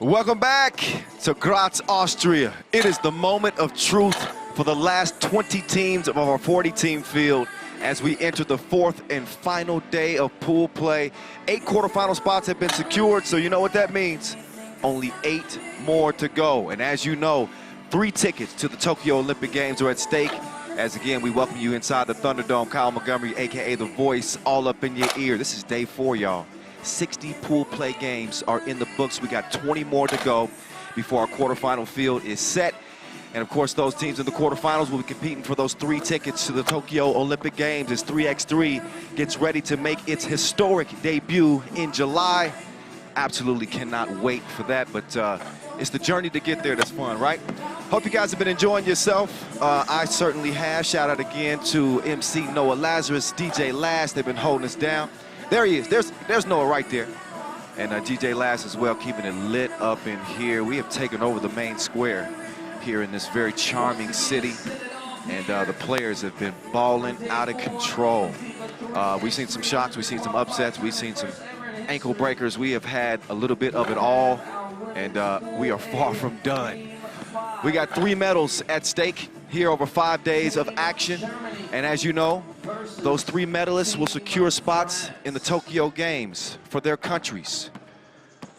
Welcome back to Graz, Austria. It is the moment of truth for the last 20 teams of our 40-team field as we enter the fourth and final day of pool play. 8 quarterfinal spots have been secured, so you know what that means. Only 8 more to go. And as you know, 3 tickets to the Tokyo Olympic Games are at stake. As again, we welcome you inside the Thunderdome. Kyle Montgomery, AKA The Voice, all up in your ear. This is day 4, y'all. 60 pool play games are in the books. We got 20 more to go before our quarterfinal field is set. And of course, those teams in the quarterfinals will be competing for those 3 tickets to the Tokyo Olympic Games as 3x3 gets ready to make its historic debut in July. Absolutely cannot wait for that, but it's the journey to get there that's fun, right? Hope you guys have been enjoying yourself. I certainly have. Shout out again to MC Noah Lazarus, DJ Last. They've been holding us down. There he is. There's Noah right there. And DJ Last as well, keeping it lit up in here. We have taken over the main square here in this very charming city. And the players have been balling out of control. We've seen some shocks. We've seen some upsets. We've seen some ankle breakers. We have had a little bit of it all. And we are far from done. We got 3 medals at stake here over 5 days of action. And as you know, those 3 medalists will secure spots in the Tokyo Games for their countries.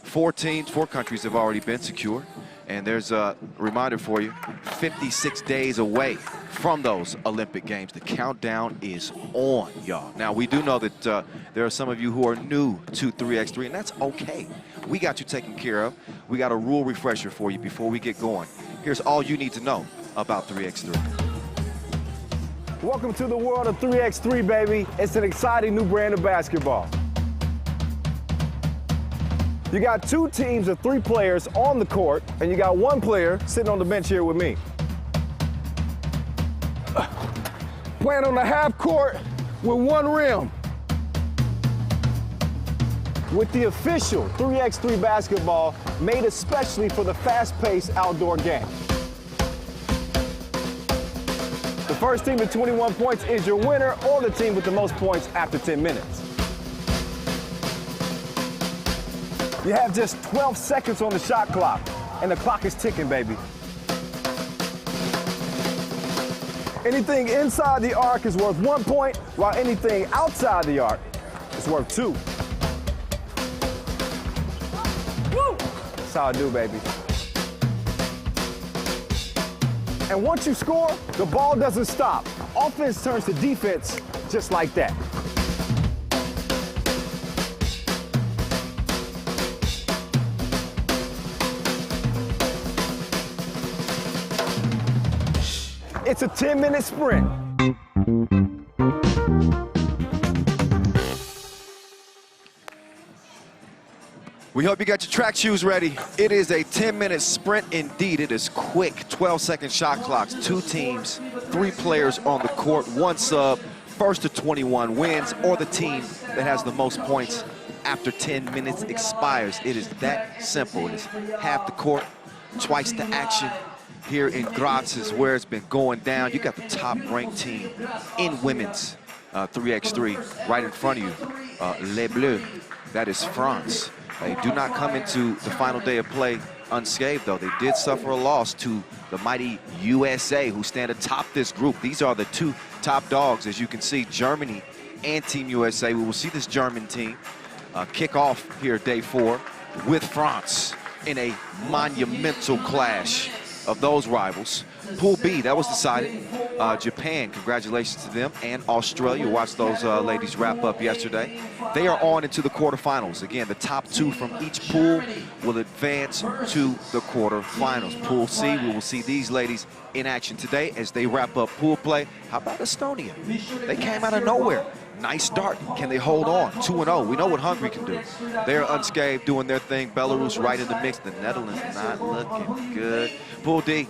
4 countries have already been secured. And there's a reminder for you, 56 days away from those Olympic Games. The countdown is on, y'all. Now, we do know that there are some of you who are new to 3x3, and that's okay. We got you taken care of. We got a rule refresher for you before we get going. Here's all you need to know about 3x3. Welcome to the world of 3x3, baby. It's an exciting new brand of basketball. You got 2 teams of 3 players on the court, and you got 1 player sitting on the bench here with me. Playing on the half court with 1 rim. With the official 3x3 basketball made especially for the fast-paced outdoor game. The first team to 21 points is your winner, or the team with the most points after 10 minutes. You have just 12 seconds on the shot clock, and the clock is ticking, baby. Anything inside the arc is worth 1 point, while anything outside the arc is worth 2. Woo! That's how I do, baby. And once you score, the ball doesn't stop. Offense turns to defense just like that. It's a 10-minute sprint. We hope you got your track shoes ready. It is a 10-minute sprint indeed. It is quick, 12-second shot clocks, 2 teams, 3 players on the court, 1 sub. First to 21 wins, or the team that has the most points after 10 minutes expires. It is that simple. It is half the court, twice the action. Here in Graz is where it's been going down. You got the top-ranked team in women's 3x3 right in front of you. Les Bleus, that is France. They do not come into the final day of play unscathed, though. They did suffer a loss to the mighty USA, who stand atop this group. These are the 2 top dogs, as you can see, Germany and Team USA. We will see this German team kick off here day 4 with France in a monumental clash of those rivals. Pool B, that was decided. Japan, congratulations to them, and Australia. Watched those ladies wrap up yesterday. They are on into the quarterfinals. Again, the top 2 from each pool will advance to the quarterfinals. Pool C, we will see these ladies in action today as they wrap up pool play. How about Estonia? They came out of nowhere. Nice start. Can they hold on? 2-0. We know what Hungary can do. They're unscathed, doing their thing. Belarus right in the mix. The Netherlands not looking good. Pool D,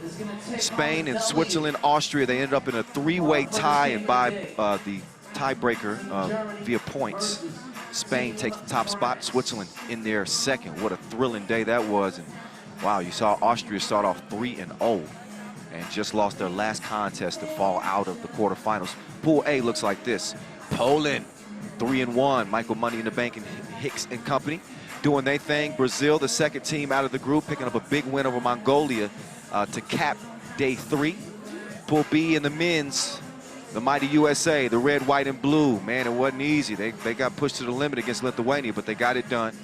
Spain and Switzerland, Austria. They ended up in a 3-way tie, and by the tiebreaker via points, Spain takes the top spot. Switzerland in their second. What a thrilling day that was. And wow, you saw Austria start off 3-0 and just lost their last contest to fall out of the quarterfinals. Pool A looks like this. Poland, 3-1. Michael Money in the Bank and Hicks and company. doing their thing. Brazil, the second team out of the group, picking up a big win over Mongolia to cap day 3. Pool B in the men's, the mighty USA, the red, white, and blue. Man, it wasn't easy. They got pushed to the limit against Lithuania, but they got it done.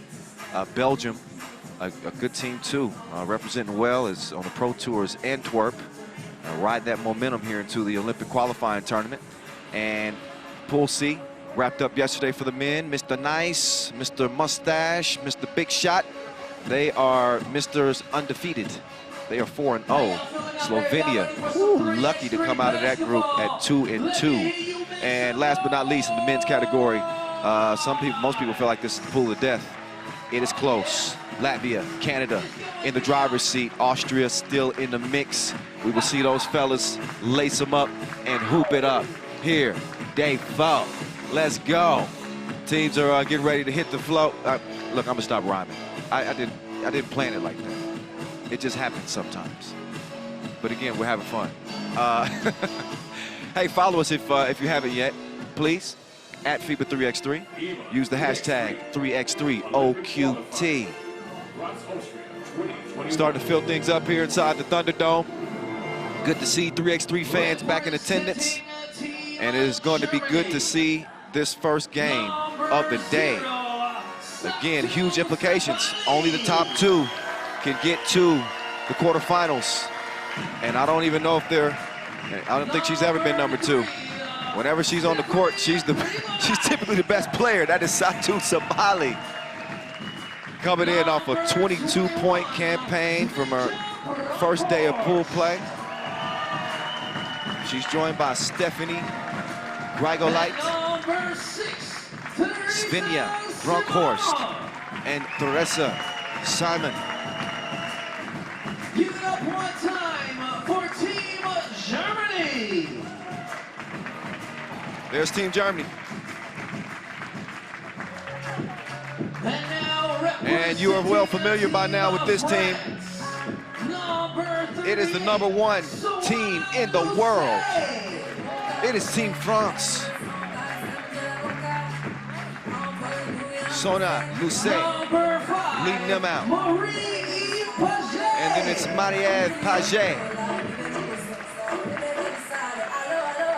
Belgium, a good team too, representing well, is on the Pro Tours Antwerp. Ride that momentum here into the Olympic qualifying tournament. And Pool C wrapped up yesterday for the men. Mr. Nice, Mr. Mustache, Mr. Big Shot. They are Mr.'s undefeated. They are 4-0. Slovenia, lucky to come out of that group at 2-2. And last but not least, in the men's category, most people feel like this is the pool of death. It is close. Latvia, Canada in the driver's seat. Austria still in the mix. We will see those fellas lace them up and hoop it up here. Day 4. Let's go. Teams are getting ready to hit the flow. Look, I'm gonna stop rhyming. I didn't plan it like that. It just happens sometimes. But again, we're having fun. Hey, follow us if you haven't yet, please. At FIBA 3x3. Use the hashtag 3x3OQT. Starting to fill things up here inside the Thunderdome. Good to see 3x3 fans back in attendance. And it is going to be good to see this first game of the day. Again, huge implications. Only the top 2 can get to the quarterfinals. And I don't even know if I don't think she's ever been number 2. Whenever she's on the court, she's typically the best player. That is Satou Sabali. Coming in off a 22-point campaign from her first day of pool play. She's joined by Stephanie Grigolite, Svenja Brunkhorst, and Theresa Simon. Give it up one time for Team Germany. There's Team Germany. And you are well familiar by now with this team. It is the #1 team in the world. It is Team France. Sona Lucet leading them out. And then it's Marielle Paget.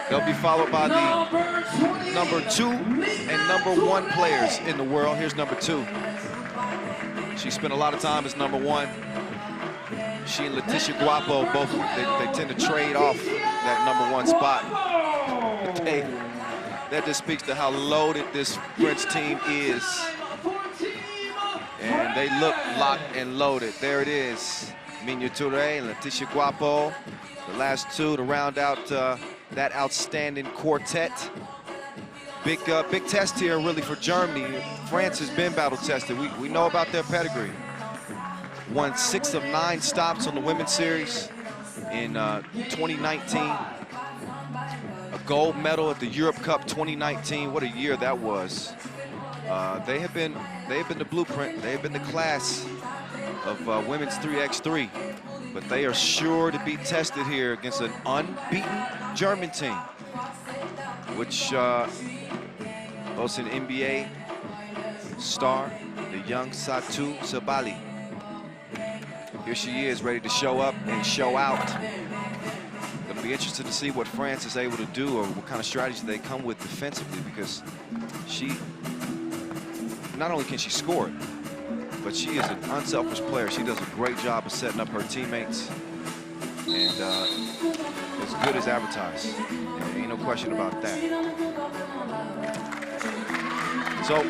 They'll be followed by the #2 and #1 players in the world. Here's #2. She spent a lot of time as #1. She and Leticia Guapo both, they tend to trade off that #1 spot. That just speaks to how loaded this French team is. And they look locked and loaded. There it is. Minya Touré and Leticia Guapo, the last 2 to round out that outstanding quartet. Big test here really for Germany. France has been battle tested. We know about their pedigree. Won 6 of 9 stops on the women's series in 2019. A gold medal at the Europe Cup 2019. What a year that was. They have been the blueprint. They have been the class of women's 3x3. But they are sure to be tested here against an unbeaten German team, which boasts an NBA star, the young Satou Sabali. Here she is, ready to show up and show out. Gonna be interested to see what France is able to do or what kind of strategy they come with defensively, because not only can she score it, but she is an unselfish player. She does a great job of setting up her teammates, and as good as advertised. Yeah, ain't no question about that. So,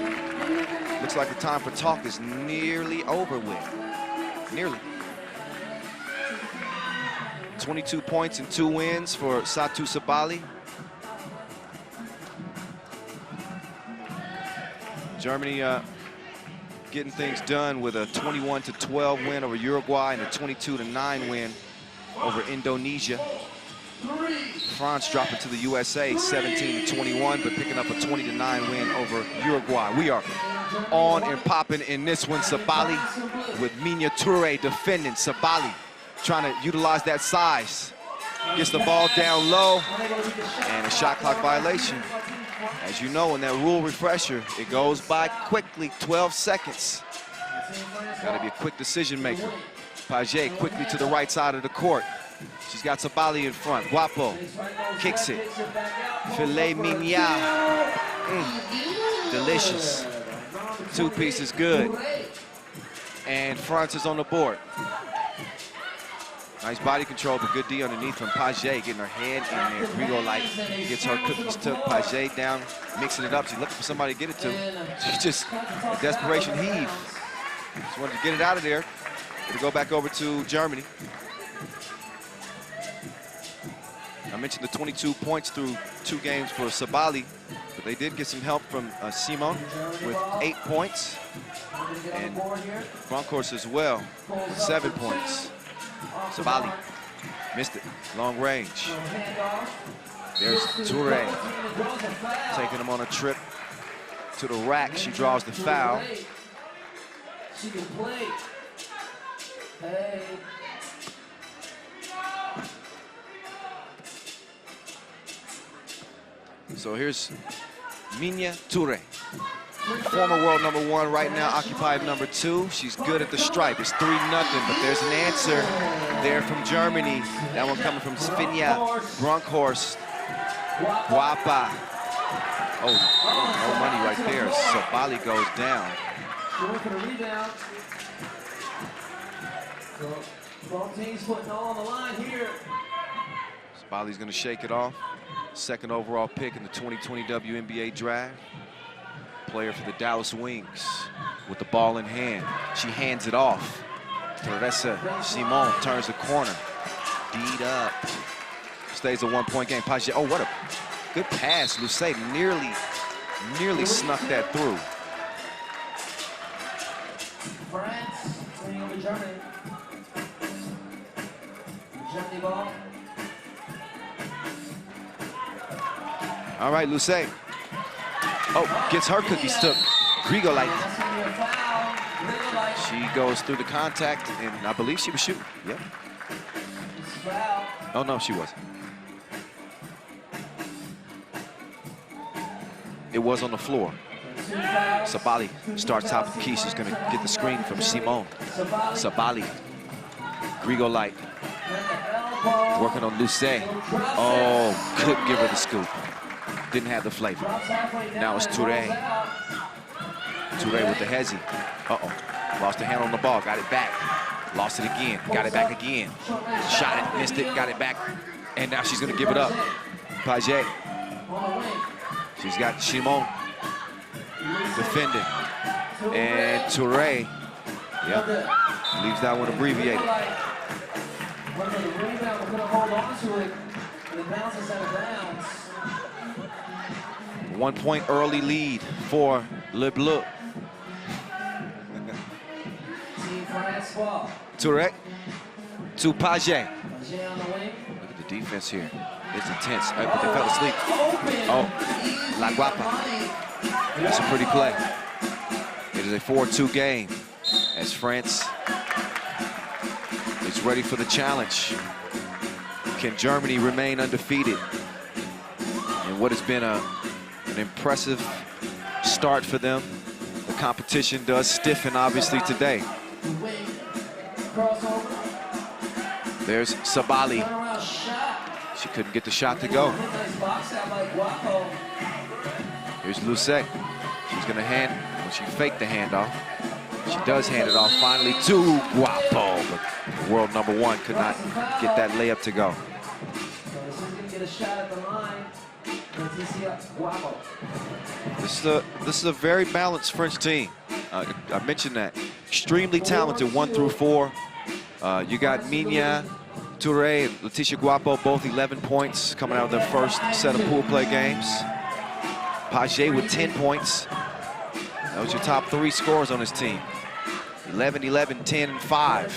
looks like the time for talk is nearly over with. Nearly. 22 points and 2 wins for Satou Sabali. Germany getting things done with a 21-12 win over Uruguay and a 22-9 win over Indonesia. France dropping to the USA 17-21, but picking up a 20-9 win over Uruguay. We are on and popping in this one. Sabali with Minya Touré defending. Sabali trying to utilize that size. Gets the ball down low, and a shot clock violation. As you know, in that rule refresher, it goes by quickly, 12 seconds. Got to be a quick decision maker. Paget quickly to the right side of the court. She's got Sabali in front. Guapo kicks it. Filet mignon. Delicious. Two pieces good. And France is on the board. Nice body control, but good D underneath from Paget, getting her head in there. Rigo like gets her cookies took. Paget down, mixing it up. She's looking for somebody to get it to. She's just a desperation heave. Just wanted to get it out of there. It'll go back over to Germany. I mentioned the 22 points through 2 games for Sabali, but they did get some help from Simon with 8 points. And Bronkhorst as well, 7 points. Sabali missed it, long range. There's Toure taking him on a trip to the rack. She draws the foul. She can play. Hey. So here's Minya Toure, former world #1 right now, occupied #2. She's good at the stripe. It's 3-0, but there's an answer there from Germany. That one coming from Svenja Bronkhorst. Guapa. Oh, no money right there. Sabali goes down. Going for the rebound. So both teams putting all on the line here. Sabali's going to shake it off. Second overall pick in the 2020 WNBA draft. Player for the Dallas Wings with the ball in hand. She hands it off. Teresa Simon turns the corner. D'd up. Stays a 1-point game. Paget, oh, what a good pass. Lucet nearly snuck that through. France turning over Germany. Germany ball. All right, Lucet. Oh, gets her cookies took. Grigo like. She goes through the contact, and I believe she was shooting. Yep. Oh, no, she wasn't. It was on the floor. Sabali starts top of the key. She's going to get the screen from Simon. Sabali. Grigo light. Working on Lucet. Oh, couldn't give her the scoop. Didn't have the flavor. Now it's Toure. Toure with the hezzy. Uh-oh. Lost the hand on the ball. Got it back. Lost it again. Got it back again. Shot it. Missed it. Got it back. And now she's going to give it up. Paget. She's got Simon defending. And Toure. Yep. Leaves that one abbreviated. 1-point early lead for Le Bleu. Toure to Paget. Look at the defense here. It's intense, but they fell asleep. Oh, La Guapa. That's a pretty play. It is a 4-2 game as France is ready for the challenge. Can Germany remain undefeated in what has been an impressive start for them? The competition does stiffen, obviously, today. There's Sabali. She couldn't get the shot to go. Here's Lucet. She's going to hand, well, she faked the handoff. She does hand it off finally to Guapo, but world #1 could not get that layup to go. This is a very balanced French team. I mentioned that. Extremely talented 1 through 4. You got Minya Toure and Leticia Guapo, both 11 points coming out of their first set of pool play games. Paget with 10 points. That was your top 3 scorers on this team. 11, 11, 10, and 5.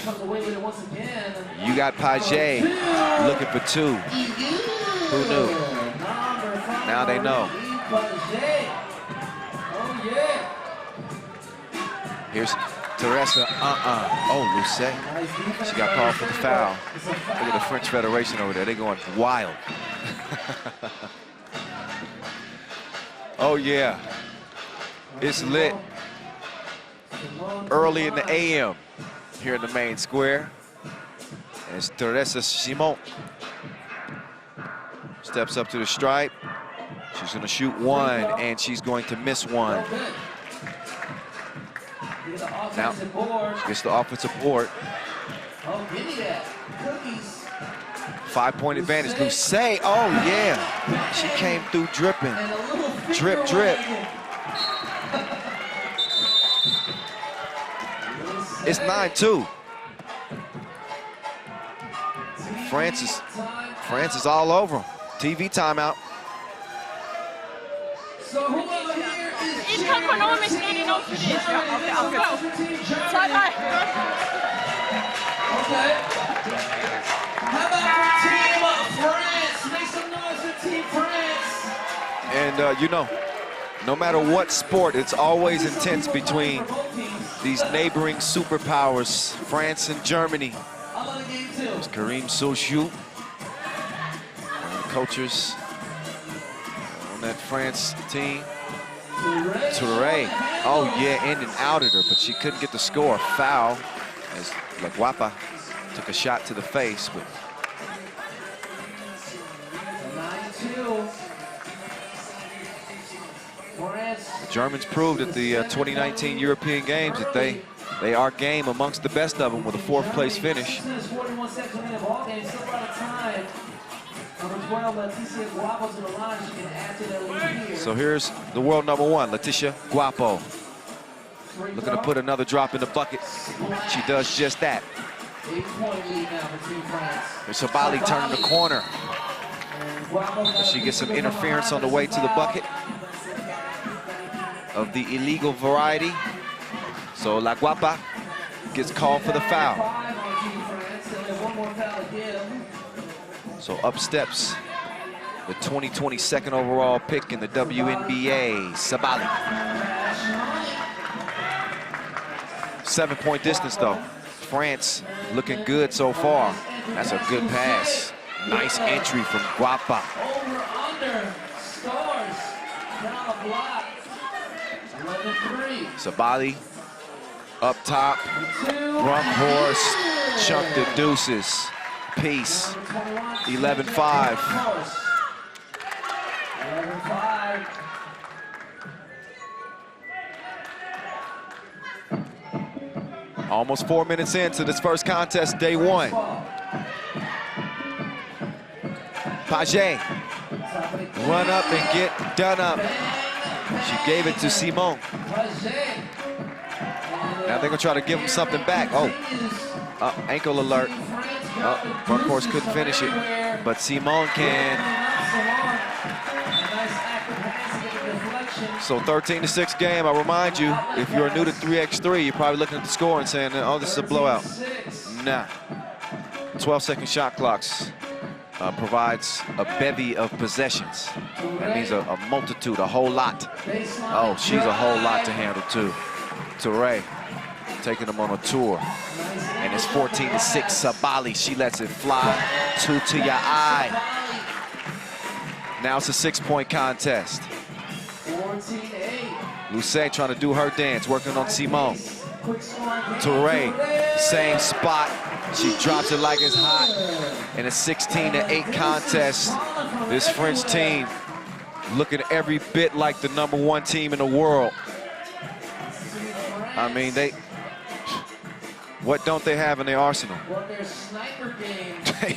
You got Paget looking for 2. Who knew? Now they know. Here's Teresa. Oh, Lucet. She got called for the foul. Look at the French Federation over there. They're going wild. Oh, yeah. It's lit. early in the AM here in the main square. As Teresa Simon steps up to the stripe. She's going to shoot one, and she's going to miss one. Now, she gets the offensive board. 5-point advantage. Luce, oh yeah. She came through dripping. Drip, drip. It's 9-2. France is all over. TV timeout. So whoever here is Ich kann ökonomisch nicht auf für dich. Zeig mal. Okay. How about for Team France? Make some noise for Team France. And you know, no matter what sport, it's always intense between these neighboring superpowers, France and Germany. There's Karim Sochou, one of the coaches on that France team. Touré, oh yeah, in and out at her, but she couldn't get the score. Foul as La Guapa took a shot to the face. But 9-2. the Germans proved at the 2019 European Games that they are game amongst the best of them with a 4th place finish. 41 seconds in the ball game, still out of time. Number 12, Leticia Guapo to the line. She can add to their lead here. So here's the world #1, Leticia Guapo. Looking to put another drop in the bucket. She does just that. 8-point lead now for Team France. There's Sabali turning the corner. She gets some interference on the way to the bucket of the illegal variety. So La Guapa gets called for the foul. So up steps the 2020 second overall pick in the WNBA, Sabali. 7-point distance though. France looking good so far. That's a good pass. Nice entry from Guapa. Over, under, stars, down a block. 11-3. Sabali up top. Rump horse, chunk the deuces. Peace. 11-5. 11-5. Almost 4 minutes into this first contest, day 1. Paget, run up and get done up. She gave it to Simon. Now they're gonna try to give him something back. Oh, ankle alert. Oh, front course couldn't finish it, but Simon can. So 13-6 game. I remind you, if you're new to 3x3, you're probably looking at the score and saying, oh, this is a blowout. Nah. 12-second shot clocks provides a bevy of possessions. That means a multitude, a whole lot. Oh, she's a whole lot to handle too. Touré taking them on a tour. And it's 14-6, Sabali, she lets it fly. 2 to your eye. Now it's a 6-point contest. 14-8. Luce trying to do her dance, working on Simon. Touré, same spot. She drops it like it's hot. In a 16-8 contest, this French team looking every bit like the #1 team in the world. I mean, what don't they have in their arsenal? Their sniper game today.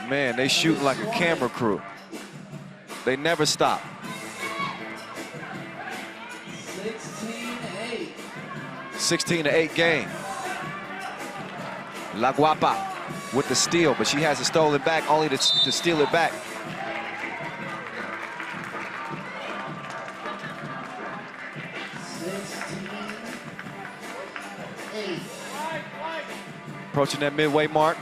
Man, they shoot like a camera crew. They never stop. 16-8. 16-8 game. La Guapa with the steal, but she has it stolen back, only to steal it back. Approaching that midway mark.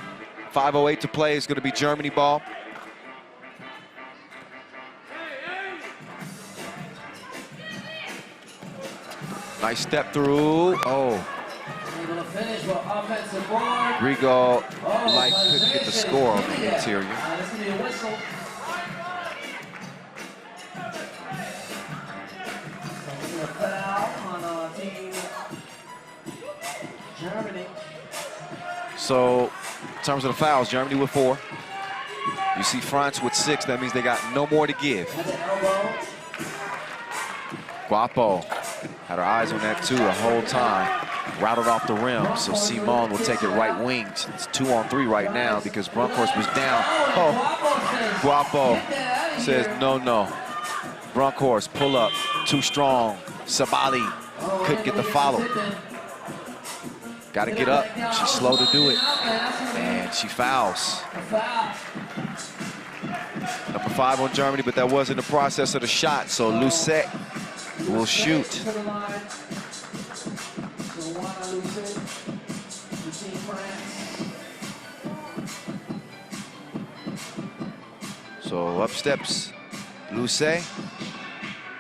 5:08 to play. Is going to be Germany ball. Nice step through. Oh. Rigo couldn't get the score on the interior. So, in terms of the fouls, Germany with 4. You see France with 6. That means they got no more to give. Guapo had her eyes on that too the whole time. Routed off the rim, so Simon will take it right wing. It's 2-on-3 right now because Bronkhorst was down. Oh, Guapo says no, no. Bronkhorst pull up, too strong. Sabali couldn't get the follow. Got to get up. She's slow to do it, and she fouls. Number 5 on Germany, but that was in the process of the shot, so Lucet will shoot. So up steps Lucet,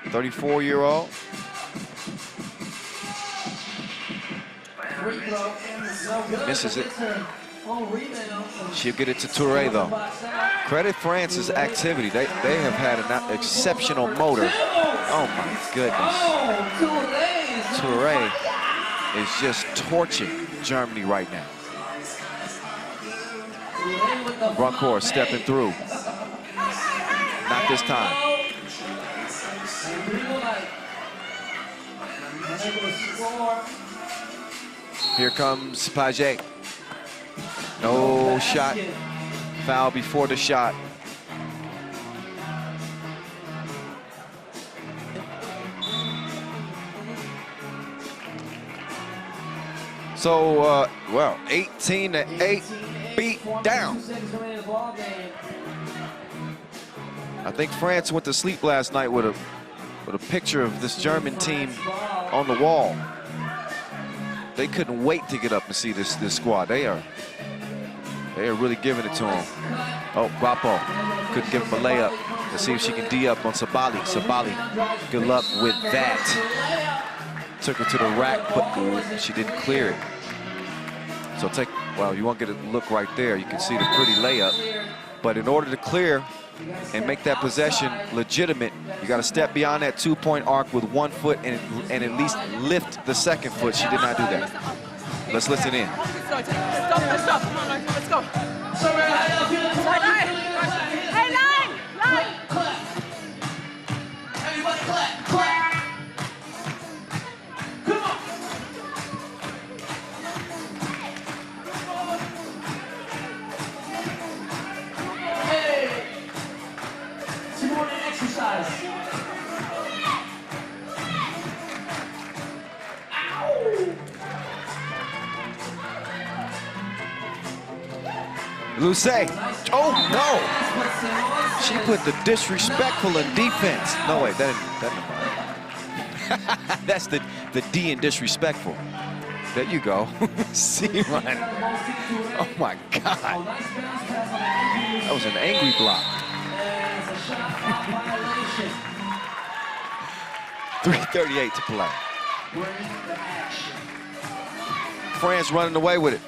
34-year-old. Misses it. She'll get it to Touré, though. Credit France's activity. They have had an exceptional motor. Oh, my goodness. Touré is just torching Germany right now. Bronkhorst stepping through. Not this time. Here comes Paget. No shot. Foul before the shot. So, well, 18-8, beat down. I think France went to sleep last night with a picture of this German team on the wall. They couldn't wait to get up and see this squad. They are really giving it to them. Oh, Guapo couldn't give him a layup. Let's see if she can D up on Sabali. Sabali, good luck with that. Took her to the rack, but she didn't clear it. So well, you won't get a look right there. You can see the pretty layup. But in order to clear and make that possession legitimate, you got to step beyond that 2-point arc with 1 foot and at least lift the 2nd foot. She did not do that. Let's listen in. Let's stop. Come on, let's go. Hey, line! Everybody clap. Come on. Hey. Some more exercise. Lucet. Oh, no. She put the disrespectful in defense. No, wait, that that's the D in disrespectful. There you go. See, run. Oh, my God. That was an angry block. 3:38 to play. France running away with it.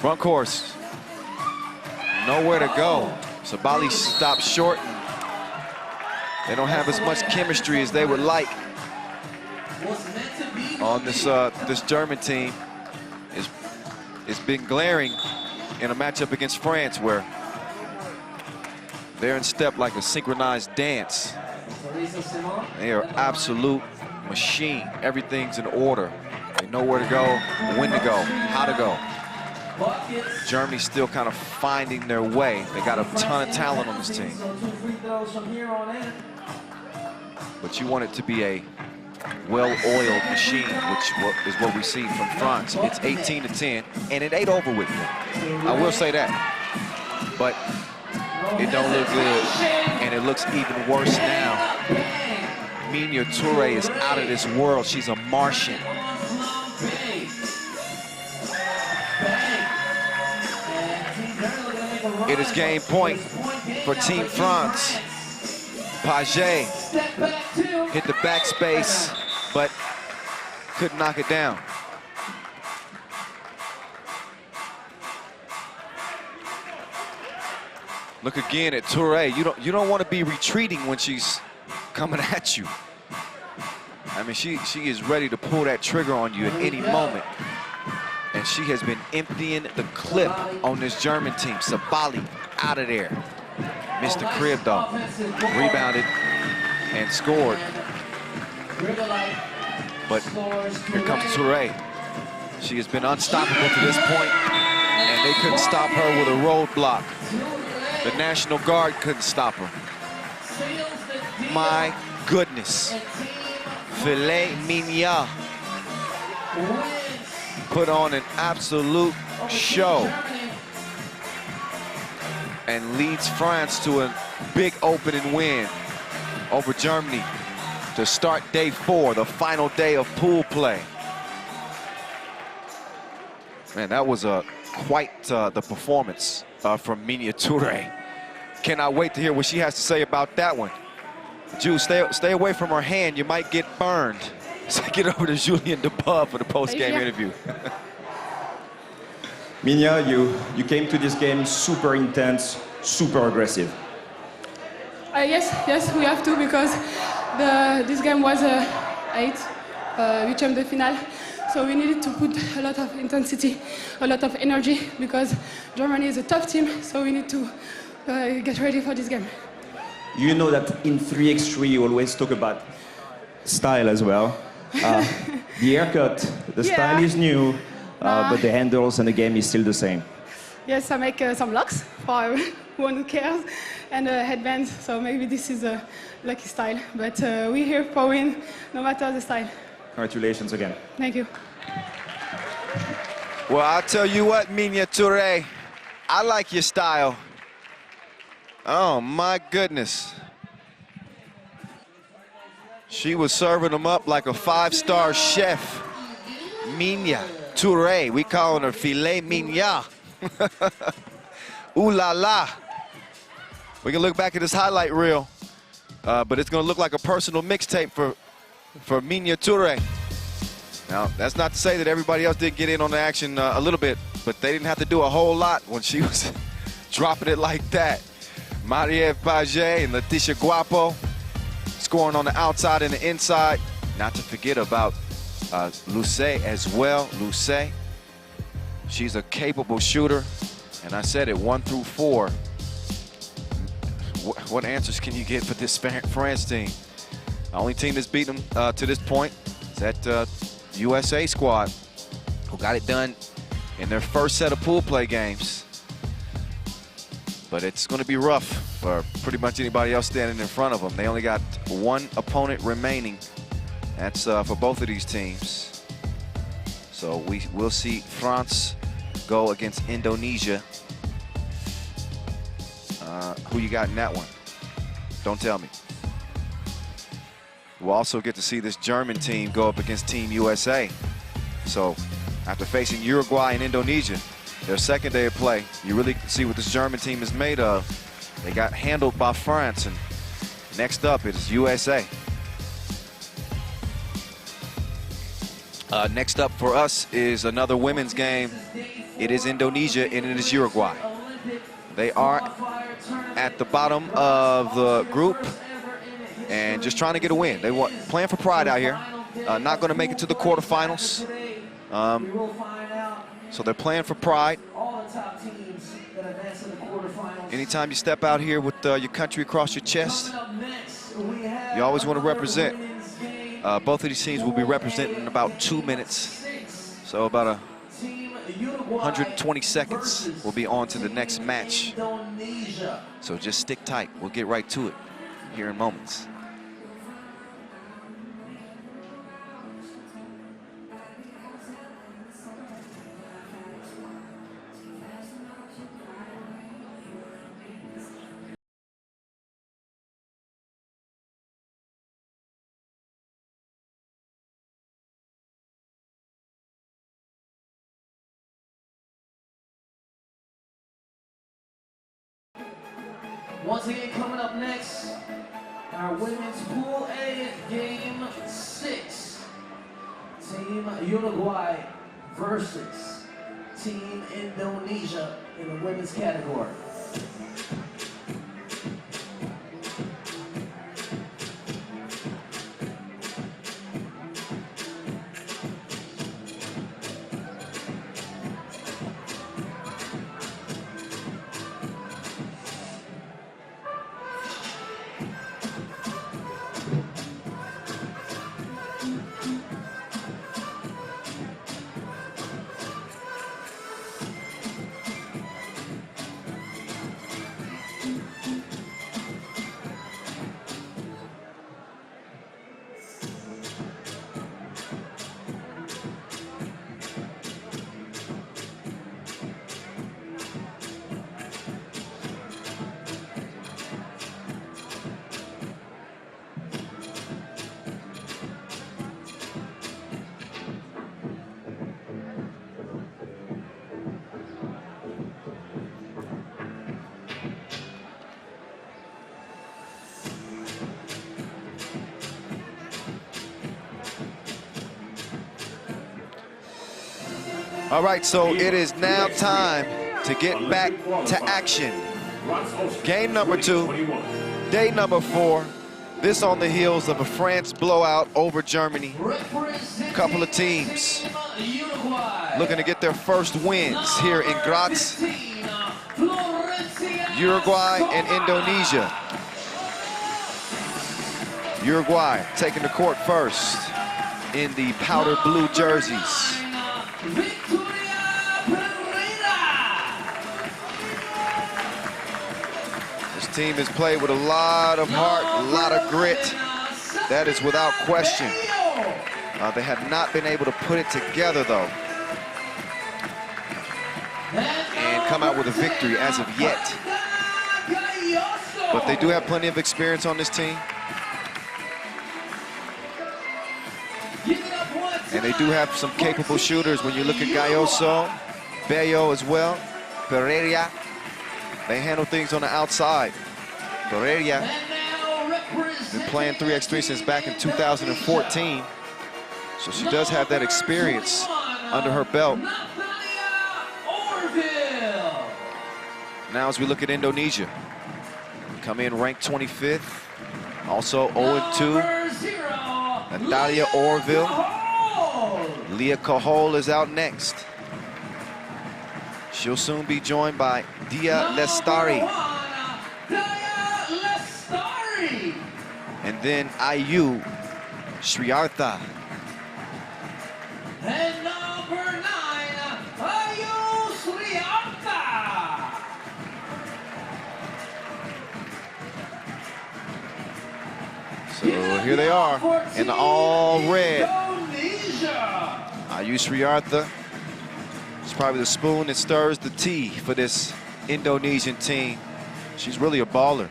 Bronkhorst, nowhere to go. Sabali stopped short. They don't have as much chemistry as they would like on this German team. It's been glaring in a matchup against France where they're in step like a synchronized dance. They are absolute machine. Everything's in order. They know where to go, when to go, how to go. Germany's still kind of finding their way. They got a ton of talent on this team. But you want it to be a well-oiled machine, which is what we see from France. It's 18-10, and it ain't over with yet. I will say that. But it don't look good, and it looks even worse now. Mignon Touré is out of this world. She's a Martian. It is game point for Team France. Paget hit the backspace, but couldn't knock it down. Look again at Touré. You don't want to be retreating when she's coming at you. I mean, she is ready to pull that trigger on you at any moment. And she has been emptying the clip on this German team. Sabali out of there. Missed the crib though. Rebounded and scored. But here comes Touré. She has been unstoppable to this point, and they couldn't stop her with a roadblock. The National Guard couldn't stop her. My goodness. Filet mignon put on an absolute show and leads France to a big opening win over Germany to start day 4, the final day of pool play. Man, that was quite the performance from Mignon Touré. Cannot wait to hear what she has to say about that one. Jules, stay away from her hand. You might get burned. So get over to Julien Depub for the post-game interview. Mignon, you came to this game super intense, super aggressive. Yes, we have to, because this game was 8, huitième de finale. So we needed to put a lot of intensity, a lot of energy, because Germany is a tough team, so we need to get ready for this game. You know that in 3x3 you always talk about style as well. The haircut, the style is new, but the handles and the game is still the same. Yes, I make some locks for everyone who cares, and headbands, so maybe this is a lucky style. But we're here for win, no matter the style. Congratulations again. Thank you. Well, I'll tell you what, Mignon Touré, I like your style. Oh, my goodness. She was serving them up like a 5-star chef. Mignon Touré, we calling her filet mignon. Ooh la la. We can look back at this highlight reel, but it's gonna look like a personal mixtape for Mignon Touré. Now, that's not to say that everybody else did get in on the action a little bit, but they didn't have to do a whole lot when she was dropping it like that. Marie-Ève Paget and Leticia Guapo scoring on the outside and the inside. Not to forget about Lucé as well. Lucé, she's a capable shooter. And I said it, 1 through 4. What answers can you get for this France team? The only team that's beaten them to this point is that USA squad, who got it done in their first set of pool play games. But it's going to be rough for pretty much anybody else standing in front of them. They only got 1 opponent remaining. That's for both of these teams. So we will see France go against Indonesia. Who you got in that one? Don't tell me. We'll also get to see this German team go up against Team USA. So after facing Uruguay and Indonesia, their second day of play, you really can see what this German team is made of. They got handled by France, and next up it is USA. Next up for us is another women's game. It is Indonesia and it is Uruguay. They are at the bottom of the group and just trying to get a win. They want playing for pride out here. Not going to make it to the quarterfinals. So they're playing for pride. Anytime you step out here with your country across your chest, you always want to represent. Both of these teams will be representing in about 2 minutes. So about 120 seconds. We'll be on to the next match. So just stick tight. We'll get right to it here in moments. Once again, coming up next, our women's Pool A Game 6. Team Uruguay versus Team Indonesia in the women's category. All right, so it is now time to get back to action. Game number 2, day number 4. This on the heels of a France blowout over Germany. A couple of teams looking to get their first wins here in Graz. Uruguay and Indonesia. Uruguay taking the court first in the powder blue jerseys. This team has played with a lot of heart, a lot of grit. That is without question. They have not been able to put it together, though, and come out with a victory as of yet. But they do have plenty of experience on this team. And they do have some capable shooters. When you look at Gayoso, Bello as well, Pereira, they handle things on the outside. Pereira been playing 3x3 since back in 2014. So she does have that experience under her belt. Now as we look at Indonesia, come in ranked 25th, also 0-2. Natalia Orville. Leah Cahol is out next. She'll soon be joined by Dia Lestari. And then Ayu Sriartha. And number 9, Ayu Sriartha. So here they are in the all red. Ayu Sriartha is probably the spoon that stirs the tea for this Indonesian team. She's really a baller.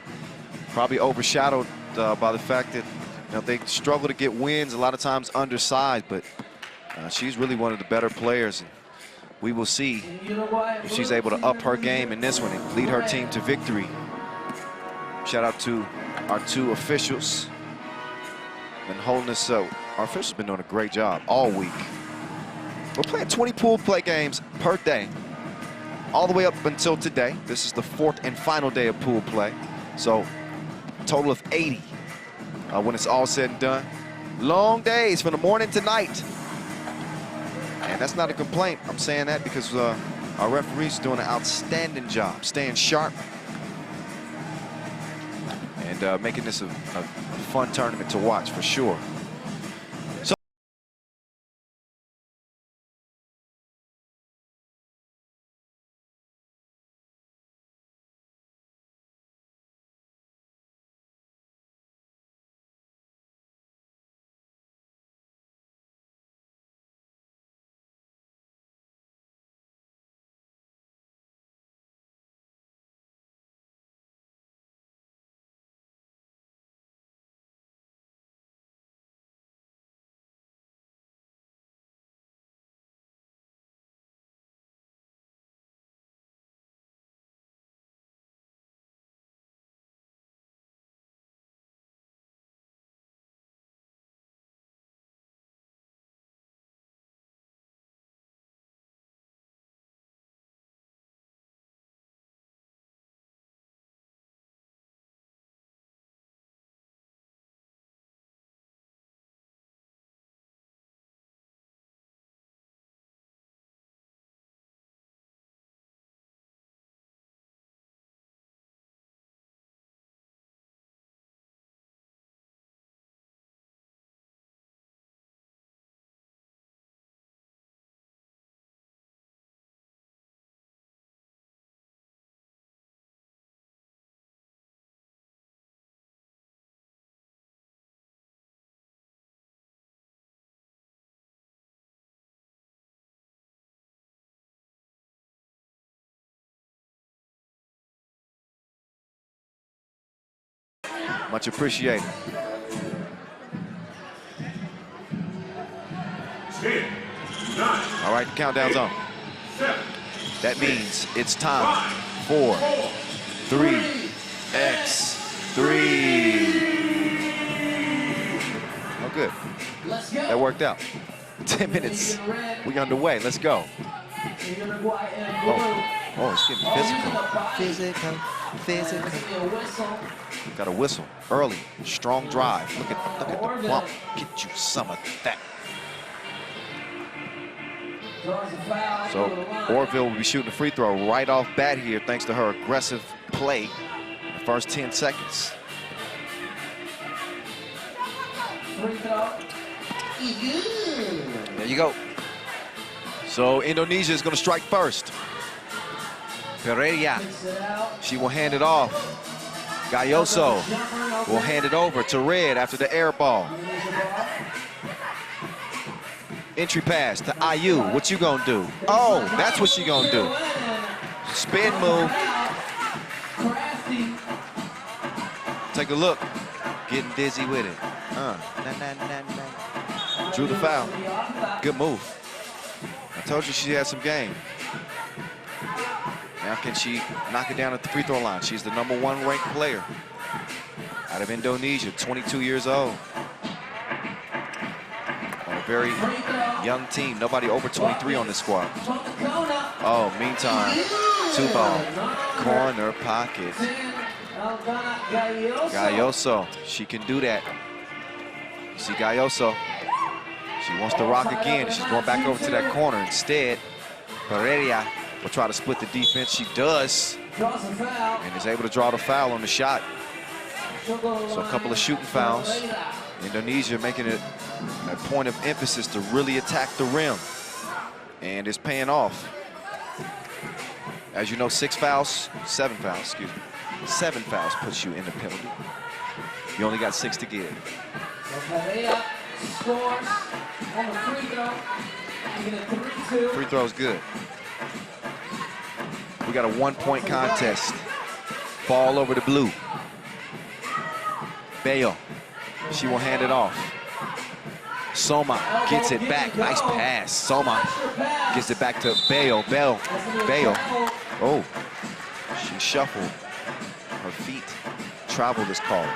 Probably overshadowed by the fact that they struggle to get wins a lot of times undersized, but she's really one of the better players. And we will see if she's able to up her game in this one and lead her team to victory. Shout out to our 2 officials. Been holding us up. Our officials have been doing a great job all week. We're playing 20 pool play games per day, all the way up until today. This is the 4th and final day of pool play. So a total of 80 when it's all said and done. Long days from the morning to night. And that's not a complaint. I'm saying that because our referees are doing an outstanding job, staying sharp and making this a fun tournament to watch for sure. Much appreciated. 10, 9, all right, the countdown's on. 7, that means it's time for 3x3. Oh, good. That worked out. 10 minutes. We underway. Let's go. Uruguay in blue. Oh, it's getting physical. Physical. Got a whistle early. Strong drive. Look at the bump. Get you some of that. So Orville will be shooting a free throw right off bat here thanks to her aggressive play in the first 10 seconds. There you go. So Indonesia is going to strike first. Pereira, she will hand it off. Gayoso will hand it over to Red after the air ball. Entry pass to IU. What you gonna do? Oh, that's what she gonna do. Spin move. Take a look. Getting dizzy with it. Drew the foul. Good move. I told you she had some game. Now can she knock it down at the free throw line? She's the #1 ranked player out of Indonesia, 22 years old. On a very young team. Nobody over 23 on this squad. Oh, meantime, 2-ball. Corner pocket. Gayoso, she can do that. You see Gayoso. She wants to rock again. She's going back over to that corner. Instead, Pereira will try to split the defense. She does. And is able to draw the foul on the shot. So a couple of shooting fouls. Indonesia making it a point of emphasis to really attack the rim. And it's paying off. As you know, 7 fouls, excuse me. 7 fouls puts you in the penalty. You only got 6 to give. Scores on the free throw. You get a 3-2. Free throw's good. We got a 1-point contest. Ball over to blue. Bayo. She will hand it off. Soma gets it back. Nice pass. Soma gets it back to Bayo. Bayo. Oh, she shuffled. Her feet. Travel is called.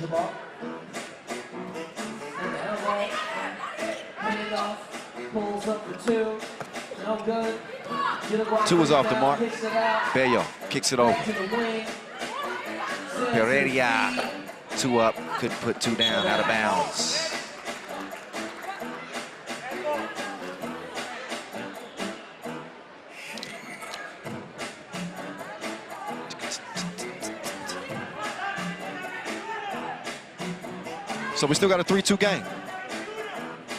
Ball. And the elbow. Hand off. Pulls up for 2. No good. 2 is off the mark. Bayo kicks it over. Pereira. 2 up. Couldn't put 2 down. Out of bounds. So we still got a 3-2 game.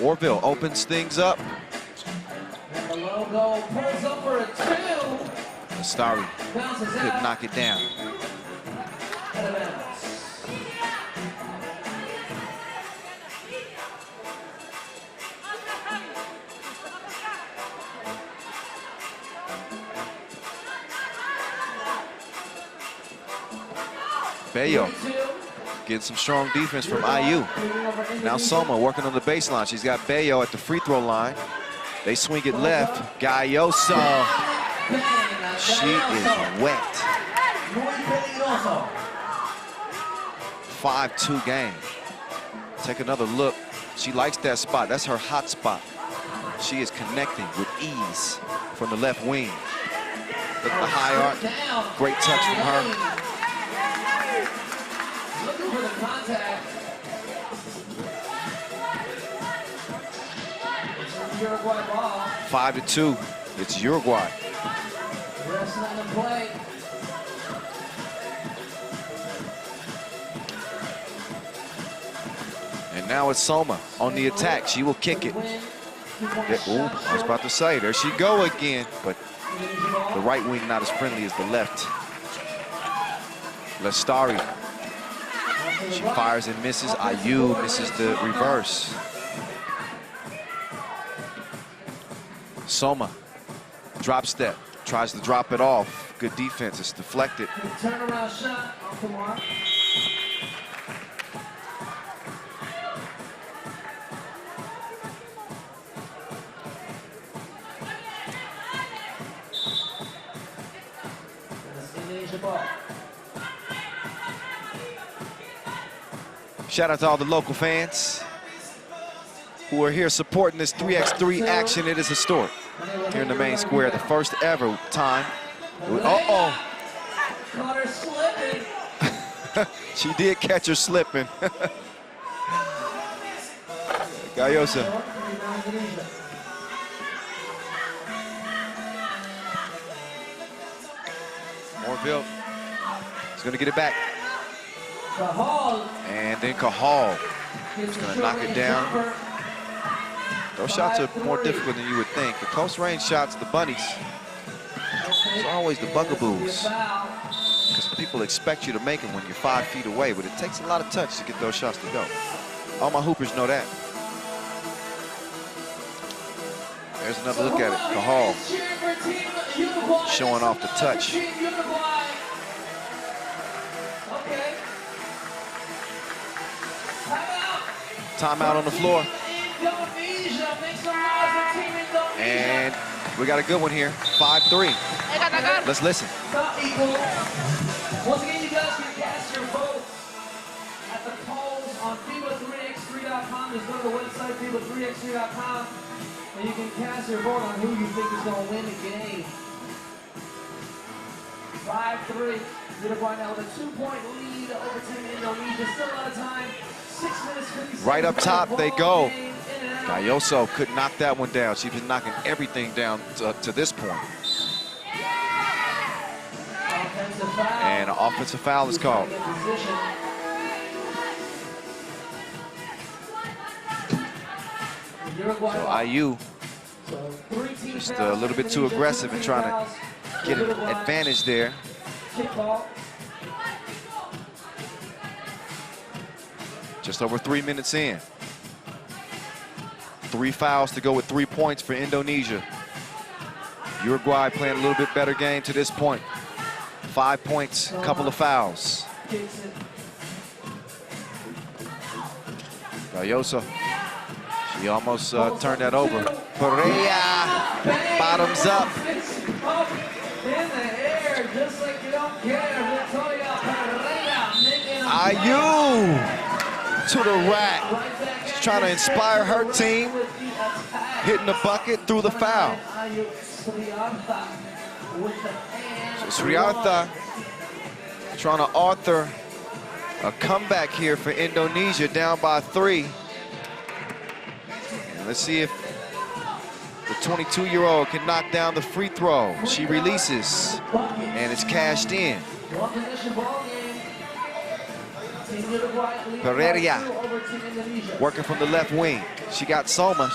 Orville opens things up. And the logo pulls up for a 2. Astari could knock it down. Out of bounds. Bayo getting some strong defense from IU. Now Soma working on the baseline. She's got Bayo at the free throw line. They swing it left. Gayoso. She is wet. 5-2 game. Take another look. She likes that spot. That's her hot spot. She is connecting with ease from the left wing. Look at the high arc. Great touch from her. Looking for the contact. It's Uruguay ball. 5-2. It's Uruguay. Wrestling the play. And now it's Soma on the attack. She will kick it. Ooh, I was about to say, there she go again. But the right wing not as friendly as the left. Lestari. She fires and misses. IU misses the reverse. Soma, drop step, tries to drop it off. Good defense, it's deflected. Turnaround shot off the mark. That's Indonesia ball. Shout out to all the local fans who are here supporting this 3x3 action. It is historic here in the main square. The first ever time. Uh-oh. Caught her slipping. She did catch her slipping. Gallosa. Orville is going to get it back. And then Cahal is going to knock it down. Those shots are more difficult than you would think. The close range shots, the bunnies, it's always the bugaboos. Because people expect you to make them when you're 5 feet away, but it takes a lot of touch to get those shots to go. All my hoopers know that. There's another look at it. Cahal showing off the touch. Timeout on the floor. And we got a good one here. 5-3. Let's listen. Once again, you guys can cast your votes at the polls on FIBA3x3.com. Just go to the website, FIBA3x3.com, and you can cast your vote on who you think is going to win the game. 5-3. Uruguay now with a 2-point lead over Team Indonesia. Still a lot of time. 6 minutes, 50 seconds. Right up top, they go. Gallosa could knock that one down. She's been knocking everything down to this point. And an offensive foul is called. So IU just a little bit too aggressive in trying to get an advantage there. Just over 3 minutes in. 3 fouls to go with 3 points for Indonesia. Uruguay playing a little bit better game to this point. 5 points, couple of fouls. Gallosa, she almost turned that over. Pereira, bottoms up. IU to the rack. She's trying to inspire her team. Hitting the bucket through the foul. So Sriartha trying to author a comeback here for Indonesia, down by 3. And let's see if the 22-year-old can knock down the free throw. She releases, and it's cashed in. Pereira working from the left wing. She got Soma.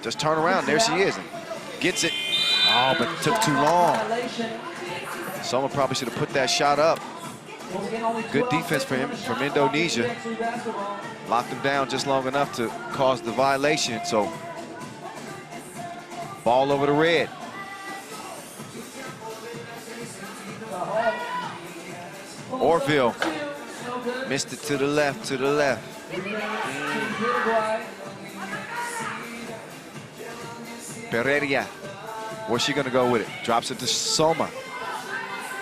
Just turn around. There she is. Gets it. Oh, but it took too long. Soma probably should have put that shot up. Good defense for him from Indonesia. Locked him down just long enough to cause the violation. So, ball over the red. Orville missed it to the left, to the left. Pereira, where's she gonna go with it? Drops it to Soma.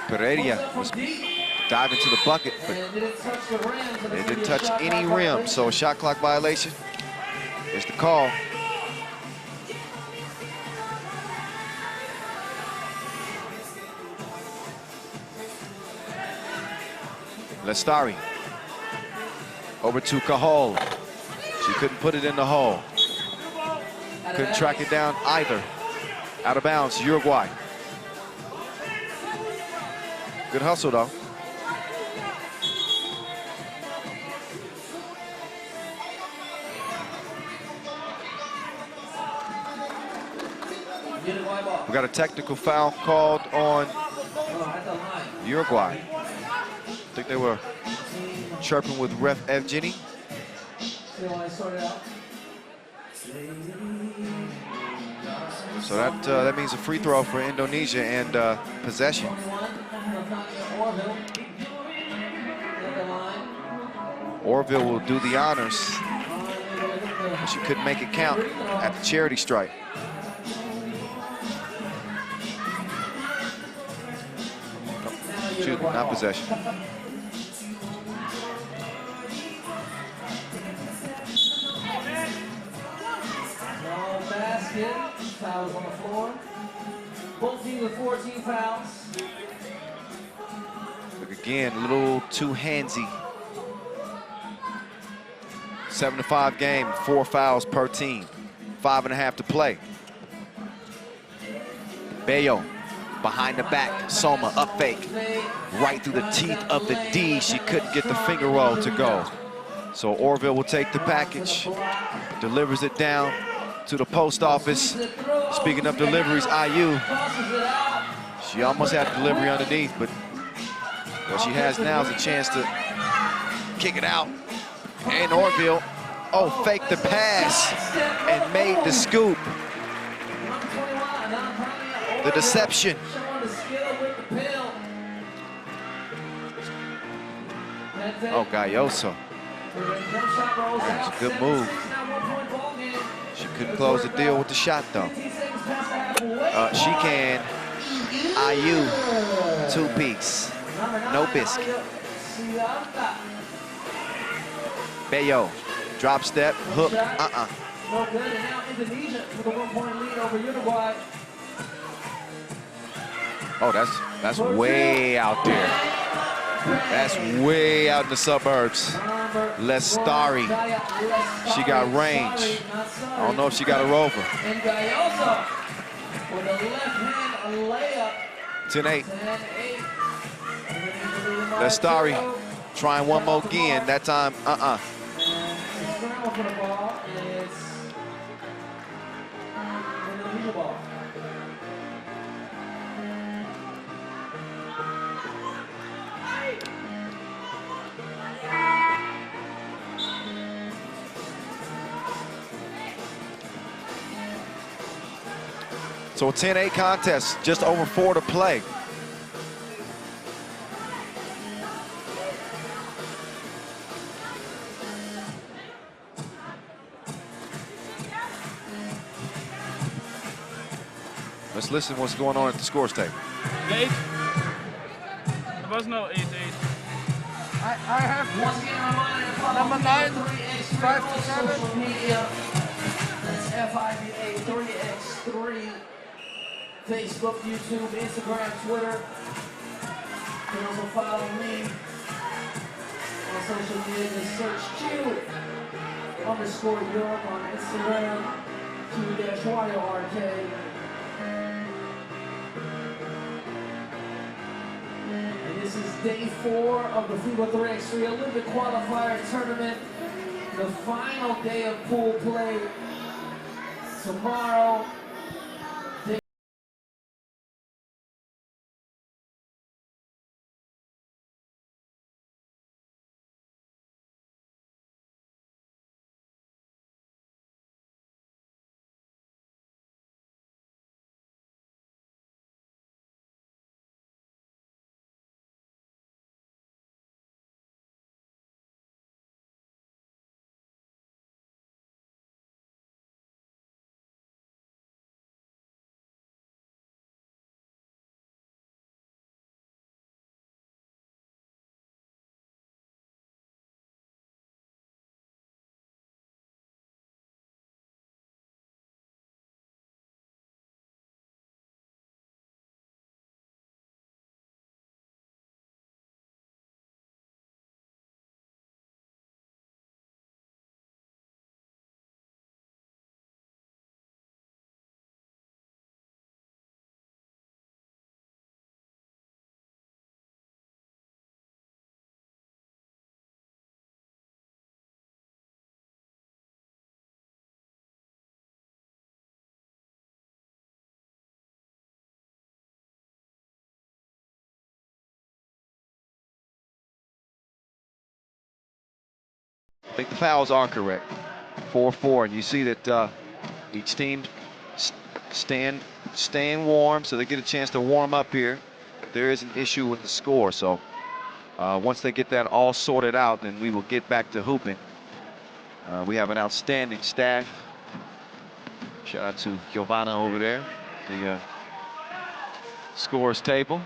Pereira was diving to the bucket, but it didn't touch any rim, so a shot clock violation is the call. Lestari over to Cahal. She couldn't put it in the hole. Couldn't track it down either. Out of bounds, Uruguay. Good hustle though. We got a technical foul called on Uruguay. I think they were chirping with ref Evgeny. So that means a free throw for Indonesia and possession. Orville will do the honors. She couldn't make it count at the charity stripe. Nope. Not possession. Both teams with 14 fouls. Look again, a little too handsy. 7-5 game, 4 fouls per team. 5.5 to play. Bello behind the back. Soma up fake. Right through the teeth of the D. She couldn't get the finger roll to go. So Orville will take the package. Delivers it down to the post office. Speaking of deliveries, IU. She almost had delivery underneath, but what she has now is a chance to kick it out. And Orville, oh, faked the pass and made the scoop. The deception. Oh, Galloso. That's a good move. She couldn't close the deal with the shot, though. She can. IU, 2-piece. No biscuit. Bello, drop step, hook, No good, and now Indonesia with a 1-point lead over Uruguay. Oh, that's way out there. That's way out in the suburbs. Lestari, she got range. I don't know if she got a rover. And Galloso with a left-hand layup. 10-8. Lestari trying one more again. That time, Scramble for the ball is Indonesia ball. So a 10-8 contest, just over 4 to play. Let's listen to what's going on at the scores table. 8. There was no 8-8. I have Once again, a reminder, number 9, 5 to 7. social media. That's FIBA 3x3. Facebook, YouTube, Instagram, Twitter. You can also follow me on social media. Just search Q_Europe on Instagram. Q-YORK. And this is day 4 of the FIBA 3x3 Olympic qualifier tournament. The final day of pool play tomorrow. I think the fouls are correct. 4-4, and you see that each team staying warm, so they get a chance to warm up here. There is an issue with the score, so once they get that all sorted out, then we will get back to hooping. We have an outstanding staff. Shout out to Giovanna over there, the scores table.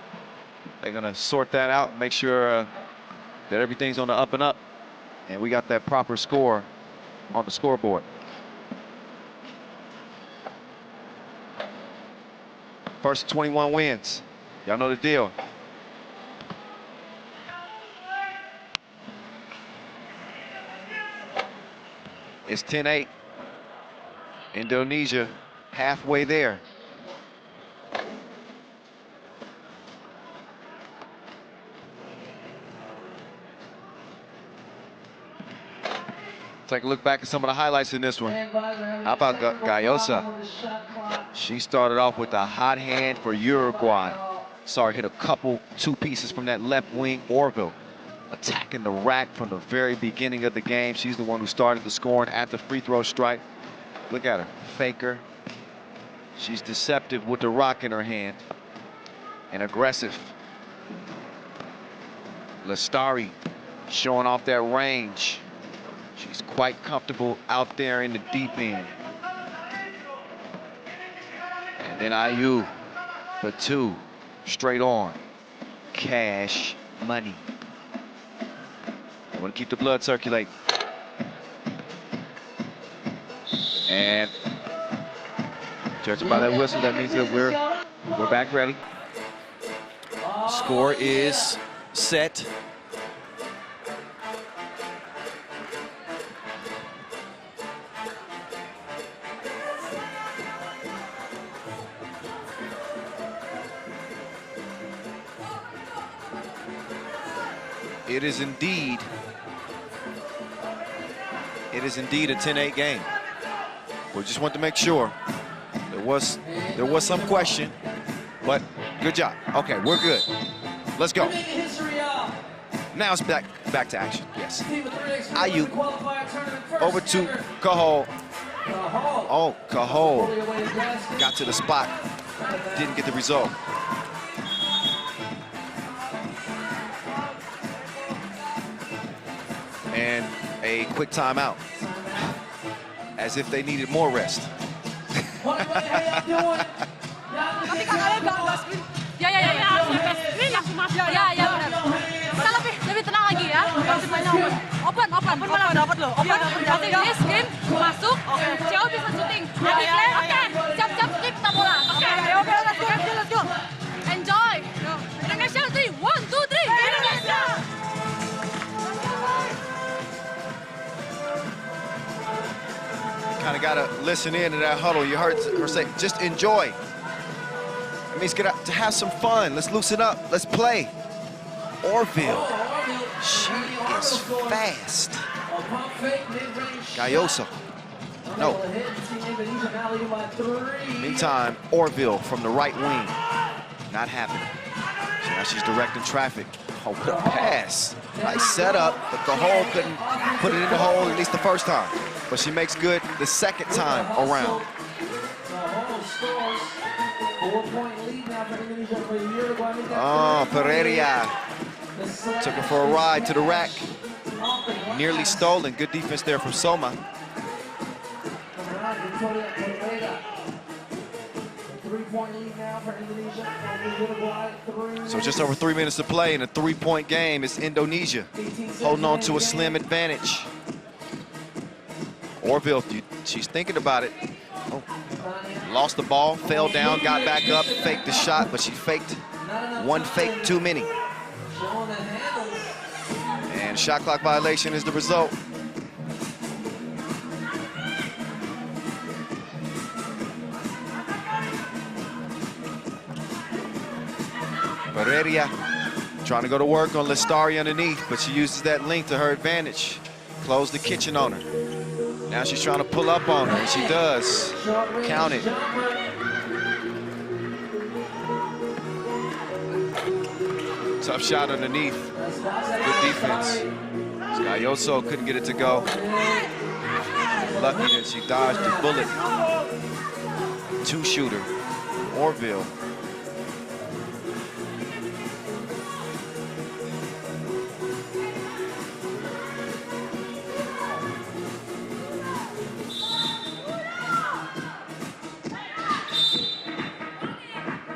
They're gonna sort that out and make sure that everything's on the up and up, and we got that proper score on the scoreboard. First 21 wins. Y'all know the deal. It's 10-8. Indonesia halfway there. Take a look back at some of the highlights in this one. How about Gayosa? She started off with a hot hand for Uruguay. Saw her hit a couple, two pieces from that left wing. Orville attacking the rack from the very beginning of the game. She's the one who started the scoring at the free throw strike. Look at her, faker. She's deceptive with the rock in her hand and aggressive. Lestari showing off that range. She's quite comfortable out there in the deep end. And then Ayu for two, straight on. Cash money. I want to keep the blood circulating. And judging by that whistle, that means that we're back ready. Score is set. It is indeed a 10-8 game. We just want to make sure. There was some question, but good job. Okay, we're good. Let's go. Now it's back to action. Yes. Ayu over to Cahol. Oh, Cahol got to the spot. Didn't get the result. And a quick timeout, as if they needed more rest. Lebih tenang lagi ya. Open malah dapat loh. Open berarti this game masuk. Jauh bisa shooting. Oke, siap-siap skip kita bola. Oke, let's go. Enjoy. Indonesia 3, 1, 2, 3. Indonesia. Kind of got to listen in to that huddle. You heard her say, just enjoy. It means get out to have some fun. Let's loosen up. Let's play. Orville, she is fast. Gayosa, no. Meantime, Orville from the right wing, not happening. Now she's directing traffic. Oh, what a pass. Nice setup, but the hole couldn't put it in the hole at least the first time. But she makes good the second time around. Oh, Pereira took her for a ride to the rack. Nearly stolen. Good defense there from Soma. So just over 3 minutes to play in a 3-point game. It's Indonesia holding on to a slim advantage. Orville, she's thinking about it. Oh, lost the ball, fell down, got back up, faked the shot, but she faked one fake too many. And shot clock violation is the result. Pereira trying to go to work on Lestari underneath, but she uses that length to her advantage. Close the kitchen on her. Now she's trying to pull up on her, and she does. Count it. Tough shot underneath. Good defense. Gayoso couldn't get it to go. Lucky that she dodged the bullet. Two-shooter, Orville.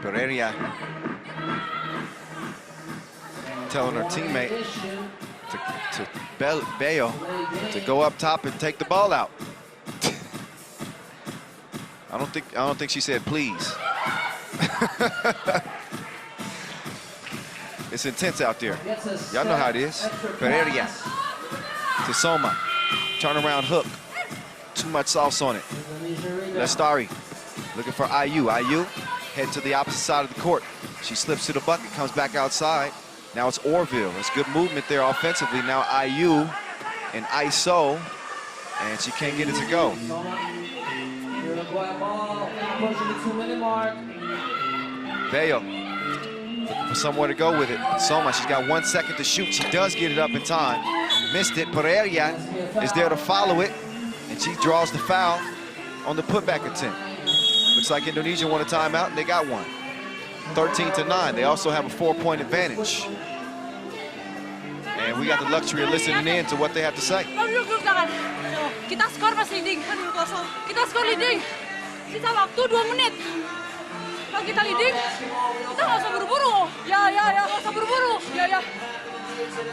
Pereira telling her teammate to Bello to go up top and take the ball out. I don't think she said please. It's intense out there. Y'all know how it is. Pereira to Soma. Turnaround hook. Too much sauce on it. Lestari looking for IU. IU head to the opposite side of the court. She slips to the bucket, comes back outside. Now it's Orville. It's good movement there offensively. Now IU and ISO, and she can't get it to go. Uruguay ball, approaching the 2-minute mark. Bello looking for somewhere to go with it. Soma, she's got 1 second to shoot. She does get it up in time. Missed it. Pereira is there to follow it, and she draws the foul on the putback attempt. Looks like Indonesia won a timeout, and they got one. 13-9. They also have a 4-point advantage. And we got the luxury of listening in to what they have to say. Kita skor pas leading. Kita skor leading. Sisa waktu 2 menit. Kalau kita leading, kita nggak usah buru-buru. Ya, nggak usah buru-buru. Ya.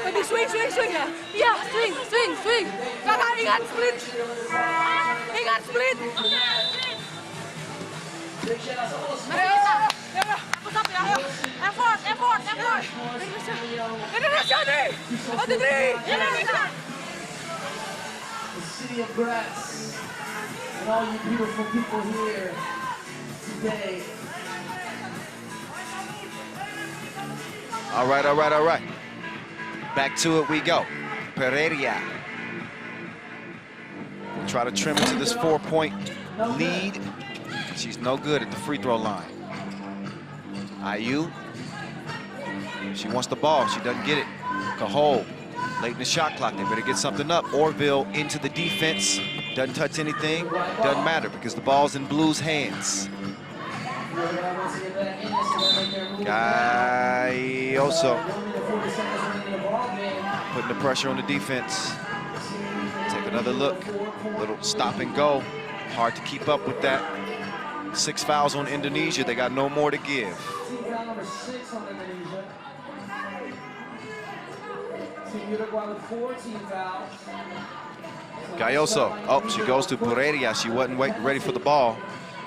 Lebih swing ya. Iya, swing. Kakak ingat split. Ingat split. Pusat ya. Effort. Indonesia nih. 1-3. Indonesia. The city of Graz, and all you beautiful people here today. All right. Back to it we go. Pereira will try to trim into this 4-point lead. She's no good at the free throw line. IU, she wants the ball. She doesn't get it. Cajol, late in the shot clock. They better get something up. Orville into the defense. Doesn't touch anything. Doesn't matter because the ball's in Blue's hands. Gaioso putting the pressure on the defense. Take another look. Little stop and go. Hard to keep up with that. 6 fouls on Indonesia. They got no more to give. Number 6 on Indonesia. Team Uruguay with 14 fouls. Gaioso. Oh, she goes to Pereira. She wasn't ready for the ball.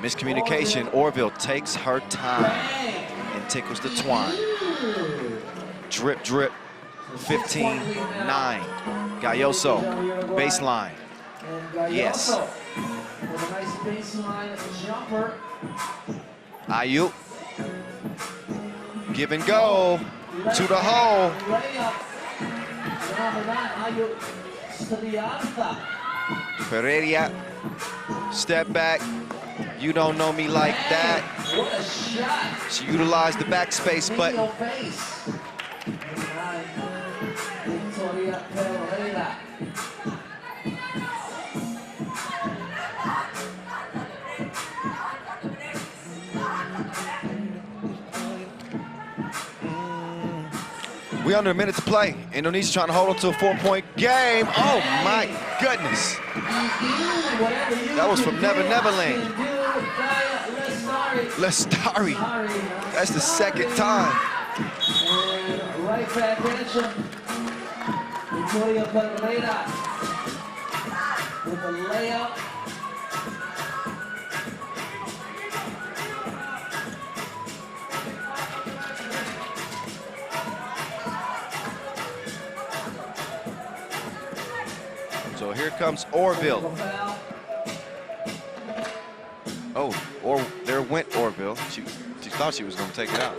Miscommunication. Orville takes her time and tickles the twine. Drip. 15-9. Gaioso. Baseline. Yes. With a nice baseline jumper. IU. Give and go to the hole. Pereira, step back. You don't know me like that. What a shot. She utilized the backspace button. We under a minute to play. Indonesia trying to hold on to a 4-point game. Oh my goodness. That was from Never Neverland. Lestari. That's the second time. Right back at Victoria Pereira with a layup. So here comes Orville. Oh, there went Orville. She thought she was going to take it out.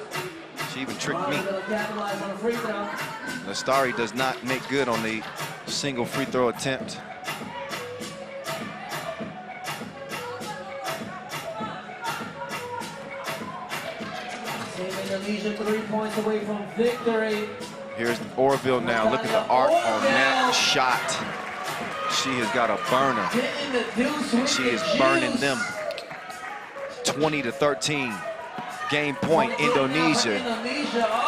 She even tricked me. Lestari does not make good on the single free throw attempt. Indonesia 3 points away from victory. Here's Orville now. Look at the arc on that shot. She has got a burner. She is burning them. 20-13. Game point, Indonesia.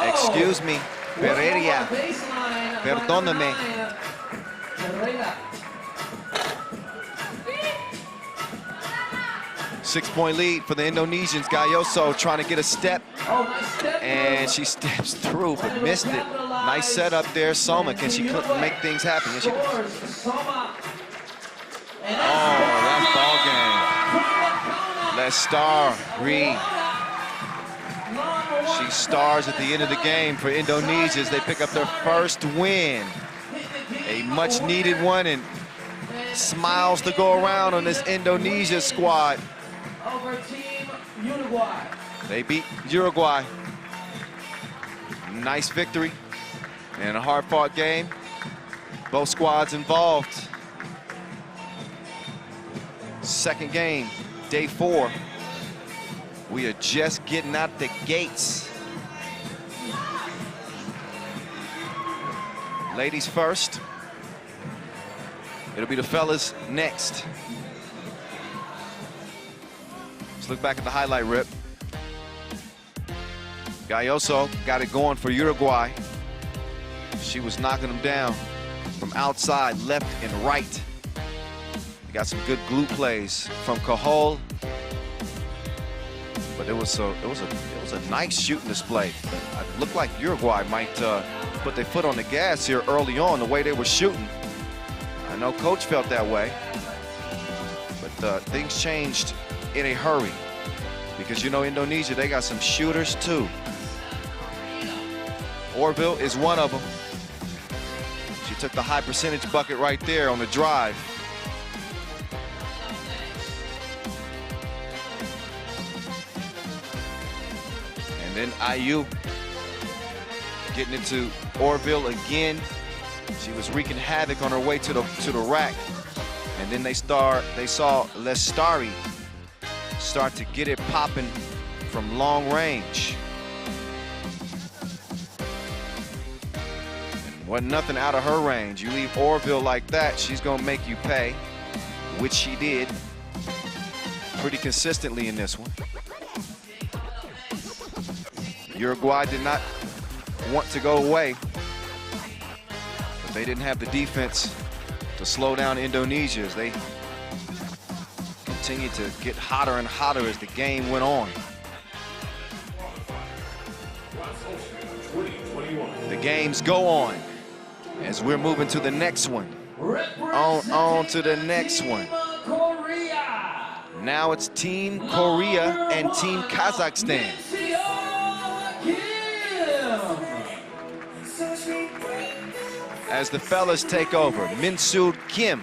Excuse me, Pereira. Perdóname. 6-point lead for the Indonesians. Gaioso trying to get a step. And she steps through, but missed it. Nice setup there, Soma. Can she make things happen? Yes, she does. Oh, that's ball game. Lestari be stars at the end of the game for Indonesia as they pick up their first win. A much needed one, and smiles to go around on this Indonesia squad. Over Team Uruguay. They beat Uruguay. Nice victory and a hard-fought game. Both squads involved. Second game, day 4. We are just getting out the gates. Ladies first. It'll be the fellas next. Let's look back at the highlight rip. Galloso got it going for Uruguay. She was knocking them down from outside, left and right. We got some good glue plays from Cajol. But it was a nice shooting display. It looked like Uruguay might put their foot on the gas here early on, the way they were shooting. I know coach felt that way, but things changed in a hurry because, you know, Indonesia, they got some shooters too. Orville is one of them. She took the high percentage bucket right there on the drive. And then IU getting into Orville again. She was wreaking havoc on her way to the rack. And then they saw Lestari start to get it popping from long range. Wasn't nothing out of her range. You leave Orville like that, she's gonna make you pay, which she did pretty consistently in this one. Uruguay did not want to go away, but they didn't have the defense to slow down Indonesia as they continued to get hotter and hotter as the game went on. The games go on as we're moving to the next one. On to the next one. Now it's Team Korea and Team Kazakhstan. As the fellas take over, Min-Soo Kim.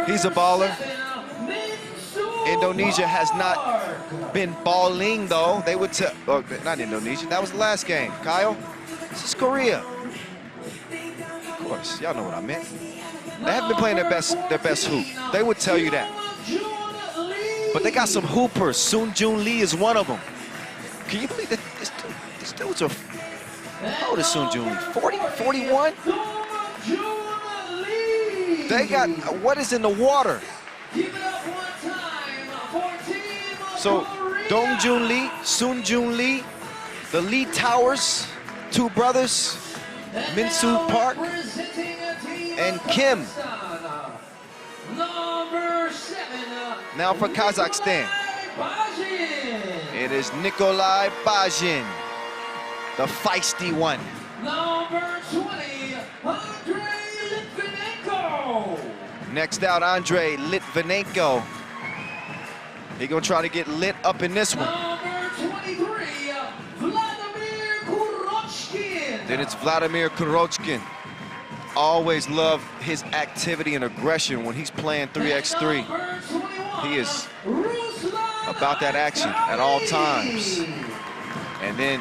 He's a baller. Indonesia has not been balling though. They would tell, not Indonesia, that was the last game. Kyle, this is Korea. Of course, y'all know what I meant. They haven't been playing their best hoop. They would tell you that. But they got some hoopers. Soon Jun Lee is one of them. Can you believe that these dudes are, how old is Soon Jun Lee? 40, 41? They got, what is in the water? So, Dong Jun Lee, Soon Jun Lee, the Lee Towers, two brothers, Min-Soo Park, and Kim. Now for Kazakhstan, it is Nikolai Bajin, the feisty one. Number 20, Andre Litvinenko. Next out, Andre Litvinenko. He gonna try to get lit up in this one. Number 23, Vladimir Kurochkin. Then it's Vladimir Kurochkin. Always love his activity and aggression when he's playing 3x3. He is about that action at all times. And then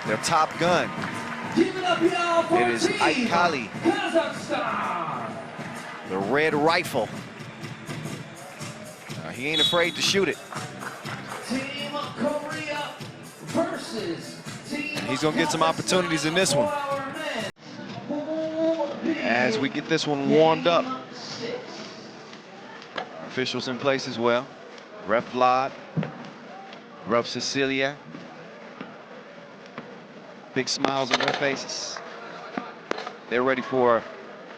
their top gun, it is Ike Kali, the red rifle. He ain't afraid to shoot it. Team Korea versus Team And he's gonna get some opportunities in this one. As we get this one warmed up. Officials in place as well. Ref Vlad, Ref Cecilia. Big smiles on their faces. They're ready for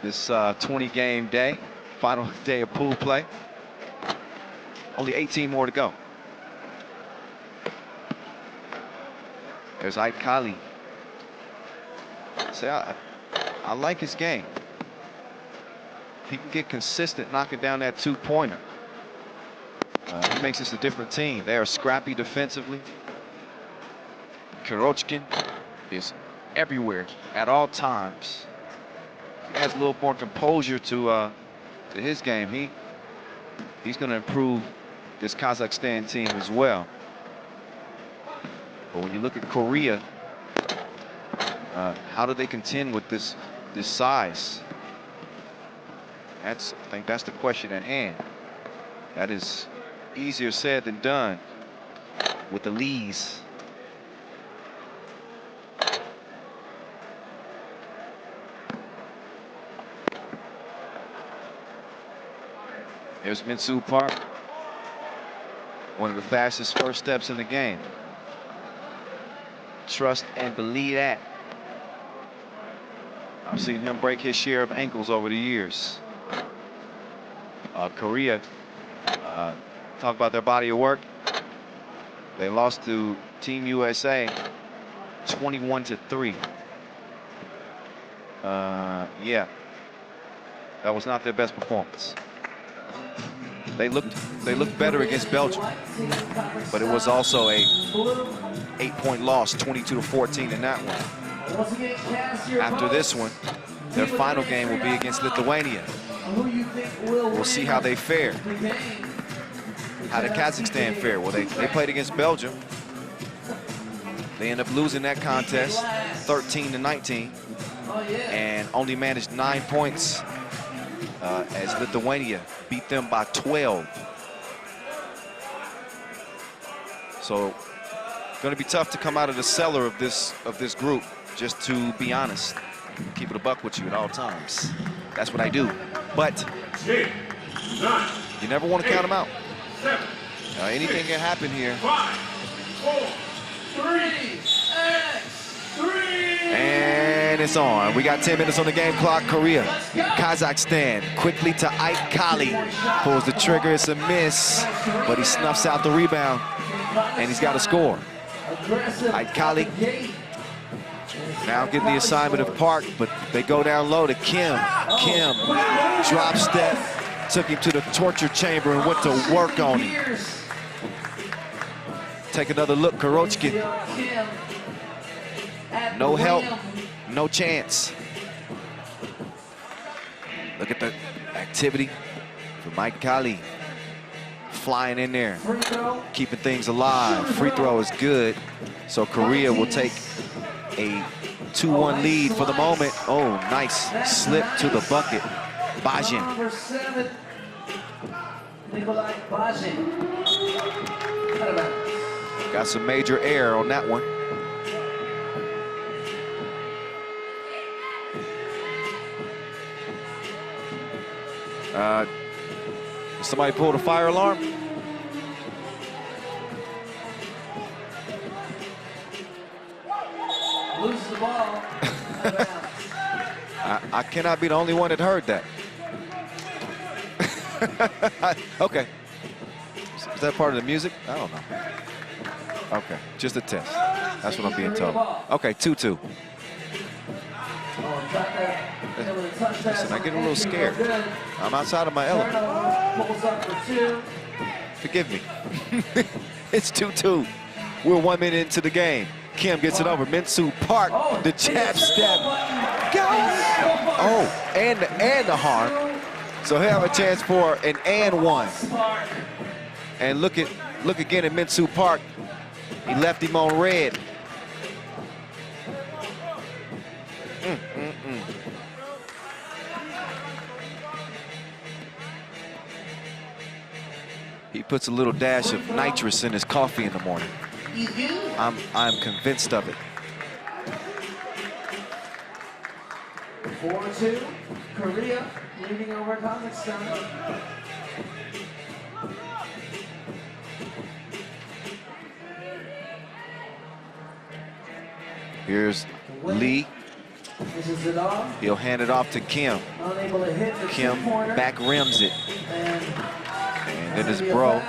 this 20-game day, final day of pool play. Only 18 more to go. There's Ike Kali. See, I like his game. He can get consistent knocking down that two-pointer. He makes us a different team. They are scrappy defensively. Kurochkin is everywhere at all times. He adds a little more composure to his game. He's going to improve this Kazakhstan team as well. But when you look at Korea, how do they contend with this size? I think that's the question at hand. That is easier said than done with the Lees. There's Min-Soo Park, one of the fastest first steps in the game. Trust and believe that. I've seen him break his share of ankles over the years. Korea, talk about their body of work. They lost to Team USA 21-3. Yeah, that was not their best performance. They looked better against Belgium, but it was also a 8-point loss, 22-14 in that one. After this one, their final game will be against Lithuania. We'll see how they fare. How did Kazakhstan fare? Well, they played against Belgium. They end up losing that contest 13-19 and only managed 9 points as Lithuania beat them by 12. So going to be tough to come out of the cellar of this group, just to be honest. Keep it a buck with you at all times. That's what I do. But you never want to count them out. Anything can happen here. 5, 4, 3, and it's on. We got 10 minutes on the game clock. Korea, Kazakhstan, quickly to Ike Kali. Pulls the trigger, it's a miss, but he snuffs out the rebound, and he's got a score. Ike Kali now getting the assignment of Park, but they go down low to Kim. Kim, drop step, took him to the torture chamber and went to work on him. Take another look, Kurochkin. No help, no chance. Look at the activity from Mike Kali. Flying in there, keeping things alive. Free throw is good. So Korea will take a 2-1 lead for the moment. Oh, nice slip to the bucket. Bajin. Number 7, Nikolai Bajin. Got some major air on that one. Somebody pulled a fire alarm? Loses the ball. I cannot be the only one that heard that. Okay. Is that part of the music? I don't know. Okay, just a test. That's what I'm being told. Okay, 2-2. Listen, I get a little scared. I'm outside of my element. Forgive me. It's 2-2. We're 1 minute into the game. Kim gets it over. Min-Soo Park, the jab step. Oh, and the harm. So he'll have a chance for an and one. And look again at Min-Soo Park. He left him on red. He puts a little dash of nitrous in his coffee in the morning. I'm convinced of it. 4-2, Korea leading over Kazakhstan. Here's Lee. He'll hand it off to Kim. Kim back rims it. And then his bro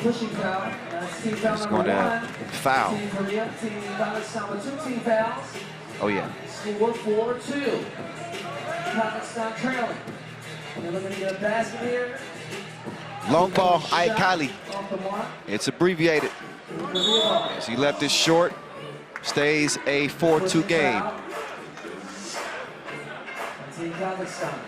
is going to foul. Oh, yeah. Score 4-2. Kazakhstan trailing. They're looking to get a basket here. Long ball, Ike Kali. It's abbreviated. As he left it short. Stays a 4-2 game. Team Kazakhstan.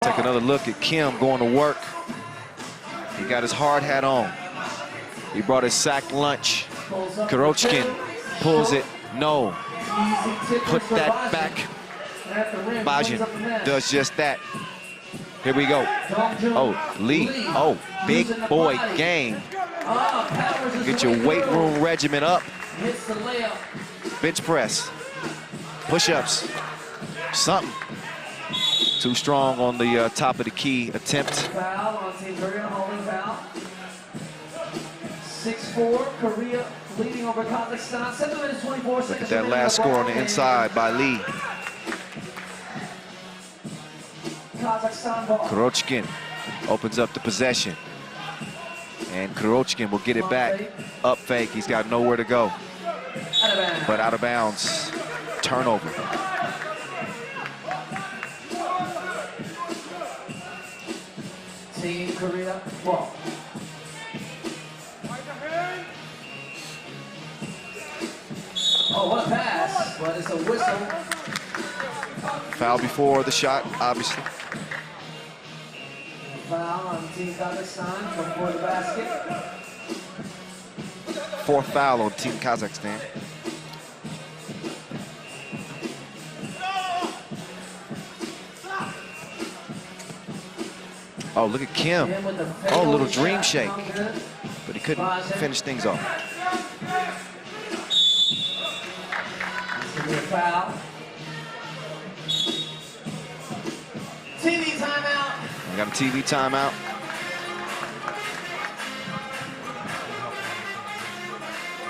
Take another look at Kim going to work. He got his hard hat on. He brought his sack lunch. Kurochkin pulls it. No. Put that back. Bajin does just that. Here we go. Oh, Lee. Oh, big boy game. Get your weight room regimen up. Bench press. Push-ups. Something. Too strong on the top of the key attempt. Foul on Team Korea, holding foul. 6-4, Korea leading over Kazakhstan. 7 minutes 24 seconds. Look at that last score on the inside by Lee. Kazakhstan ball. Kurochkin opens up the possession. And Kurochkin will get it back. Up fake, he's got nowhere to go. But out of bounds, turnover. Team Korea ball. Oh, what a pass, but it's a whistle. Foul before the shot, obviously. Foul on Team Kazakhstan before the basket. Fourth foul on Team Kazakhstan. Oh, look at Kim. Oh, little dream shake. But he couldn't finish things off. Foul. TV timeout. We got a TV timeout.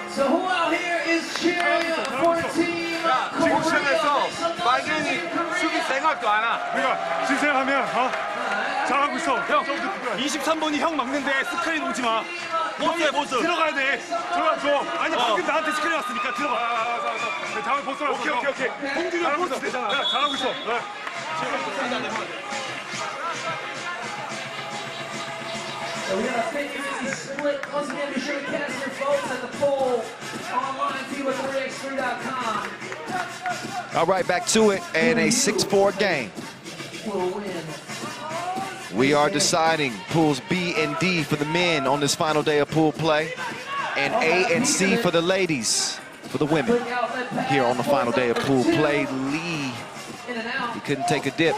So who out here is cheering for Team Korea? 만약에 수비 생각도 안 하. 우리가 진생하면 잘하고 있어. 형, 23번이 형 막는데 스크린 오지 마. 보스해, 보스. 들어가야 돼. 들어가줘. 아니, 방금 나한테 스크린 왔으니까 들어가. 다음에 보스 왔어. 오케이. 홍준이 보스 되잖아. 야, 잘하고 있어. So we got a 50-50 split. Once again, be sure to cast your votes at the poll online, FIBA3x3.com. All right, back to it, and a 6-4 game. Will win. We are deciding pools B and D for the men on this final day of pool play, and A and C for the ladies, for the women. Here on the final day of pool play, Lee, he couldn't take a dip.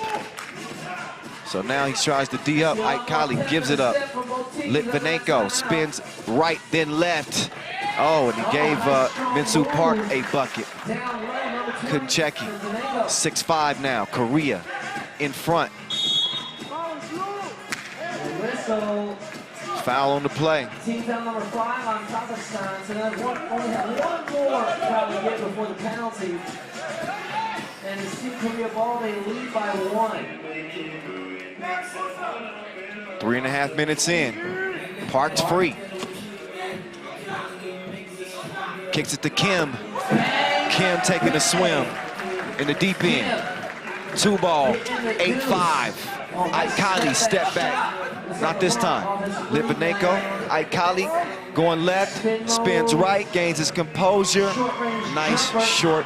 So now he tries to D up. Ike Kali gives it up. Litvinenko spins right, then left. Oh, and he gave Minsu Park a bucket. Couldn't check him. 6-5 now. Korea in front. Foul on the play. Team foul number 5 on Kazakhstan. So they only have one more foul to get before the penalty. And it's Team Korea ball, they lead by 1. 3.5 minutes in. Park's free. Kicks it to Kim. Kim taking a swim in the deep end. 2 ball, 8-5. Aikali step back. Not this time. Litvinenko, Aikali going left, spins right, gains his composure. Nice short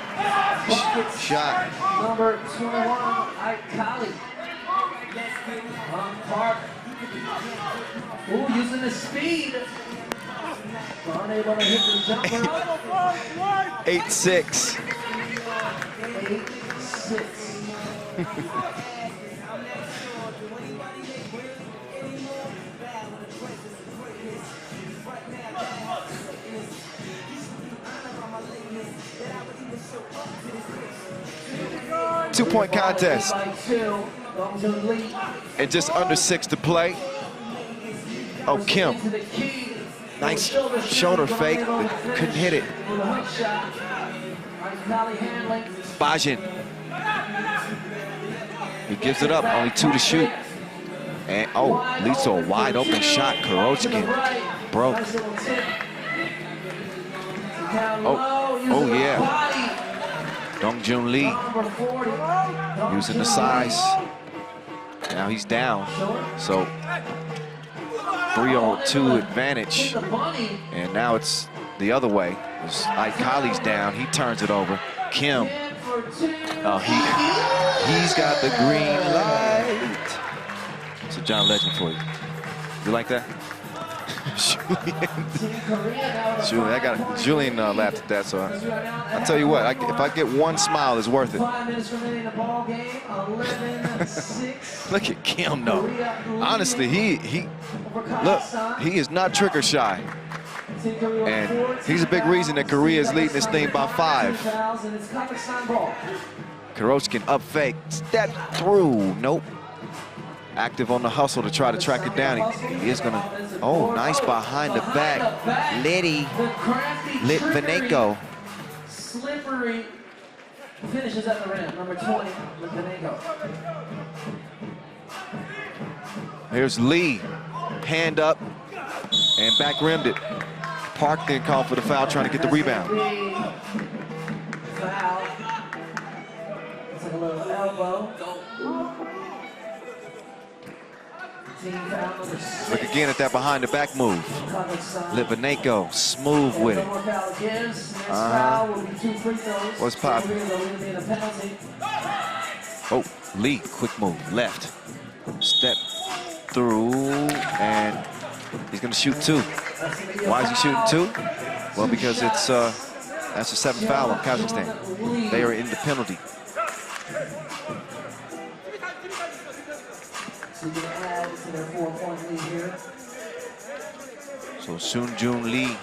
shot. Number 21, Aikali. On Park. Ooh, using the speed. Unable to hit the jumper. 8-6. 8-6. 2-point contest. And just under 6 to play. Oh, Kim. Nice shoulder fake, but couldn't hit it. Bajin. He gives it up, only 2 to shoot. And oh, leads to a wide open shot. Kurochkin broke. Oh yeah. Dongjun Lee using the size. Now he's down. So 3-on-2 advantage. And now it's the other way. As Aikali's down, he turns it over. Kim. Oh, he's got the green light. It's a John Legend for you. You like that? Julian laughed at that, so I'll tell you what, if I get one smile, it's worth it. 5 minutes remaining in the ball game, 11-6. Look at Kim, though. Honestly, he is not trigger shy. And he's a big reason that Korea is leading this thing by 5. Kurochkin up fake, step through, nope. Active on the hustle to try to track it down. He is gonna, oh, nice behind the back. Litvinenko. Slippery finishes at the rim, number 20, Litvinenko. Here's Lee, hand up, and back rimmed it. Park then called for the foul, trying to get the rebound. Foul. It's like a little elbow. Look again at that behind the back move. Litvinenko, smooth with it. What's poppin'? Oh, Lee, quick move, left. Step through, and he's gonna shoot 2. Why is he shooting 2? Well, because it's that's the 7th foul on Kazakhstan. They are in the penalty. So you can add to their 4-point lead here. So Soonjun Lee,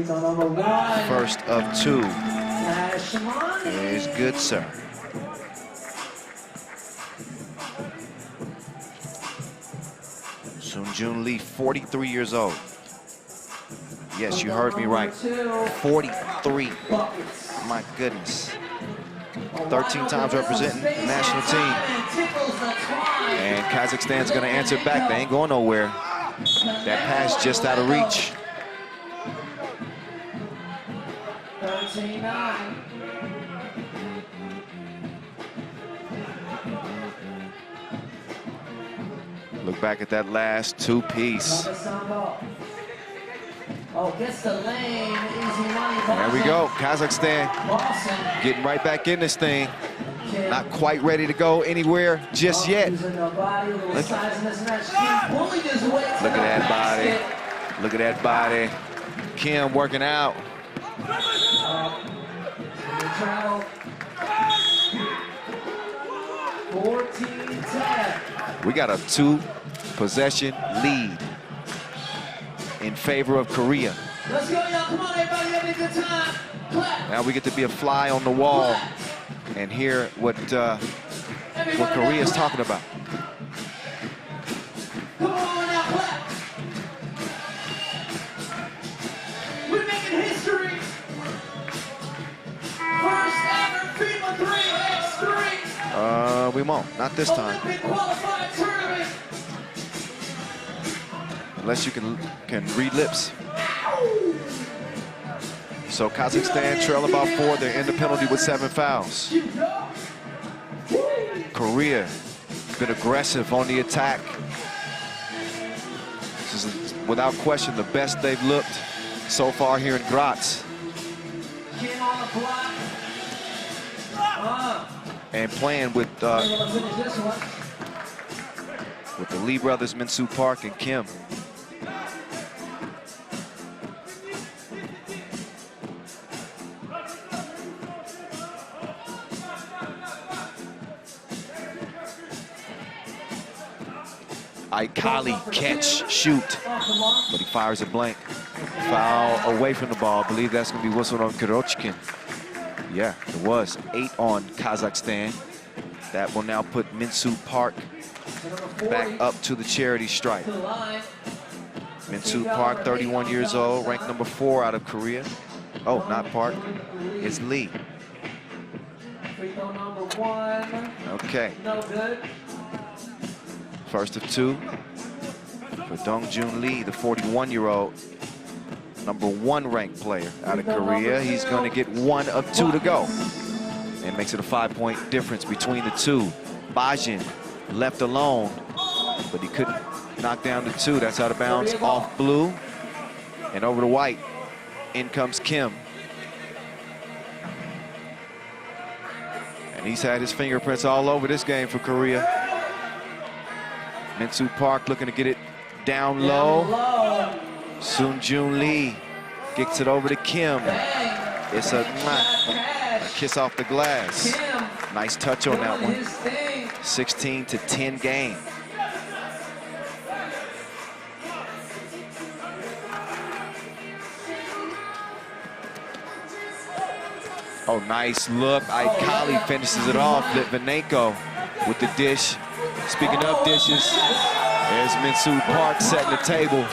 Number 1. first of 2, is good, sir. Soonjun Lee, 43 years old. Yes, you heard me right. 43. My goodness. 13 times representing the national team. And Kazakhstan's gonna answer back. They ain't going nowhere. That pass just out of reach. 13-9. Look back at that last 2-piece. Oh, gets the lane, easy money. There we go, Kazakhstan getting right back in this thing. Not quite ready to go anywhere just yet. Look at that body. Look at that body. Kim working out. We got a 2-possession lead in favor of Korea. Let's go, y'all. Come on, everybody. Having a good time. Clap. Now we get to be a fly on the wall and hear what Korea is talking about. Come on now, clap. We're making history. we won't. Not this time. Unless you can read lips. So Kazakhstan trail about 4. They're in the penalty with 7 fouls. Korea been aggressive on the attack. This is without question the best they've looked so far here in Graz. And playing with the Lee brothers, Min-Soo Park and Kim. Aikali, catch, shoot, but he fires a blank. Foul away from the ball. I believe that's going to be whistled on Kirochkin. Yeah, it was 8 on Kazakhstan. That will now put Min-Soo Park back up to the charity stripe. Min-Soo Park, 31 years old, ranked number 4 out of Korea. Oh, not Park, it's Lee. Okay. First of 2 for Dongjun Lee, the 41-year-old, number 1 ranked player out of Korea. He's going to get 1 of 2 to go. And makes it a 5-point difference between the two. Bajin left alone, but he couldn't knock down the 2. That's out of bounds off blue. And over to white. In comes Kim. And he's had his fingerprints all over this game for Korea. Min-Soo Park looking to get it down low. Soon-Jun Lee gets it over to Kim. It's a kiss off the glass. Nice touch on that one. 16-10 game. Oh, nice look. Aikali finishes it off. Litvinenko with the dish. Speaking of dishes, there's Min-Soo Park setting the table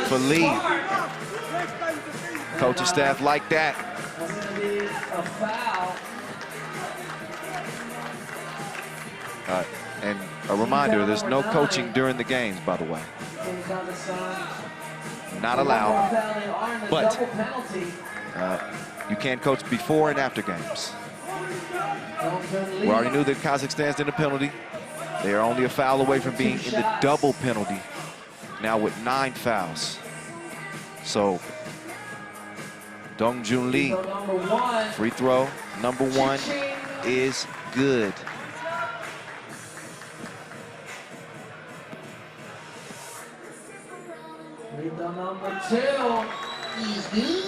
for Lee. Coaching staff like that. And a reminder, there's no coaching during the games, by the way. Not allowed, but you can coach before and after games. We already knew that Kazakhstan's in the penalty. They are only a foul away from being in the double penalty, now with 9 fouls. So, Dongjun Lee, free throw, number 1 is good.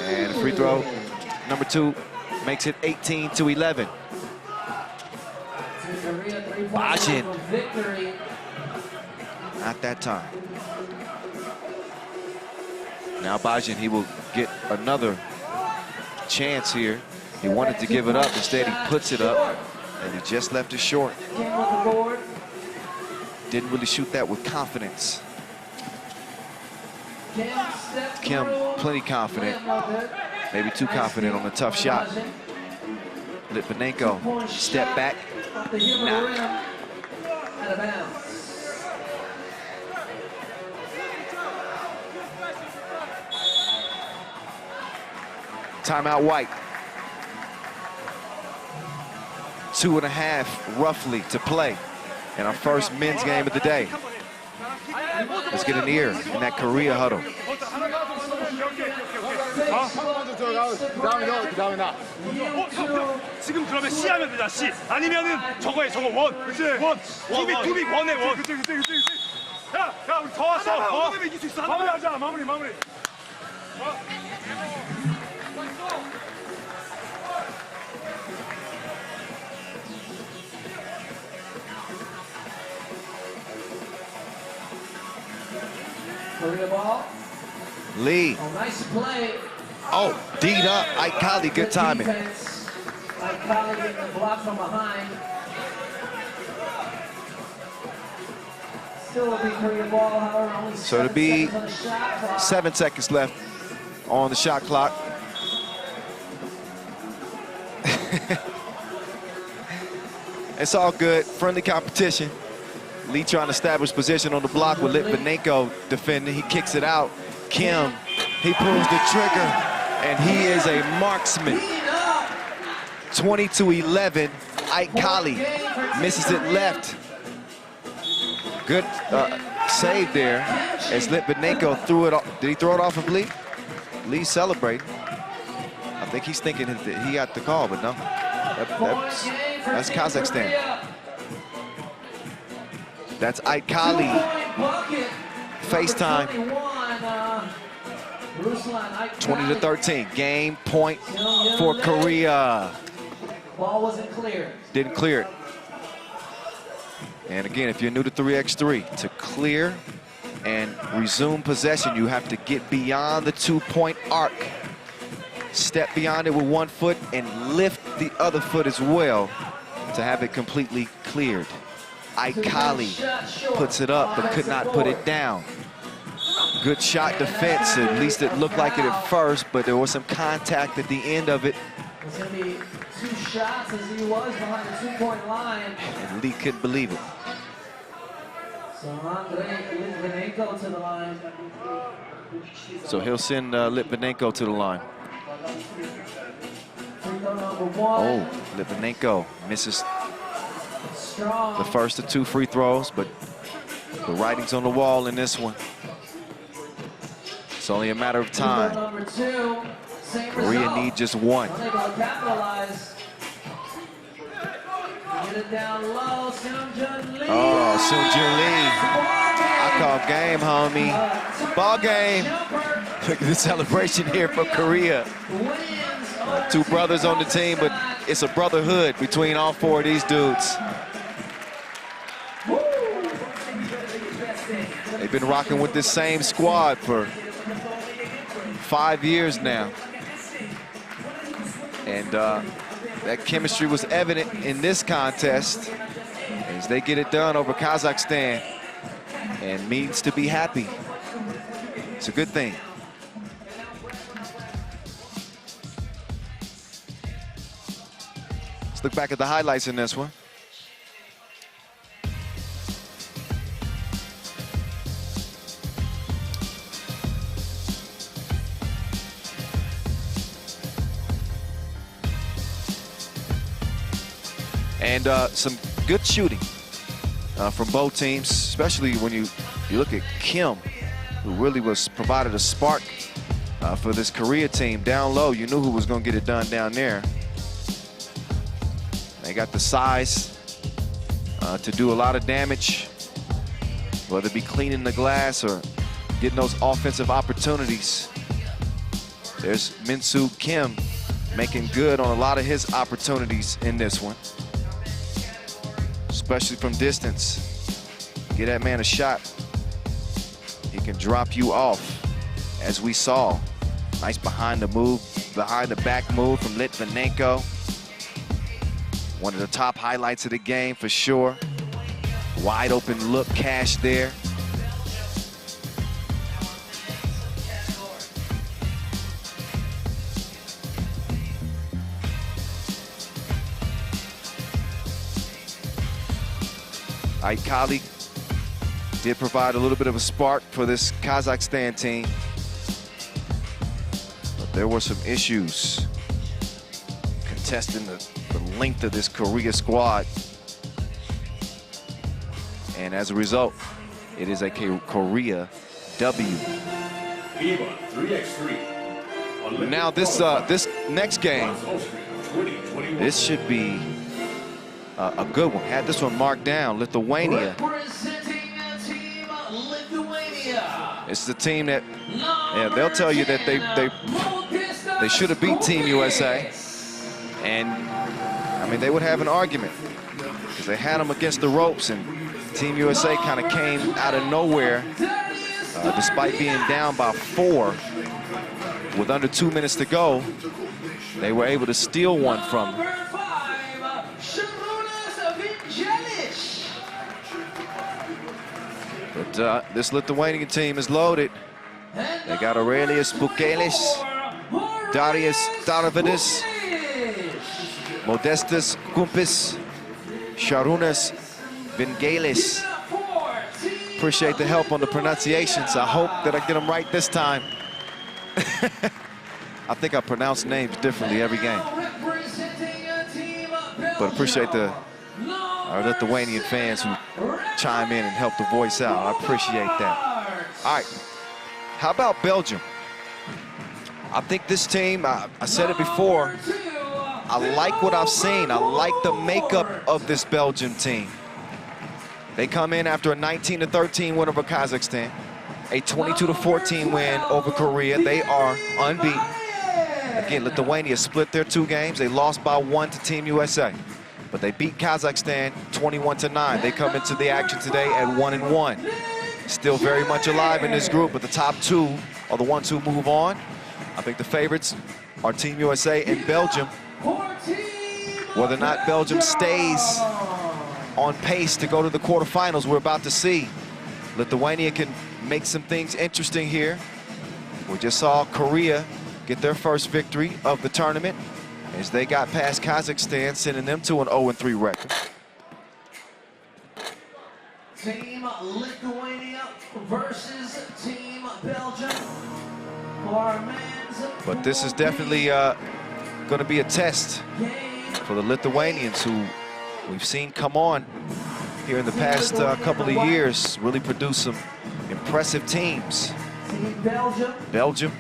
And free throw, number 2, makes it 18-11. Bajin. Not that time. Now Bajin, he will get another chance here. He wanted to give it up. Instead, he puts it up, and he just left it short. Didn't really shoot that with confidence. Kim, plenty confident. Maybe too confident on a tough shot. Litvinenko, step back. Nah. Timeout white. 2.5 roughly to play in our first men's game of the day. Let's get an ear in that Korea huddle. 지금 그러면 C 하면 되자, C. 아니면은 저거 해, 저거 원. 그치. 원. 투빅 원에 원. 그치. 야, 우리 더 왔어. 마무리 이길 수 있어. 마무리하자, 마무리. Korea ball. Lee. Oh, nice play. Oh, D'd up. Aikali, good timing. Aikali getting the block from behind. Still will be Korea ball, however, only So it'll be 7 seconds left on the shot clock. It's all good. Friendly competition. Lee trying to establish position on the block with Litvinenko defending. He kicks it out. Kim, he pulls the trigger, and he is a marksman. 20-11. Ike Kali misses it left. Good save there as Litvinenko threw it off. Did he throw it off of Lee? Lee celebrating. I think he's thinking that he got the call, but no. That's Kazakhstan. That's Ike Kali. FaceTime. 20-13. Game point for Korea. Ball wasn't clear. Didn't clear it. And again, if you're new to 3x3, to clear and resume possession, you have to get beyond the 2-point arc. Step beyond it with one foot and lift the other foot as well to have it completely cleared. Ike Kali puts it up but could not put it down. Good shot defense, at least it looked like it at first, but there was some contact at the end of it. It's going to be 2 shots as he was behind the 2-point line. And Lee couldn't believe it. So Andrei Litvinenko to the line. So he'll send Litvinenko to the line. Free throw number 1. Oh, Litvinenko misses Strong. the first of 2 free throws, but the writing's on the wall in this one. It's only a matter of Free throw time. number 2. Same Korea result. need just 1. Unable to capitalize. Get it down low, Seung-Jun Lee. Oh, Seung-Jun Lee. I call game, homie. Ball game. Look at the celebration here for Korea. 2 brothers on the team, but it's a brotherhood between all 4 of these dudes. They've been rocking with this same squad for 5 years now. And that chemistry was evident in this contest as they get it done over Kazakhstan and means to be happy. It's a good thing. Let's look back at the highlights in this one. And some good shooting from both teams, especially when you look at Kim, who really provided a spark for this Korea team down low. You knew who was going to get it done down there. They got the size to do a lot of damage, whether it be cleaning the glass or getting those offensive opportunities. There's Min-Soo Kim making good on a lot of his opportunities in this one, especially from distance. Get that man a shot. He can drop you off, as we saw. Nice behind the back move from Litvinenko. One of the top highlights of the game for sure. Wide open look cash there. Ike Kali did provide a little bit of a spark for this Kazakhstan team, but there were some issues contesting the length of this Korea squad, and as a result, it is a Korea W. FIBA 3x3. Now this next game, this should be a good one. Had this one marked down. Lithuania. Representing Team Lithuania. It's the team that, yeah, they'll tell you that they should have beat Team USA, and I mean they would have an argument because they had them against the ropes, and Team USA kind of came out of nowhere, despite being down by 4 with under 2 minutes to go. They were able to steal one from them. But this Lithuanian team is loaded. They got Aurelius Bukelis, Darius Darvidis, Modestas Kumpis, Šarūnas Vingelis. Appreciate the help on the pronunciations. I hope that I get them right this time. I think I pronounce names differently every game. But appreciate our Lithuanian fans who chime in and help the voice out. I appreciate that. All right, how about Belgium? I think this team, I said it before, I like what I've seen. I like the makeup of this Belgium team. They come in after a 19-13 win over Kazakhstan, a 22-14 win over Korea. They are unbeaten. Again, Lithuania split their 2 games. They lost by 1 to Team USA, but they beat Kazakhstan 21-9. They come into the action today at 1-1. Still very much alive in this group, but the top 2 are the ones who move on. I think the favorites are Team USA and Belgium. Whether or not Belgium stays on pace to go to the quarterfinals, we're about to see. Lithuania can make some things interesting here. We just saw Korea get their first victory of the tournament as they got past Kazakhstan, sending them to an 0-3 record. Team Lithuania versus Team Belgium. But this is definitely going to be a test for the Lithuanians, who we've seen come on here in the past couple of years, really produce some impressive teams. Belgium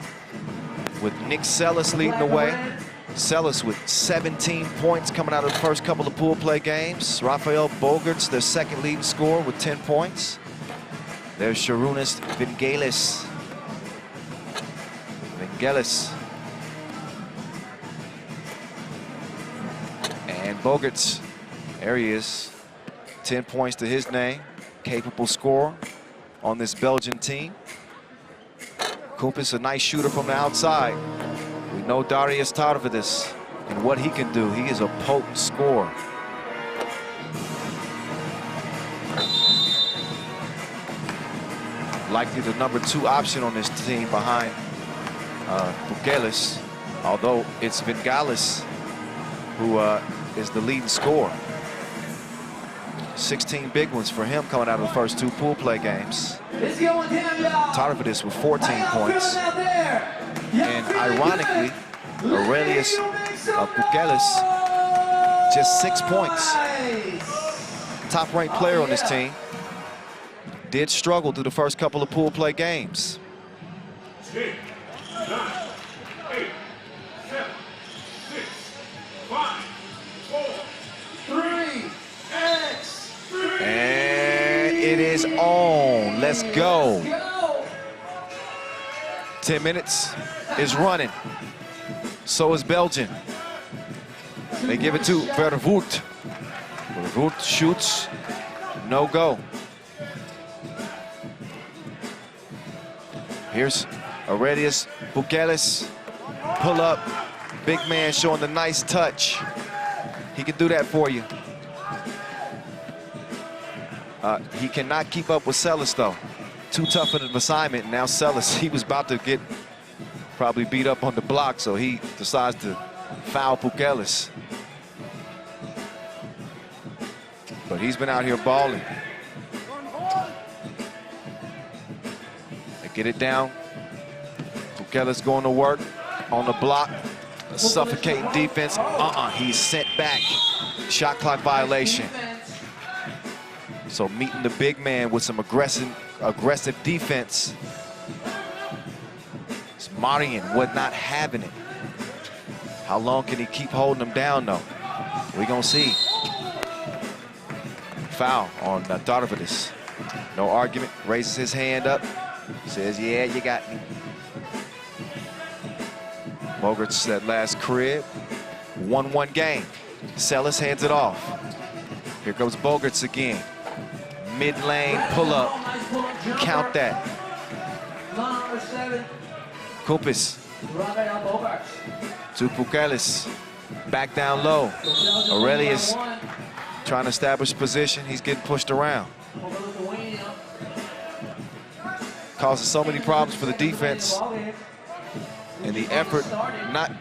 with Nick Sellis leading the way. Sellis with 17 points coming out of the first couple of pool play games. Rafael Bogerts, their second leading scorer, with 10 points. There's Šarūnas Vingelis. And Bogerts, there he is. 10 points to his name. Capable scorer on this Belgian team. Kumpis, a nice shooter from the outside. We know Darius Tarvidis and what he can do. He is a potent scorer. Likely the number 2 option on this team behind Bukelis, although it's Vingelis who is the leading scorer. 16 big ones for him coming out of the first 2 pool play games. Tarvidis with 14 points. And ironically, Aurelius Bukelis, just 6 points. Top-ranked player on this team. Did struggle through the first couple of pool play games. 10, 9, 8, 7, 6, 5, 4, 3, and it is on. Let's go. 10 minutes is running. So is Belgium. They give it to Vervoort. Vervoort shoots. No go. Here's Aurelius Bukelis. Pull up. Big man showing the nice touch. He can do that for you. He cannot keep up with Sellis, though. Too tough of an assignment. Now Sellis, he was about to get probably beat up on the block, so he decides to foul Bukelis. But he's been out here balling. They get it down. Bukelis going to work on the block. A suffocating defense. He's sent back. Shot clock violation. So meeting the big man with some aggressive defense. It's Marian was not having it. How long can he keep holding him down, though? We're going to see. Foul on Tarvidis. No argument. Raises his hand up. Says, yeah, you got me. Bogerts, that last crib. 1-1 game. Sellis hands it off. Here comes Bogerts again. Mid-lane pull-up. Count that. Kumpis. To Bukelis. Back down low. Aurelius trying to establish position. He's getting pushed around. Causes so many problems for the defense. And the effort not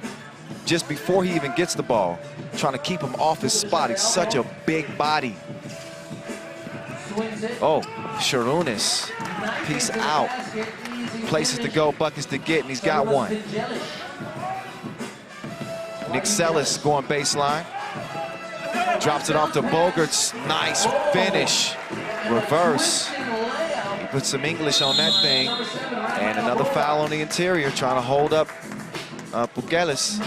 just before he even gets the ball, trying to keep him off his spot. He's such a big body. Oh, Sharunas, peace out. Places to go, buckets to get, and he's got one. Nickselis going baseline. Drops it off to Bogarts. Nice finish. Reverse. He put some English on that thing. And another foul on the interior, trying to hold up Pukelis.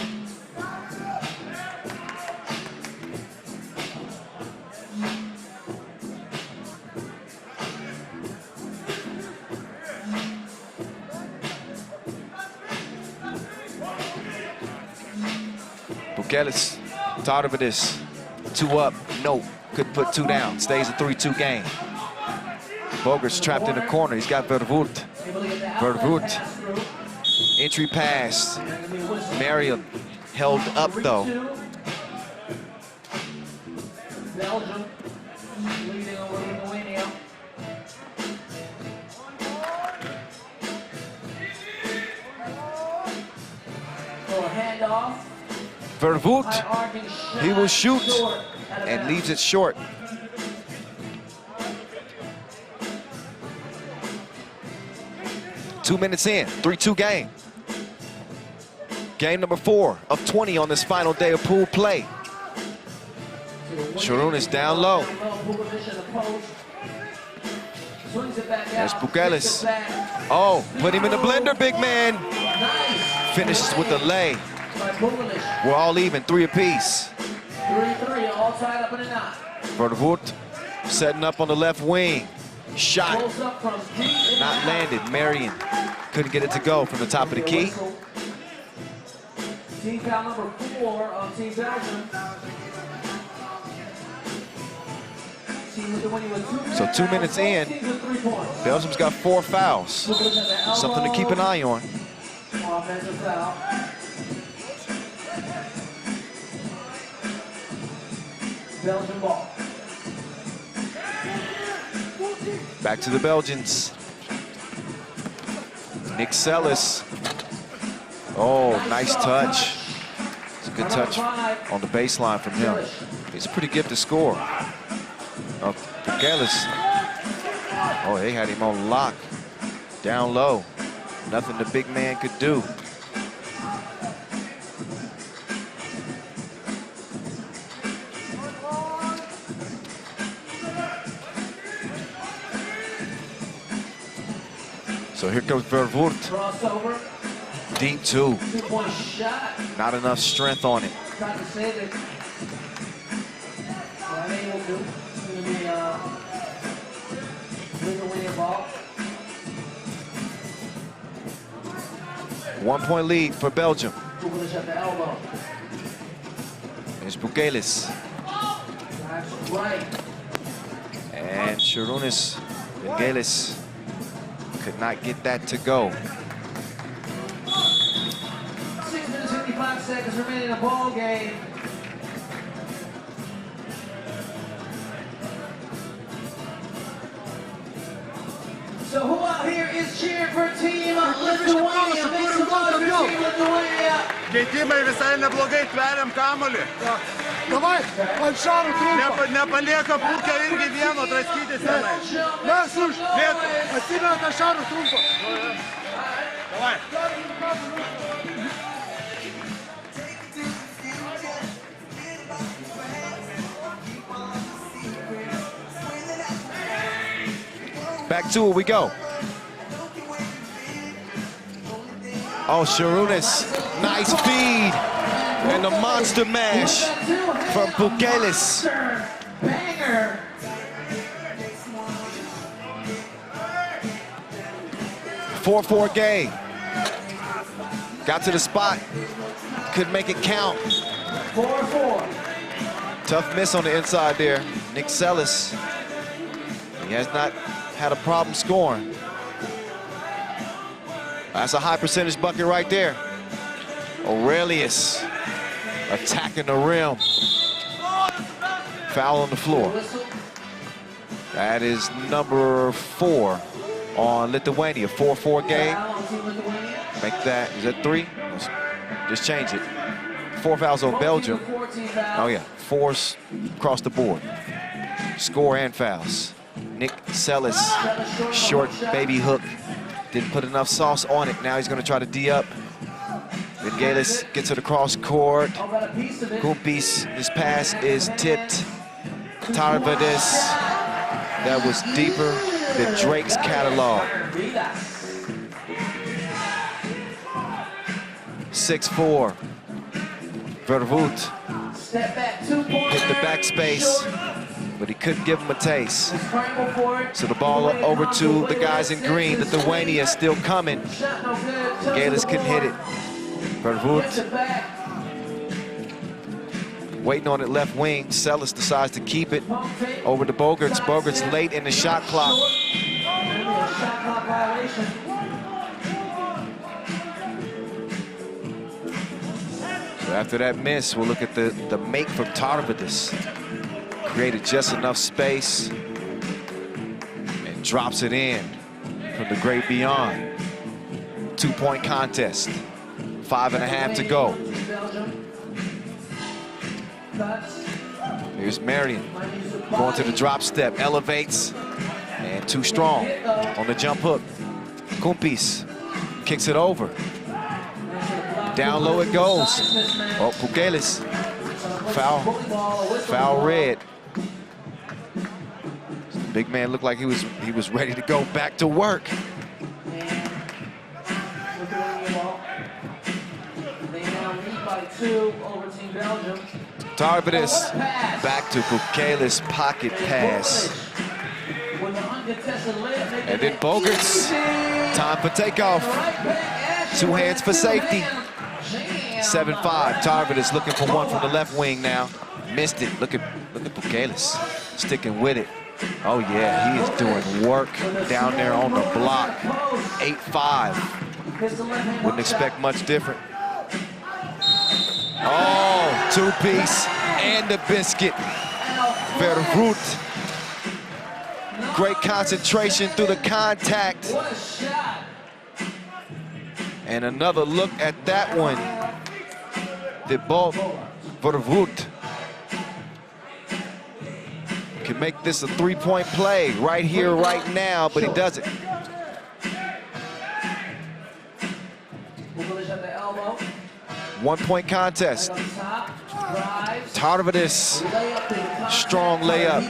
Pukelis, tired of this. 2 up, no, couldn't put 2 down. Stays a 3-2 game. Bogarts trapped in the corner. He's got Vervoort. Vervoort, entry pass. Marion held up though. Belgium leading over Lithuania. So a handoff. Vervoort, he will shoot and leaves it short. Two minutes in, 3-2 game. Game number 4 of 20 on this final day of pool play. Sharunas down low. There's Pukelis. Oh, put him in the blender, big man. Finishes with the lay. We're all even, 3 apiece. 3-3, all tied up in a knot. Vervoort setting up on the left wing. Shot, not landed. Marion couldn't get it to go from the top of the key. Team foul number 4 on Team Belgium. So 2 minutes in, Belgium's got 4 fouls. Something to keep an eye on. Offensive foul. Belgian ball. Back to the Belgians. Nickselis. Oh, nice touch. It's a good touch on the baseline from him. He's a pretty gifted scorer. Pukelis. Oh, they had him on lock. Down low. Nothing the big man could do. So here comes Vervoort. Deep 2. 2-point shot. Not enough strength on it. Tried to save it. Unable to. It's going to be Lithuania ball. 1-point lead for Belgium. Pukelis at the elbow. There's Pukelis. Right. And Sharunas Vangelis could not get that to go. 6 minutes, 55 seconds remaining in the ball game. So who out here is cheering for Team Lithuania? Make some noise for Team Lithuania. Keitimai visai neblogai, tveriam kamuolį. Davai, ant šarų trumpo. Nepalieka pūkio irgi vieno, draskytis tenai. Mes už. Atsimeta šarų trumpo. Davai. Back to it we go. Oh, Sharunas, nice feed. And the monster mash from Pukelis. Banger. Four 4 game. Got to the spot. Couldn't make it count. 4-4. Tough miss on the inside there. Nickselis. He has not had a problem scoring. That's a high percentage bucket right there. Aurelius attacking the rim. Foul on the floor. That is number 4 on Lithuania. 4-4 game. Make that, is that 3? Just change it. 4 fouls on Belgium. Oh yeah, 4s across the board. Score and fouls. Nick Sellis, short baby hook. Didn't put enough sauce on it. Now he's gonna try to D up. Then Galis gets to the cross court. Kumpis, his pass is tipped. Tarvadis, that was deeper than Drake's catalog. 6'4". Vervoet hit the backspace, but he couldn't give him a taste. So the ball over to the guys in green. Lithuania still coming. Galis couldn't hit it. Vervoet waiting on it left wing. Sellis decides to keep it over to Bogarts. Bogarts late in the shot clock. So after that miss, we'll look at the make from Tarvadis. Created just enough space and drops it in from the great beyond. 2-point contest. 5.5 to go. Here's Marion going to the drop step, elevates, and too strong on the jump hook. Kumpis kicks it over. Down low it goes. Oh, Pukelis, foul red. The big man looked like he was ready to go back to work. Tarvadis back to Pukelis, pocket pass. And then Bogarts, time for takeoff. 2 hands for safety. 7-5, Tarvadis looking for one from the left wing now. Missed it, look at Pukelis, sticking with it. Oh yeah, he is doing work down there on the block. 8-5, wouldn't expect much different. Oh, 2-piece and the biscuit. Vervoet. Great concentration through the contact. And another look at that one. The ball, Vervoet can make this a 3-point play right here, right now, but he doesn't. One-point contest. Tarvadis, strong layup.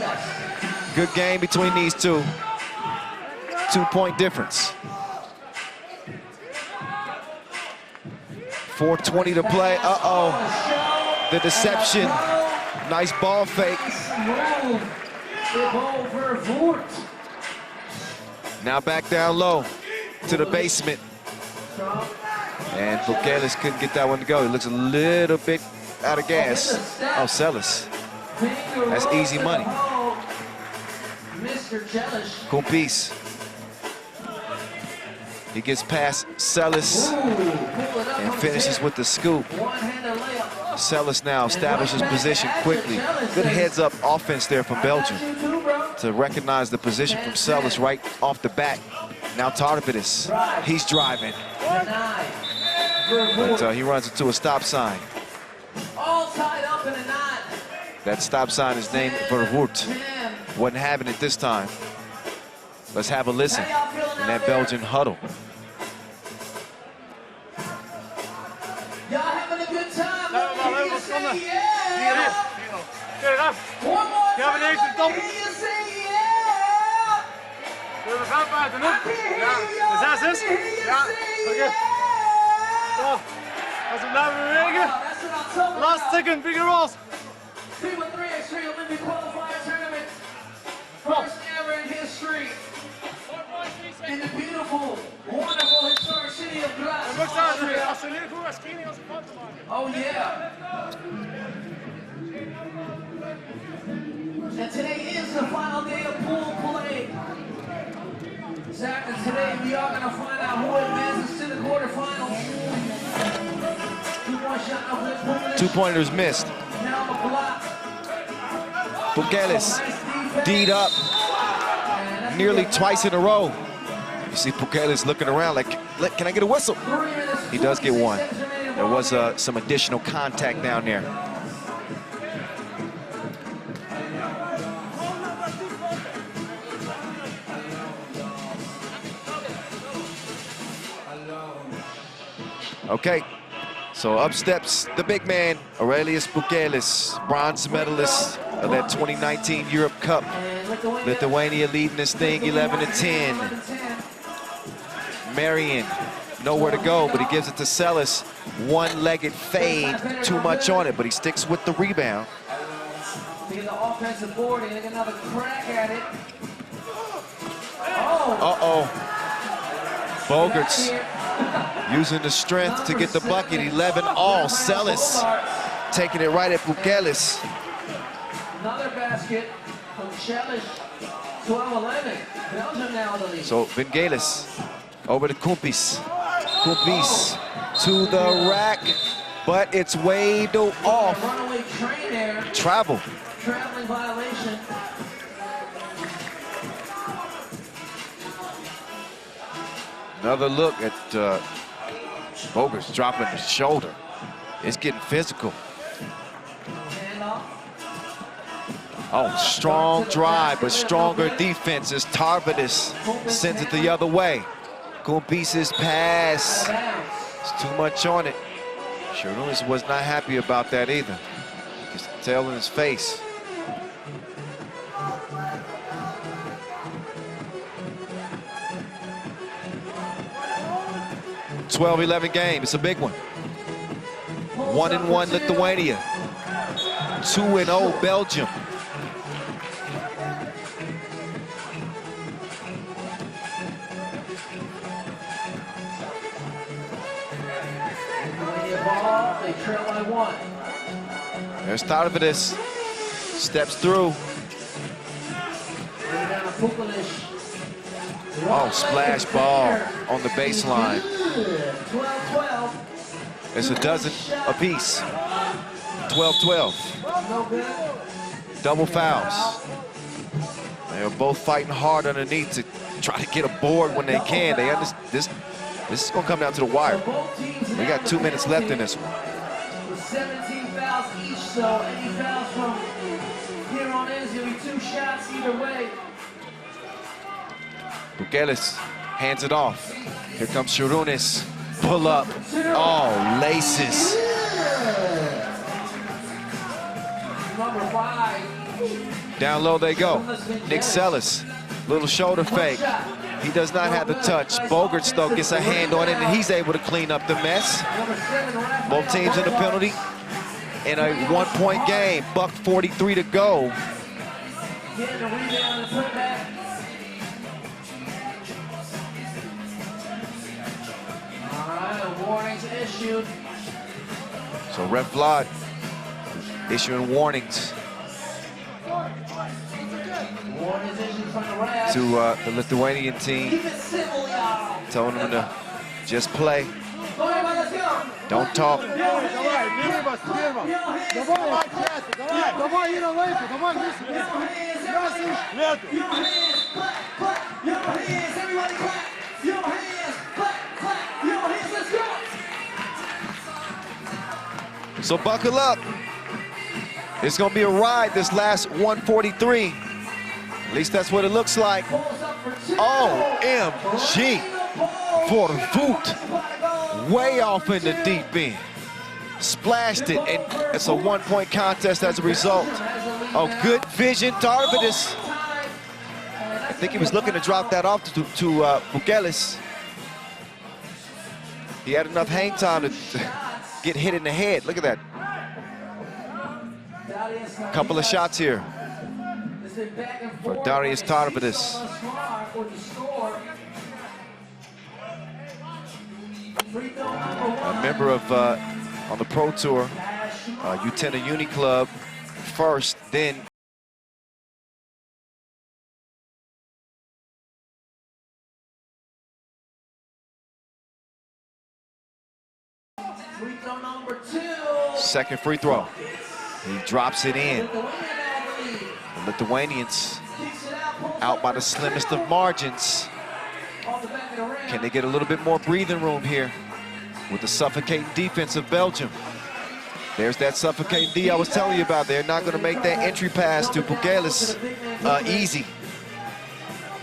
Good game between these two. 2-point difference. 4:20 to play. Uh-oh. The deception. Nice ball fake. Now back down low to the basement. And Pukelis couldn't get that one to go. He looks a little bit out of gas. Oh, Sellis. That's easy money. Kumpis. He gets past Sellis and finishes with the scoop. Sellis now establishes position quickly. Good heads-up offense there from Belgium to recognize the position from Sellis right off the bat. Now Tarvadis, he's driving. But he runs into a stop sign. That stop sign is named Vervoet. Wasn't having it this time. Let's have a listen in that Belgian huddle. Y'all having a good time? Let me hear you say yeah. One more time. Let me hear you say yeah. I can't hear you, y'all. Let me hear you say yeah. Als we blijven bewegen. Last second, bigger rolls. FIBA 3x3 Olympic qualifier tournament. First ever in history. In the beautiful, wonderful, historic city of Graz, Austria. Oh yeah. And today is the final day of pool play. Exactly, today we are going to find out who advances to the quarterfinals. 2-pointers missed. Pukelis D'd up nearly twice in a row. You see Pukelis looking around like, can I get a whistle? He does get one. There was some additional contact down there. Okay, so up steps the big man, Aurelius Bukelis, bronze medalist of that 2019 Europe Cup. Lithuania leading this thing 11-10. Marion, nowhere to go, but he gives it to Celis. One-legged fade, too much on it, but he sticks with the rebound. The offensive board, and they get another crack at it. Bogarts using the strength to get the bucket. 11 all. Celis taking it right at Bukelis. Another basket from Celis. 12-11. Belgium now in the lead. So Vangelis over to Kumpis. Kumpis to the rack, but it's way off. Runaway train there. Travel. Traveling violation. Another look at Bogarts dropping the shoulder. It's getting physical. Oh, strong drive, but stronger defense as Tarvidis sends it the other way. Kumpis' pass. It's too much on it. Sharunas was not happy about that either. Just tail in his face. $12-11 game. It's a big one. 1-1 Lithuania. 2-0 Belgium. They trail by 1. There's Tarvidis. Steps through. Oh, splash ball on the baseline. 12-12. It's a dozen apiece. 12-12. Double fouls. They're both fighting hard underneath to try to get a board when they can. They understand this is going to come down to the wire. We got 2 minutes left in this one. 17 fouls each, so any fouls from here on in is going to be 2 shots either way. Bukelis hands it off. Here comes Sharunas. Pull up. Oh, laces. Number 5. Down low they go. Nick Celis. Little shoulder fake. He does not have the touch. Bogarts, though, gets a hand on it, and he's able to clean up the mess. Both teams in the penalty in a 1-point game. $1:43 to go. Getting a rebound and put back. All right, a warning's issued. So Ref Vlad issuing warnings Warning's issued from the ref. to the Lithuanian team, Keep it civil, y'all. telling them to just play. Go ahead, let's go. Don't talk. So buckle up. It's going to be a ride this last 143. At least that's what it looks like. OMG for the foot. Way off in the deep end. Splashed it, and it's a 1-point contest as a result. Oh, good vision, Tarvidis. I think he was looking to drop that off to Bukelis. He had enough hang time to get hit in the head. Look at that. Couple of shots here for Darius Tarvidis. A member of on the Pro Tour, Utena Uni Club first, then second free throw. He drops it in. The Lithuanians out by the slimmest of margins. Can they get a little bit more breathing room here? with the suffocating defense of Belgium. There's that suffocating D I was telling you about. They're not going to make that entry pass to Pukelis easy.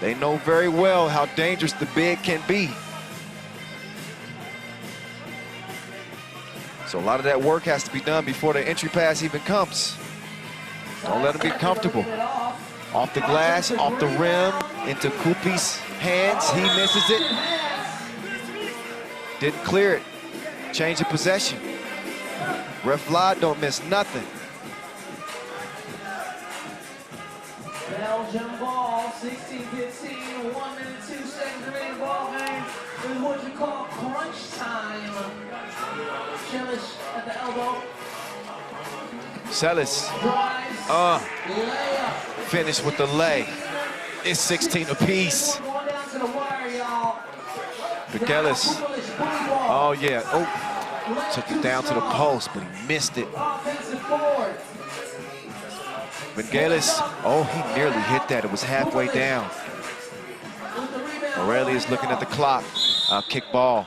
They know very well how dangerous the big can be. So a lot of that work has to be done before the entry pass even comes. Don't let them get comfortable. Off the glass, off the rim, into Kupi's hands. He misses it. Didn't clear it. Change of possession. Ref Vlad don't miss nothing. Belgium ball, 16-15, 1 minute 2 seconds remaining ball game. This is what you call crunch time. Chelish at the elbow. Celis, finish with the lay. It's 16 apiece. Pukelis, oh yeah, oh, took it down to the post, but he missed it. Vangelis, oh, he nearly hit that. It was halfway down. Aurelius looking at the clock. Kick ball.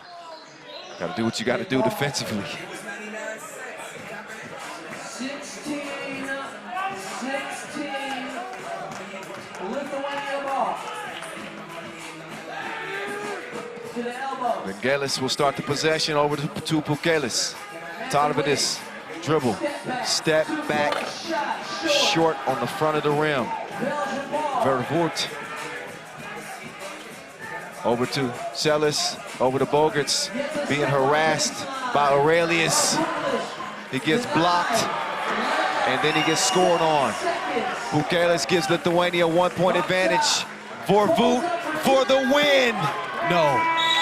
Got to do what you got to do defensively. 16-16. Lithuania ball. To the elbow. Vangelis will start the possession over to Pukelis. Tarvidis, dribble, step back, short on the front of the rim. Vervoort. Over to Celis, over to Bogarts, being harassed by Aurelius. He gets blocked, and then he gets scored on. Pukelis gives Lithuania 1-point advantage. Vervoort for the win. No.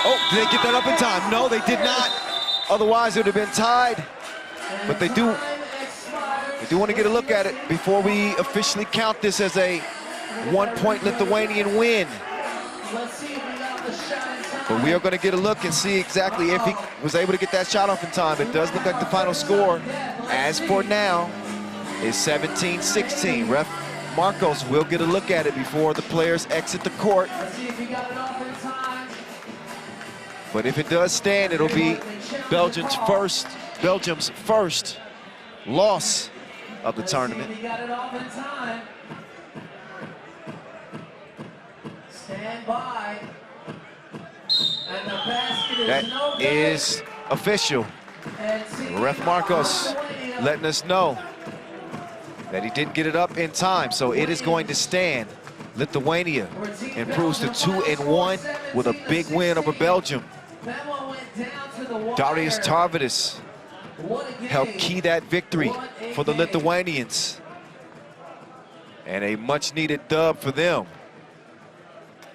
Oh, did they get that up in time? No, they did not. Otherwise, it would have been tied. But they do want to get a look at it before we officially count this as a 1-point Lithuanian win. But we are going to get a look and see exactly if he was able to get that shot off in time. It does look like the final score, as for now, is 17-16. Ref Marcos will get a look at it before the players exit the court. But if it does stand, it'll be Belgium's first loss of the tournament. Stand by. And the basket is That is official. Ref Marcos letting us know that he didn't get it up in time, so it is going to stand. Lithuania improves to 2-1 with a big win over Belgium. Darius Tarvidis helped key that victory for the Lithuanians. And a much-needed dub for them.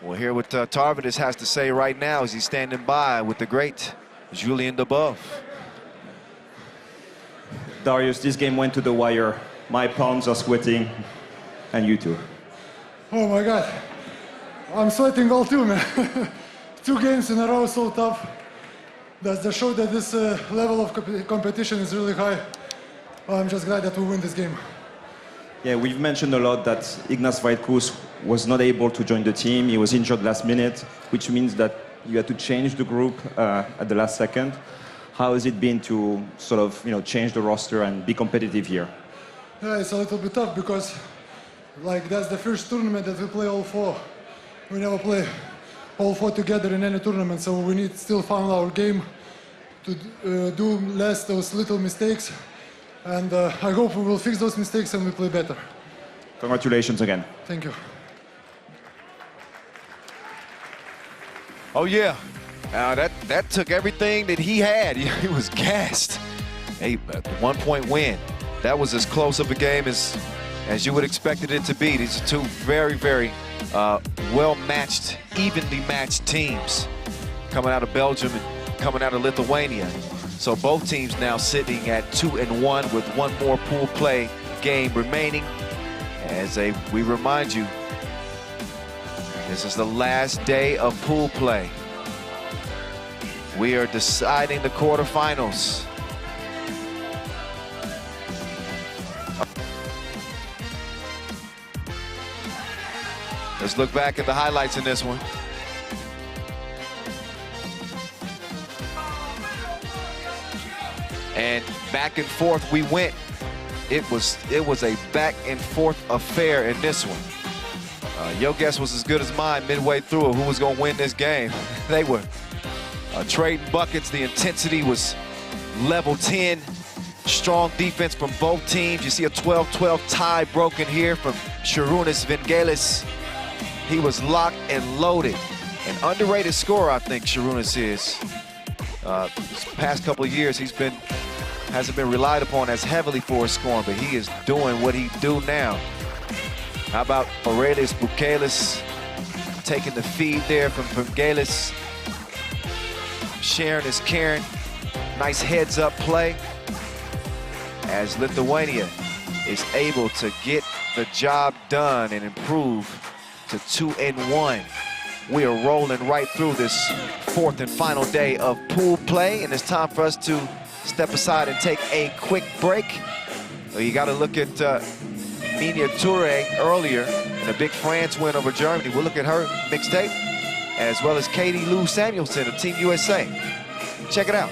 We'll hear what Tarvidis has to say right now as he's standing by with the great Julien Dubov. Darius, this game went to the wire. My palms are sweating, and you too. Oh my God, I'm sweating all too, man. 2 games in a row, so tough. That's the show that this level of competition is really high. I'm just glad that we win this game. Yeah, we've mentioned a lot that Ignas Vaitkus was not able to join the team. He was injured last minute, which means that you had to change the group at the last second. How has it been to sort of, change the roster and be competitive here? Yeah, it's a little bit tough because, that's the first tournament that we play all 4. We never play all 4 together in any tournament, so we need still find our game to do less those little mistakes. And I hope we will fix those mistakes and we play better. Congratulations again. Thank you. Oh yeah, that took everything that he had. He was gassed. A 1-point win. That was as close of a game as you would expect it to be. These are 2 very, very well-matched, evenly matched teams coming out of Belgium and coming out of Lithuania. So both teams now sitting at 2-1 with 1 more pool play game remaining. We remind you, this is the last day of pool play. We are deciding the quarterfinals. Let's look back at the highlights in this one. And back and forth we went. It was a back and forth affair in this one. Your guess was as good as mine midway through who was going to win this game. They were trading buckets. The intensity was level 10. Strong defense from both teams. You see a 12-12 tie broken here from Šarūnas Vingelis. He was locked and loaded. An underrated scorer, I think Šarūnas is. This past couple of years, hasn't been relied upon as heavily for his scoring, but he is doing what he do now. How about Aurelius Bukelis taking the feed there from Vingelis. Sharing is caring. Nice heads-up play as Lithuania is able to get the job done and improve to 2-1. We are rolling right through this fourth and final day of pool play, and it's time for us to step aside and take a quick break. You got to look at Nina Touré earlier in a big France win over Germany. We'll look at her mixtape, as well as Katie Lou Samuelson of Team USA. Check it out.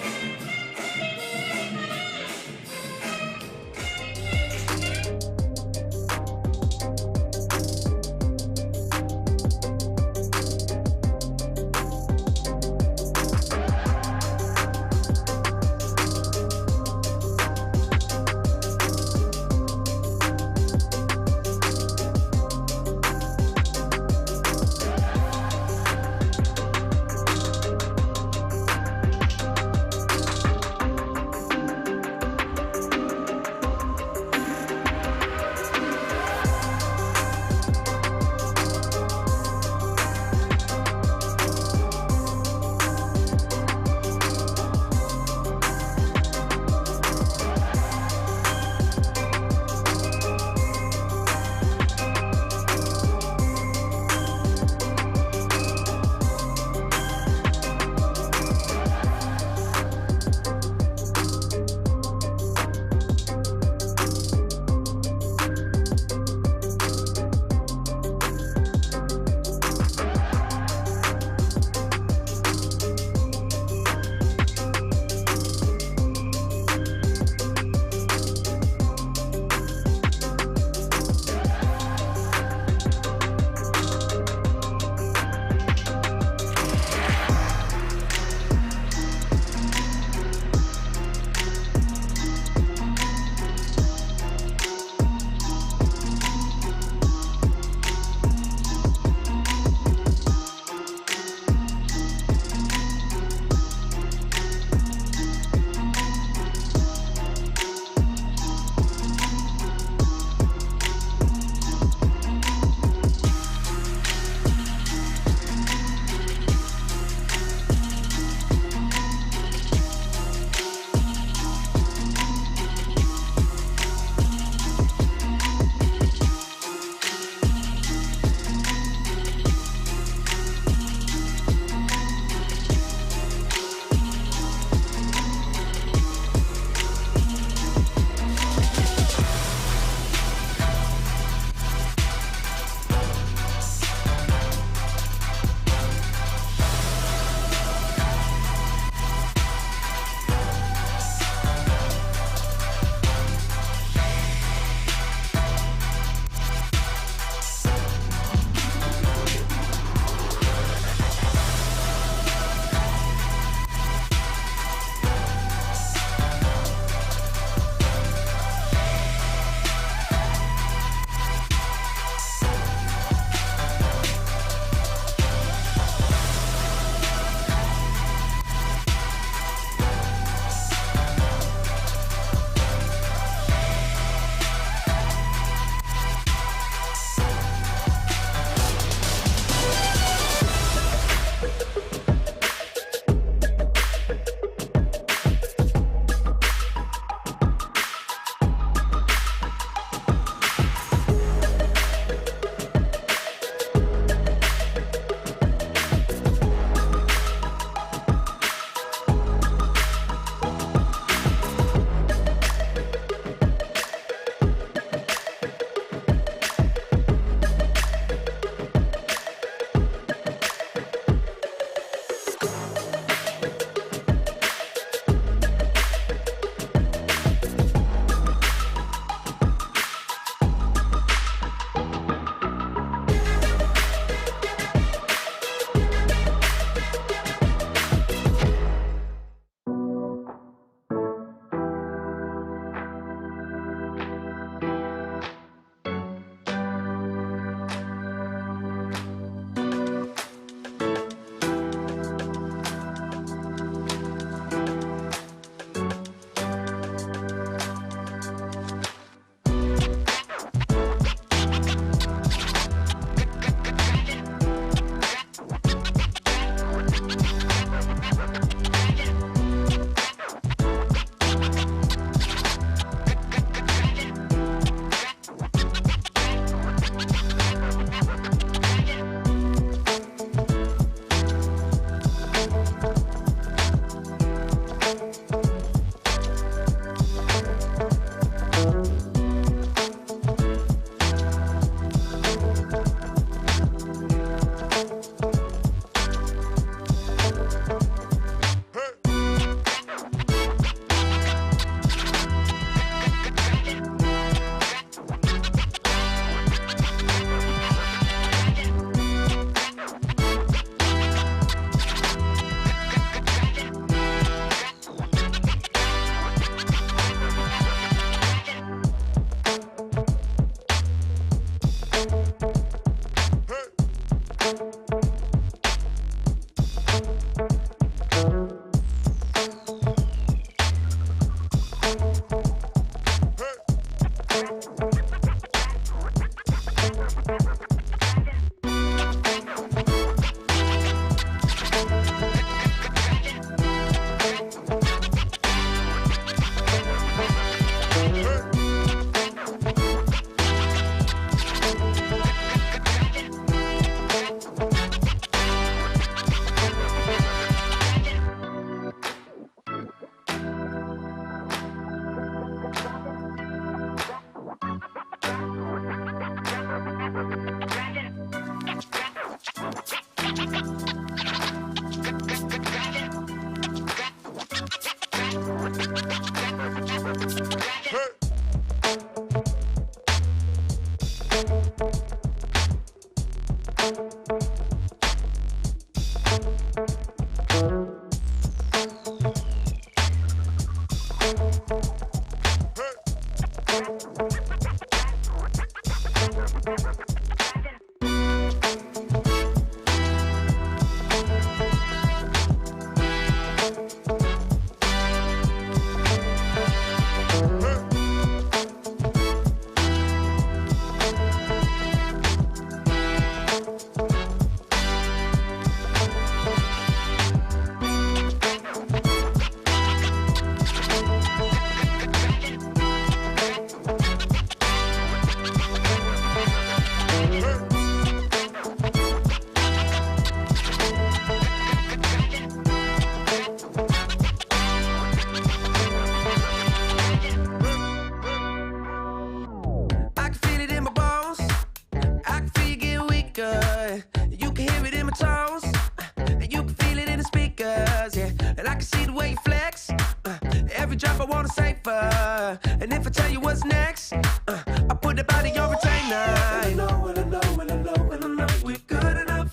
every drop I wanna savor. And if I tell you what's next, I put the body on retainer. And I know, and I know, and I know, and I know we're good enough.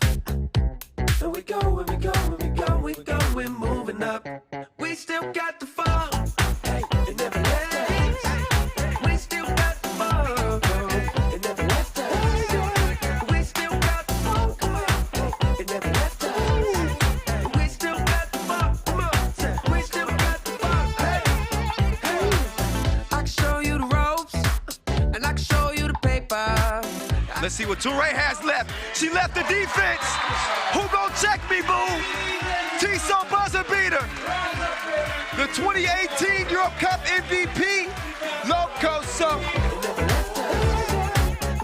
And we go, and we go, and we go, we go, we're moving up. We still got the fun. Hey, it never left. We still got the fun. It never left us. We still got the fun. It never left us. We still got the fun. Come on, we still got the fun. Hey, hey. I can show you the ropes, and I can show you the paper. Let's see what Toure has left. She left the defense. Who gon' check me, boo? T-So buzzer beater. The 2018 Europe Cup MVP, Loco So.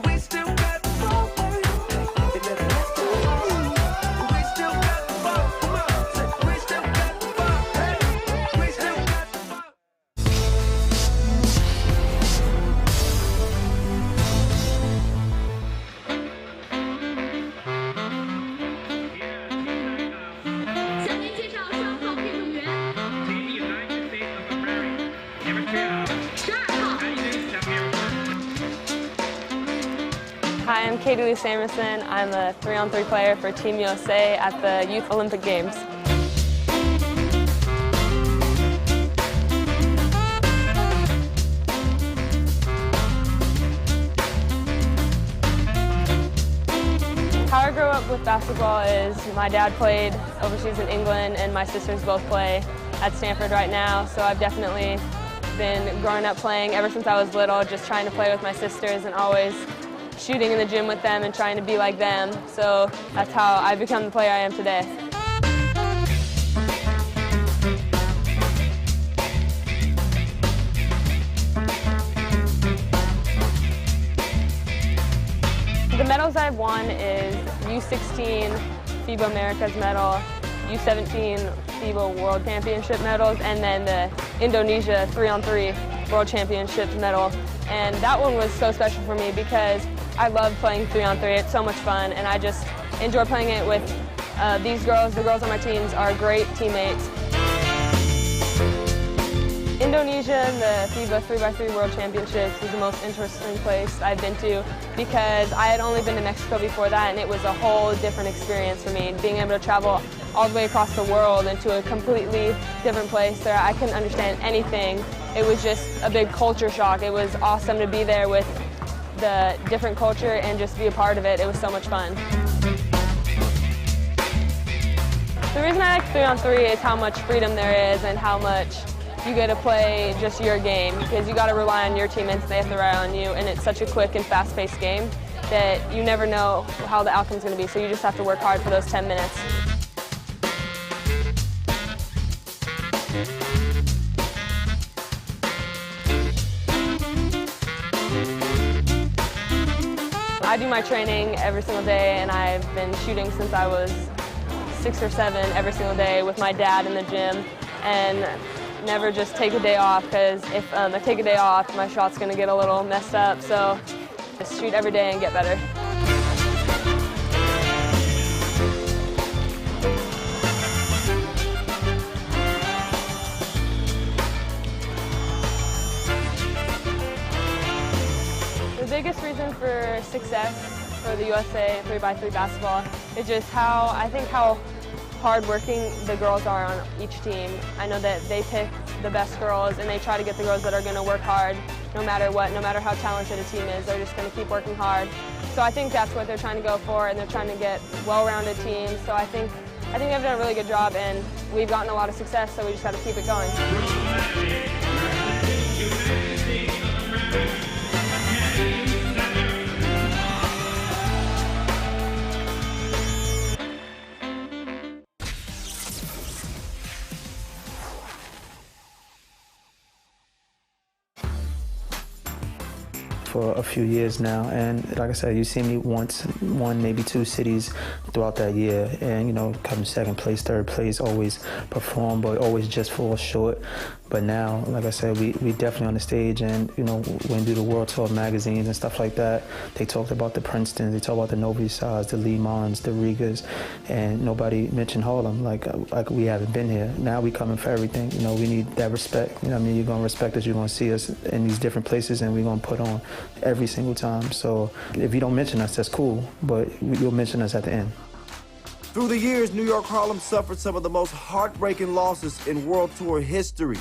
We still got the fun. It never left us. We still got the fun. Come on, we still got the fun. Hey, we still got the fun. Hi, I'm Katie Lee Samerson. I'm a 3-on-3 player for Team USA at the Youth Olympic Games. How I grew up with basketball is my dad played overseas in England and my sisters both play at Stanford right now, so I've definitely been growing up playing ever since I was little, just trying to play with my sisters and always shooting in the gym with them and trying to be like them. So that's how I've become the player I am today. The medals I've won is U16 FIBA Americas medal, U17 FIBA World Championship medals, and then the Indonesia 3-on-3 World Championships medal. And that one was so special for me because I love playing 3-on-3. It's so much fun, and I just enjoy playing it with these girls. The girls on my teams are great teammates. Indonesia and the FIBA 3x3 World Championships is the most interesting place I've been to because I had only been to Mexico before that, and it was a whole different experience for me, being able to travel all the way across the world into a completely different place where I couldn't understand anything. It was just a big culture shock. It was awesome to be there with the different culture and just be a part of it. It was so much fun. The reason I like 3-on-3 is how much freedom there is and how much you get to play just your game, because you got to rely on your teammates, they have to rely on you, and it's such a quick and fast-paced game that you never know how the outcome's going to be, so you just have to work hard for those 10 minutes. I do my training every single day, and I've been shooting since I was 6 or 7 every single day with my dad in the gym, and never just take a day off, because if I take a day off, my shot's going to get a little messed up, so just shoot every day and get better. The biggest reason for success for the USA 3x3 basketball is just how hard-working the girls are on each team. I know that they pick the best girls and they try to get the girls that are going to work hard no matter what, no matter how talented a team is. They're just going to keep working hard. So I think that's what they're trying to go for, and they're trying to get well-rounded teams. So I think they've done a really good job, and we've gotten a lot of success, so we just got to keep it going. For a few years now, and like I said, you see me once, one, maybe 2 cities throughout that year, and come second place, third place, always perform, but always just fall short. But now, like I said, we definitely on the stage, and you know, when we do the World Tour magazines and stuff like that, they talked about the Princetons, they talked about the Novi Sads, the Limons, the Rigas, and nobody mentioned Harlem. Like we haven't been here. Now we coming for everything. You know, we need that respect. You know what I mean? You're gonna respect us. You're gonna see us in these different places, and we're gonna put on every single time. So if you don't mention us, that's cool, but you'll mention us at the end. Through the years, New York Harlem suffered some of the most heartbreaking losses in World Tour history.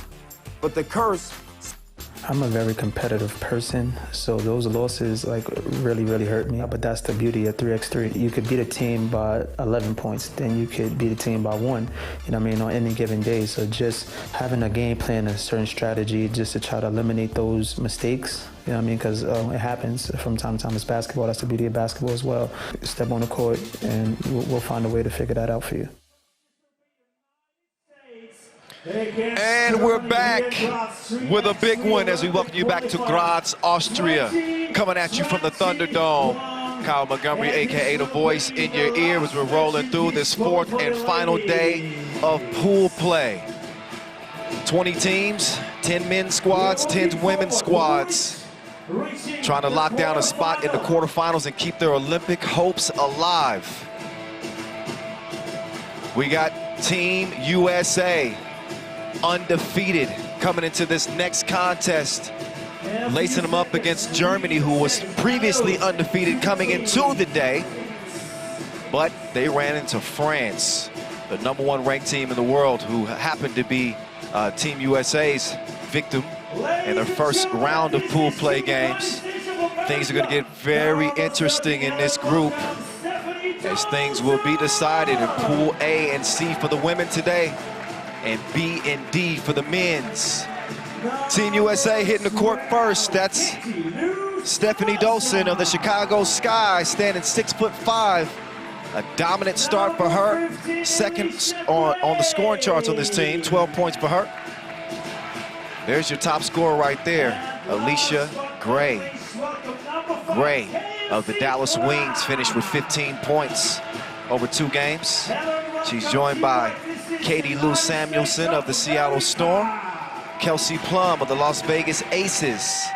But the curse... I'm a very competitive person, so those losses like really hurt me. But that's the beauty of 3x3. You could beat a team by 11 points, then you could beat a team by 1, you know what I mean, on any given day. So just having a game plan, a certain strategy, just to try to eliminate those mistakes, you know what I mean, because it happens from time to time. It's basketball, that's the beauty of basketball as well. Step on the court and we'll find a way to figure that out for you. And we're back with a big one as we welcome you back to Graz, Austria. Coming at you from the Thunderdome. Kyle Montgomery, AKA The Voice, in your ear as we're rolling through this 4th and final day of pool play. 20 teams, 10 men's squads, 10 women's squads. Trying to lock down a spot in the quarterfinals and keep their Olympic hopes alive. We got Team USA. Undefeated coming into this next contest, lacing them up against Germany, who was previously undefeated coming into the day, but they ran into France, the #1 ranked team in the world, who happened to be Team USA's victim in their first round of pool play games. Things are going to get very interesting in this group, as things will be decided in Pool A and C for the women today, and B and D for the men's. Team USA hitting the court first. That's Stephanie Dolson of the Chicago Sky, standing 6'5". A dominant start for her. Second on the scoring charts on this team, 12 points for her. There's your top scorer right there, Alicia Gray. Gray of the Dallas Wings finished with 15 points over 2 games. She's joined by Katie Lou Samuelson of the Seattle Storm, Kelsey Plum of the Las Vegas Aces.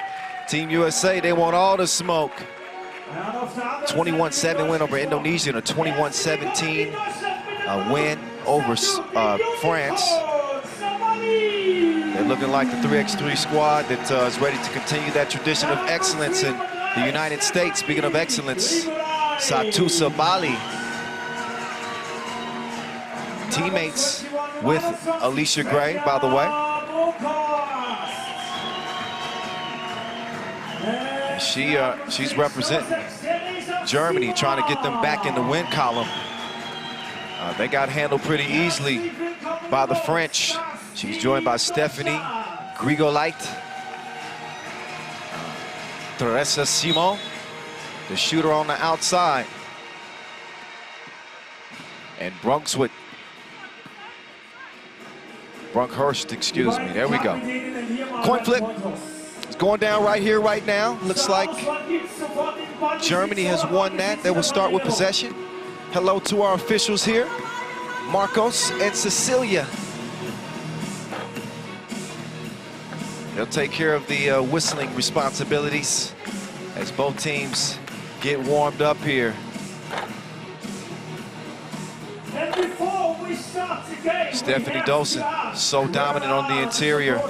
Team USA, they want all the smoke. 21-7 win over Indonesia and a 21-17 win over France. They're looking like the 3x3 squad that is ready to continue that tradition of excellence in the United States. Speaking of excellence, Satusa Bali, teammates with Alicia Gray, by the way. And she's representing Germany, trying to get them back in the win column. They got handled pretty easily by the French. She's joined by Stephanie Grigolite, Teresa Simon, the shooter on the outside, and Brunkhurst, excuse me. There we go. Coin flip. It's going down right here, right now. Looks like Germany has won that. They will start with possession. Hello to our officials here, Marcos and Cecilia. They'll take care of the whistling responsibilities as both teams get warmed up here. Stephanie Dolson, so dominant on the interior.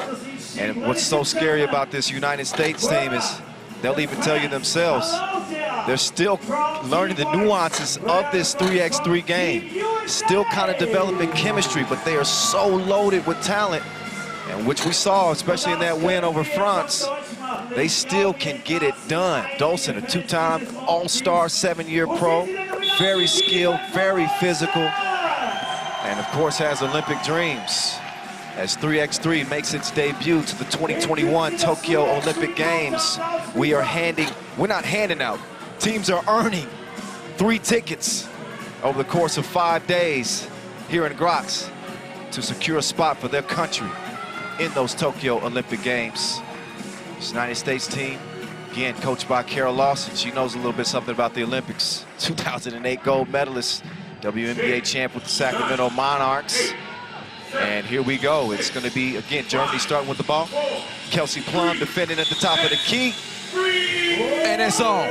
And what's so scary about this United States team is they'll even tell you themselves, they're still learning the nuances of this 3x3 game. Still kind of developing chemistry, but they are so loaded with talent, and which we saw, especially in that win over France. They still can get it done. Dolson, a 2-time All-Star, 7-year pro, very skilled, very physical, and of course has Olympic dreams as 3x3 makes its debut to the 2021 Tokyo Olympic Games. We're not handing out, teams are earning 3 tickets over the course of 5 days here in Graz to secure a spot for their country in those Tokyo Olympic Games. This United States team, again, coached by Carol Lawson. She knows a little bit something about the Olympics. 2008 gold medalist, WNBA champ with the Sacramento Monarchs. And here we go. It's going to be, again, Germany starting with the ball. Kelsey Plum defending at the top of the key. And it's on.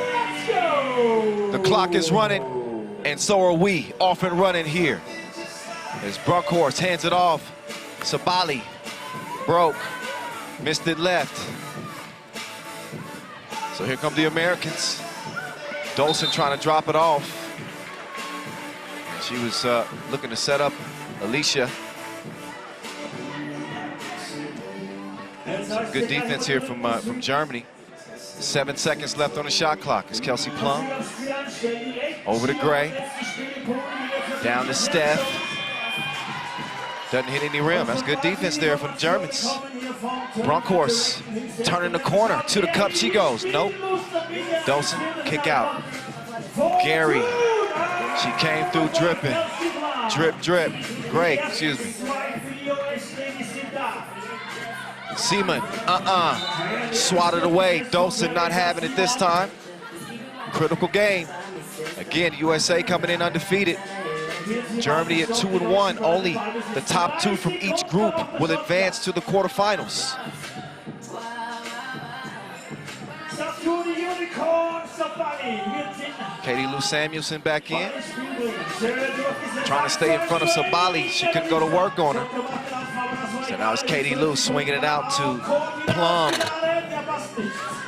The clock is running, and so are we. Off and running here. As Brunkhorst hands it off. Sabali broke. Missed it left. So here come the Americans. Dolson trying to drop it off. She was looking to set up Alicia. Some good defense here from Germany. 7 seconds left on the shot clock. It's Kelsey Plum. Over to Gray. Down to Steph. Doesn't hit any rim. That's good defense there from the Germans. Brunkhorst turning the corner. To the cup she goes. Nope. Dolson, kick out. Gary. She came through dripping. Drip, drip. Gray, excuse me. Seaman, swatted away. Dolson not having it this time. Critical game. Again, USA coming in undefeated. Germany at 2-1. Only the top 2 from each group will advance to the quarterfinals. Katie Lou Samuelson back in. Trying to stay in front of Sabali. She couldn't go to work on her. So now it's Katie Lou swinging it out to Plum.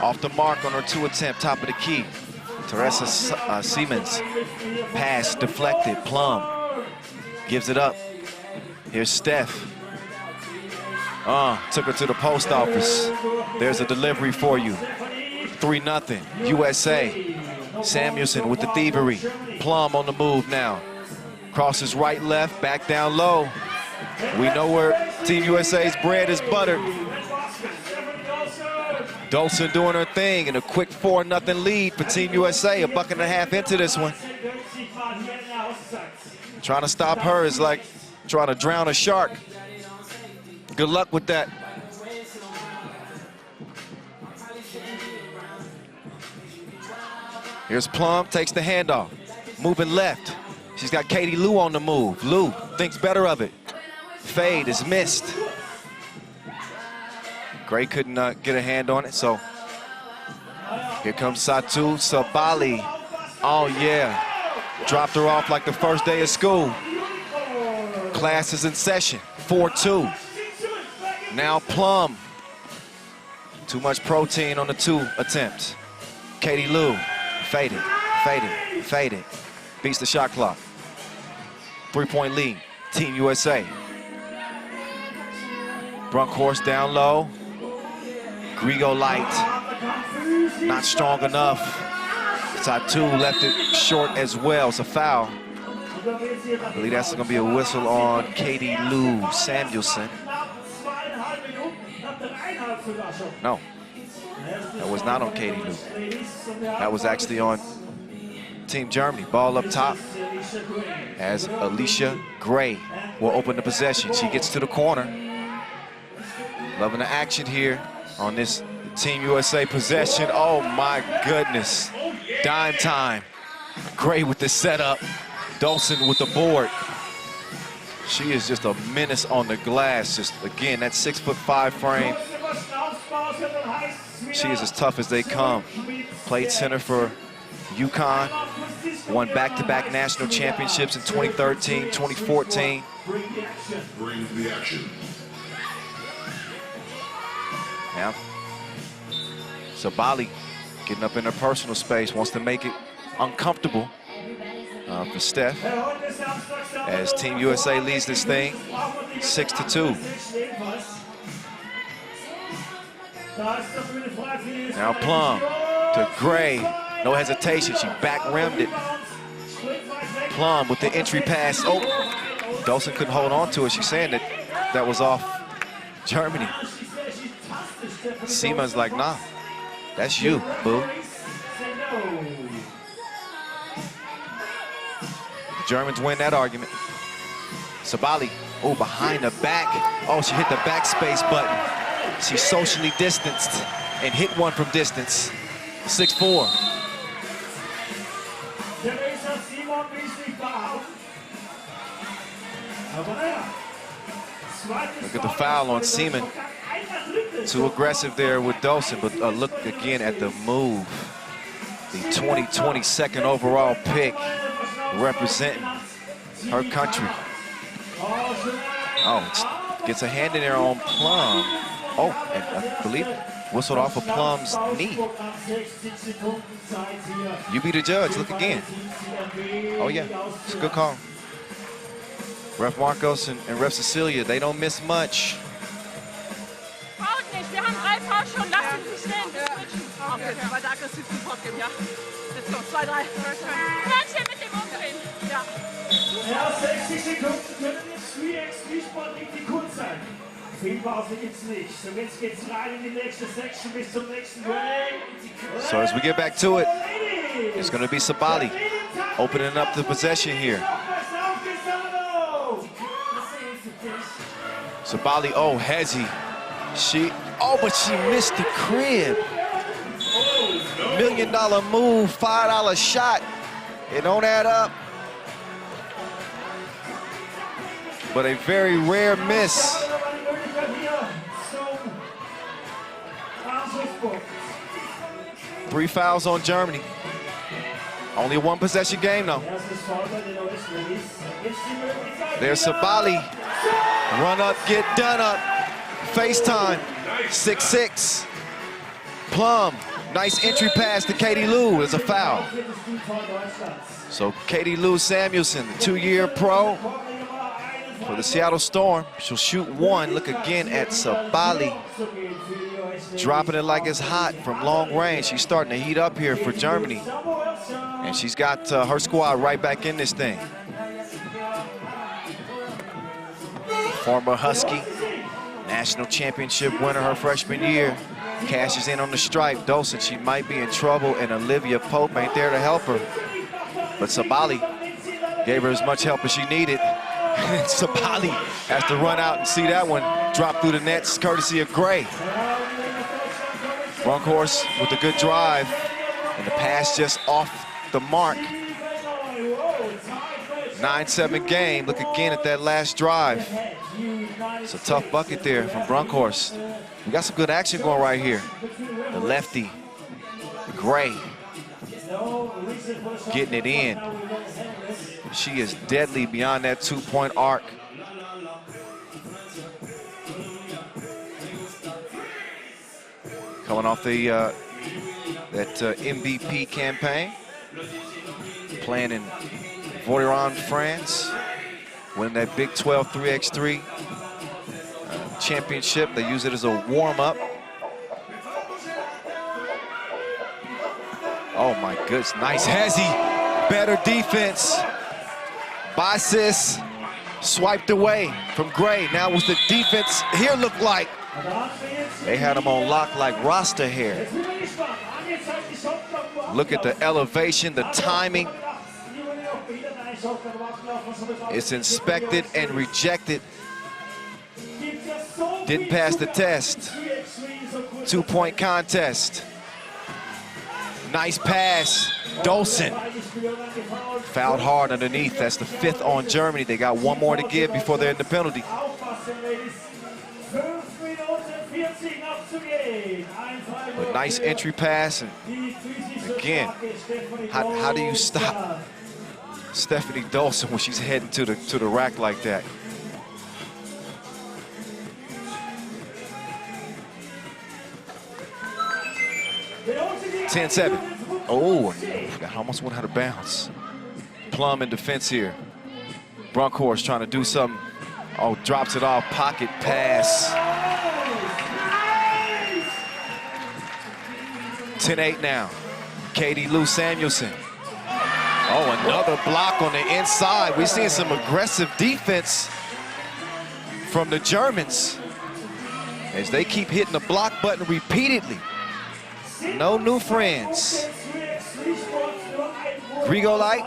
Off the mark on her 2 attempt, top of the key. Teresa Siemens. Pass deflected. Plum gives it up. Here's Steph. Took her to the post office. There's a delivery for you. 3-0, USA. Samuelson with the thievery. Plum on the move now. Crosses right, left, back down low. We know where Team USA's bread is buttered. Dolson doing her thing, and a quick 4-0 lead for Team USA. A bucket and a half into this one. Trying to stop her is like trying to drown a shark. Good luck with that. Here's Plum, takes the handoff. Moving left. She's got Katie Lou on the move. Lou thinks better of it. Fade is missed. Gray couldn't get a hand on it, so here comes Satu Sabali. Oh, yeah. Dropped her off like the first day of school. Class is in session. 4-2. Now Plum. Too much protein on the 2 attempts. Katie Lou. Faded, faded, faded. Beats the shot clock. 3-point lead, Team USA. Brunkhorst down low. Grigo light, not strong enough. Satu left it short as well. It's a foul. I believe that's gonna be a whistle on Katie Lou Samuelson. No. That was not on Katie Lou. That was actually on Team Germany. Ball up top as Alicia Gray will open the possession. She gets to the corner. Loving the action here on this Team USA possession. Oh my goodness. Dime time. Gray with the setup. Dolson with the board. She is just a menace on the glass. Just again, that 6'5" frame. She is as tough as they come. Played center for UConn. Won back-to-back national championships in 2013, 2014. Brings the action. Now, Sabali getting up in her personal space, wants to make it uncomfortable for Steph. As Team USA leads this thing 6-2. Now Plum to Gray, no hesitation, she back rimmed it. Plum with the entry pass. Oh, Dolson couldn't hold on to it. She's saying that that was off Germany. Seaman's like, nah, that's you, boo. The Germans win that argument. Sabali, oh, behind the back. Oh, she hit the backspace button. She's socially distanced and hit one from distance. 6-4. Look at the foul on Seaman. Too aggressive there with Dolson, but look again at the move. The 22nd overall pick representing her country. Oh, gets a hand in there on Plum. Oh, and I believe whistled off of Plum's knee. You be the judge, look again. Oh yeah, it's a good call. Ref Marcos and Ref Cecilia, they don't miss much. Wir haben 3 Fouls schon, lass ihn nicht stehen. Okay, weiter aggressiv zum Postgame, ja. Let's go, 2, 3. Hörnchen mit dem umdrehen. Ja. Ja, 60 Sekunden können jetzt 3x3-Sport irgendwie kurz sein. Viel Pause gibt's nicht. So jetzt geht's rein in die nächste Section bis zum nächsten Break. So as we get back to it, it's going to be Sabali opening up the possession here. Sabali, oh, Hezi. But she missed the crib. $1 million move, $5 shot. It don't add up. But a very rare miss. Three fouls on Germany. Only a 1 possession game though. There's Sabali. Run up, get done up. FaceTime, 6'6". Plum, nice entry pass to Katie Lou is a foul. So Katie Lou Samuelson, the 2-year pro for the Seattle Storm. She'll shoot 1. Look again at Sabali. Dropping it like it's hot from long range. She's starting to heat up here for Germany. And she's got her squad right back in this thing. Former Husky, national championship winner her freshman year, cashes in on the stripe. Dolson, she might be in trouble, and Olivia Pope ain't there to help her. But Sabali gave her as much help as she needed. Sabali has to run out and see that one drop through the nets, courtesy of Gray. Brunkhorst with a good drive, and the pass just off the mark. 9-7 game. Look again at that last drive. It's a tough bucket there from Brunkhorst. We got some good action going right here. The lefty, Gray, getting it in. She is deadly beyond that 2-point arc. Coming off the that MVP campaign, playing in Voiron, France, winning that Big 12 3x3 championship. They use it as a warm-up. Oh my goodness, nice Hezi, better defense. Bisis swiped away from Gray. Now was the defense here look like? They had him on lock like Rasta hair. Look at the elevation, the timing. It's inspected and rejected. Didn't pass the test. 2-point contest. Nice pass, Dolson. Fouled hard underneath. That's the 5th on Germany. They got 1 more to give before they're in the penalty. But nice entry pass, and again, how do you stop Stephanie Dolson when she's heading to the rack like that? (10-7). Oh, that almost went out of bounds. Plum in defense here. Brunkhorst trying to do something. Oh, drops it off, pocket pass. 10-8 now. Katie Lou Samuelson. Oh, another block on the inside. We're seeing some aggressive defense from the Germans as they keep hitting the block button repeatedly. No new friends. Grigolite,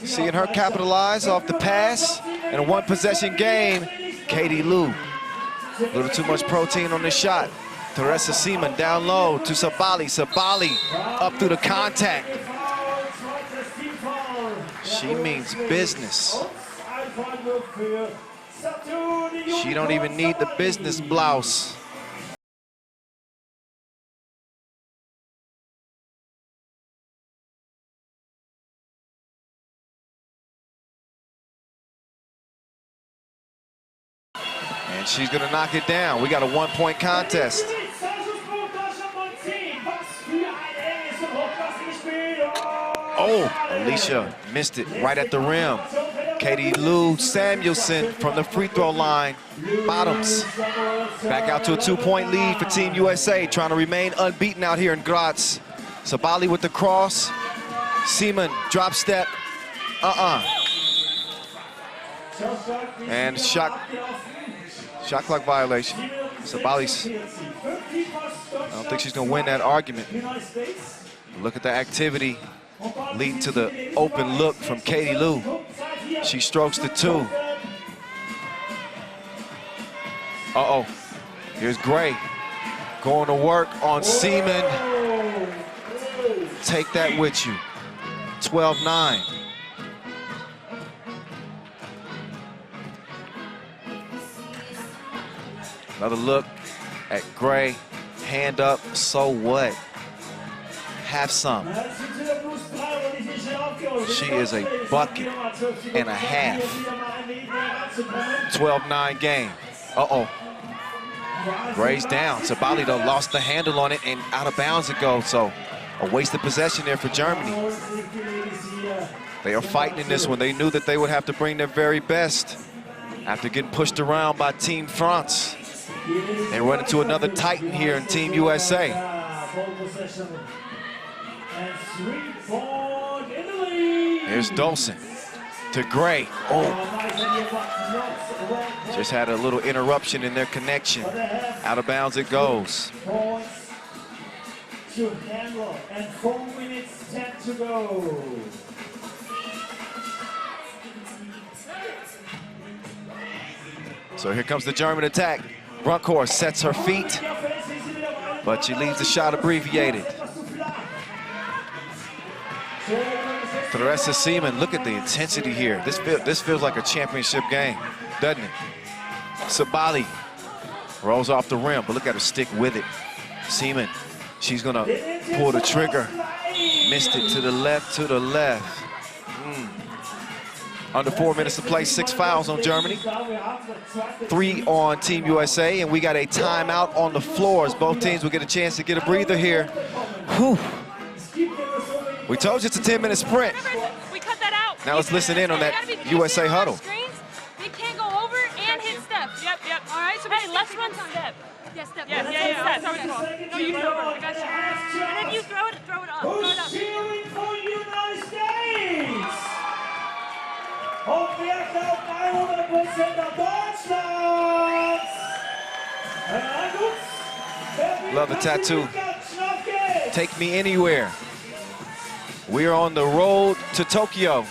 seeing her capitalize off the pass in a 1-possession game. Katie Lou, a little too much protein on the shot. Teresa Seaman down low to Sabali. Sabali up through the contact. She means business. She don't even need the business blouse. And she's gonna knock it down. We got a 1-point contest. Oh, Alicia missed it right at the rim. Katie Lou Samuelson from the free throw line bottoms. Back out to a 2-point lead for Team USA, trying to remain unbeaten out here in Graz. Sabali with the cross. Seaman, drop step. And shot clock violation. Sabali's, I don't think she's gonna win that argument. Look at the activity leading to the open look from Katie Lou. She strokes the 2. Here's Gray going to work on Seaman. Take that with you. 12-9. Another look at Gray. Hand up, so what? Have some. She is a bucket and a half. 12-9 game. Gray's down. Sabali though lost the handle on it and out of bounds it goes. So a wasted possession there for Germany. They are fighting in this one. They knew that they would have to bring their very best after getting pushed around by Team France. They run into another Titan here in Team USA. Here's Dolson to Gray. Just had a little interruption in their connection. Out of bounds it goes. To handle and 4 minutes 10 to go. So here comes the German attack. Brunkhorst sets her feet, but she leaves the shot abbreviated. Teresa Seaman, look at the intensity here. This feels like a championship game, doesn't it? Sabali rolls off the rim, but look at her stick with it. Seaman, she's gonna pull the trigger. Missed it to the left, Under 4 minutes to play, 6 fouls on Germany. 3 on Team USA, and we got a timeout on the floors. Both teams will get a chance to get a breather here. Whew. We told you it's a 10-minute sprint. We cut that out. Now let's listen in on that USA huddle. They can't go over and hit step. Yep. All right, so hey, let's run step. Yeah, step. Yeah. No, you throw it. I got you. And then you throw it up. Who's cheering for United States? Und wir glauben 100% auf Deutschland. Love the tattoo. Take me anywhere. We are on the road to Tokyo.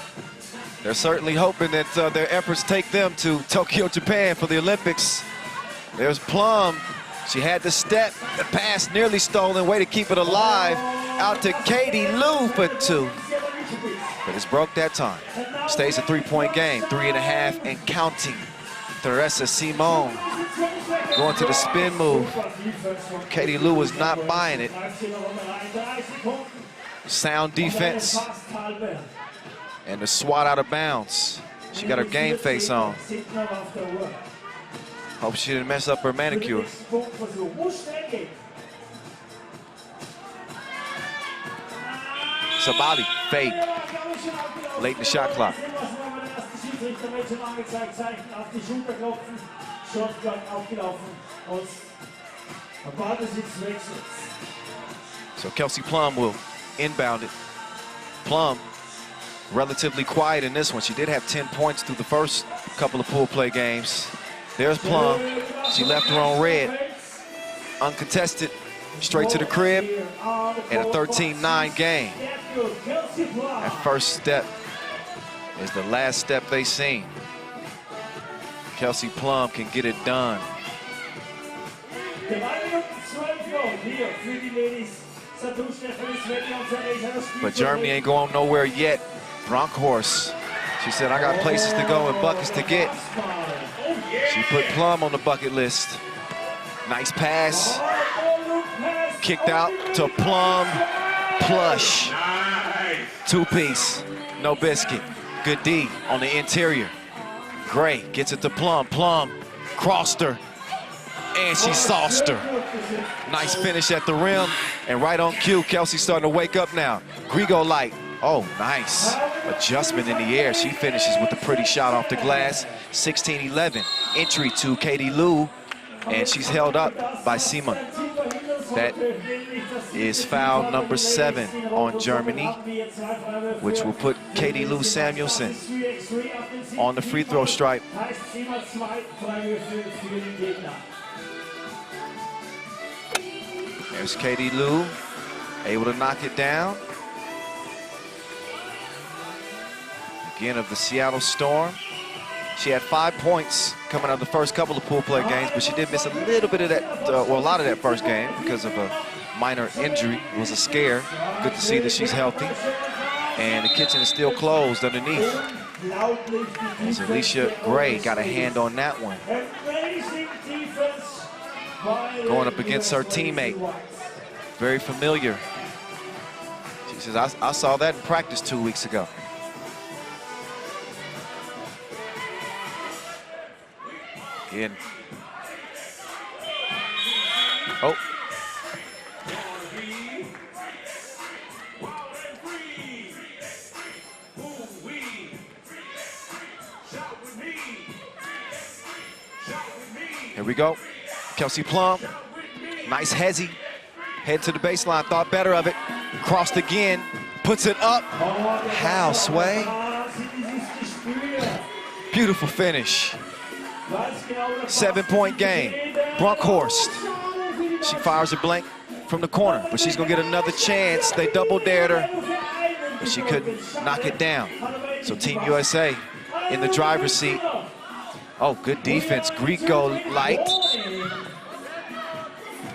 They're certainly hoping that their efforts take them to Tokyo, Japan for the Olympics. There's Plum. She had the step, the pass nearly stolen, way to keep it alive. Out to Katie Lou for 2. But it's broke that time. Stays a 3-point game, 3.5 and counting. Teresa Simon going to the spin move. Katie Lou was not buying it. Sound defense. And the swat out of bounds. She got her game face on. Hope she didn't mess up her manicure. Sabali, fade. Late in the shot clock. So Kelsey Plum will inbound it. Plum, relatively quiet in this one. She did have 10 points through the first couple of pool play games. There's Plum. She left her on red. Uncontested, straight to the crib, and a 13-9 game. That first step is the last step they seen. Kelsey Plum can get it done. But Germany ain't going nowhere yet. Bronkhorst, she said, I got places to go and buckets to get. She put Plum on the bucket list. Nice pass. Kicked out to Plum. Plush. Two-piece. No biscuit. Good D on the interior. Gray gets it to Plum. Plum crossed her. And she sauced her. Nice finish at the rim. And right on cue, Kelsey's starting to wake up now. Grigo light. Oh, nice. Adjustment in the air. She finishes with a pretty shot off the glass. 16-11. Entry to Katie Lou. And she's held up by Simon. That is foul number 7 on Germany, which will put Katie Lou Samuelson on the free throw stripe. There's Katie Lou, able to knock it down. Again, of the Seattle Storm. She had 5 points coming out of the first couple of pool play games, but she did miss a little bit of that, well, a lot of that first game because of a minor injury. It was a scare. Good to see that she's healthy. And the kitchen is still closed underneath. As Alicia Gray got a hand on that one. Going up against her teammate. Very familiar. She says, I saw that in practice 2 weeks ago. In. Oh. Here we go. Kelsey Plum. Nice hezzy. Head to the baseline. Thought better of it. Crossed again. Puts it up. How, Sway? Beautiful finish. 7-point game. Brunkhorst. She fires a blank from the corner, but she's going to get another chance. They double dared her, but she couldn't knock it down. So Team USA in the driver's seat. Oh, good defense. Grigo light.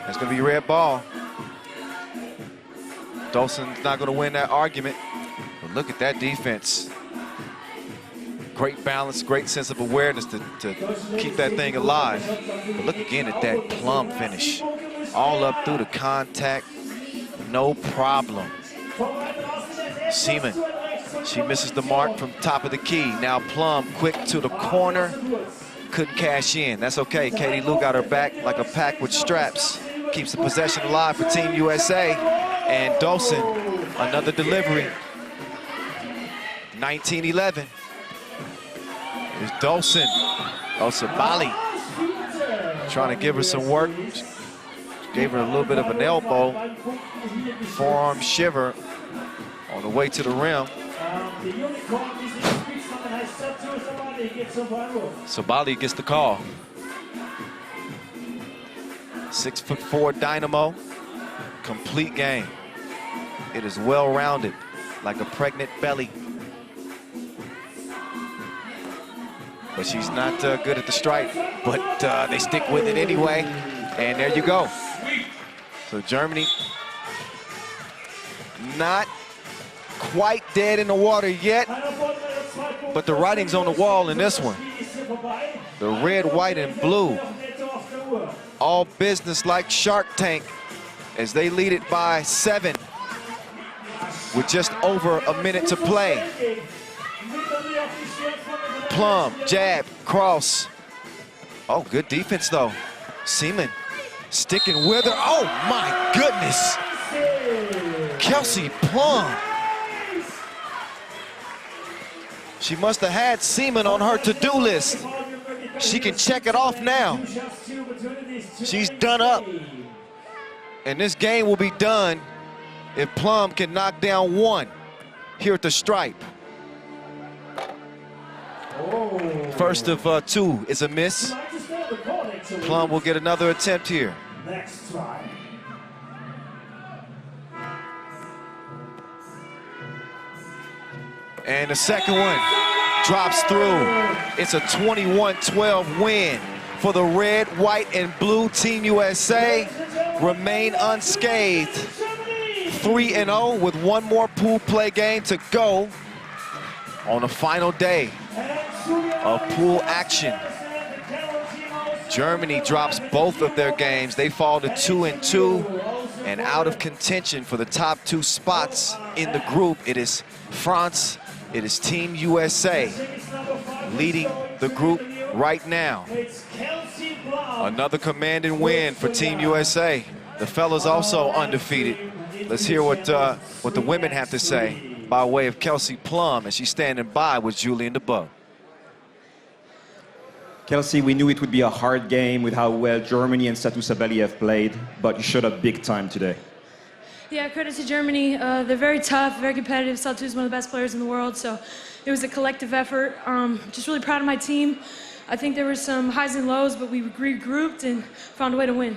That's going to be red ball. Dolson's not going to win that argument. But look at that defense. Great balance, great sense of awareness to keep that thing alive. But look again at that Plum finish. All up through the contact, no problem. Seaman, she misses the mark from top of the key. Now Plum quick to the corner, couldn't cash in. That's okay, Katie Lou got her back like a pack with straps. Keeps the possession alive for Team USA. And Dolson, another delivery. 19-11. Here's Dolson. Osabali trying to give her some work. Gave her a little bit of an elbow. Forearm shiver on the way to the rim. Sabali gets the call. 6'4" dynamo. Complete game. It is well-rounded, like a pregnant belly. But she's not good at the stripe, but they stick with it anyway. And there you go. So Germany not quite dead in the water yet, but the writing's on the wall in this one. The red, white, and blue. All business like Shark Tank as they lead it by 7 with just over a minute to play. Plum, jab, cross. Oh, good defense though. Seaman sticking with her. Oh my goodness. Kelsey Plum. She must have had Seaman on her to-do list. She can check it off now. She's done up. And this game will be done if Plum can knock down 1 here at the stripe. First of 2 is a miss. Plum will get another attempt here. Next try. And the second one drops through. It's a 21-12 win for the red, white, and blue Team USA. Remain unscathed. 3-0 with 1 more pool play game to go on the final day of pool action Germany drops both of their games. They fall to 2-2 and out of contention for the top 2 spots in the group. It is France, it is Team USA leading the group right now. Another commanding win for Team USA. The fellas also undefeated. Let's hear what the women have to say by way of Kelsey Plum as she's standing by with Julian DeBow. Kelsey, we knew it would be a hard game with how well Germany and Satu Sabali have played, but you showed up big time today. Yeah, credit to Germany. They're very tough, very competitive. Satu is one of the best players in the world, so it was a collective effort. Just really proud of my team. I think there were some highs and lows, but we regrouped and found a way to win.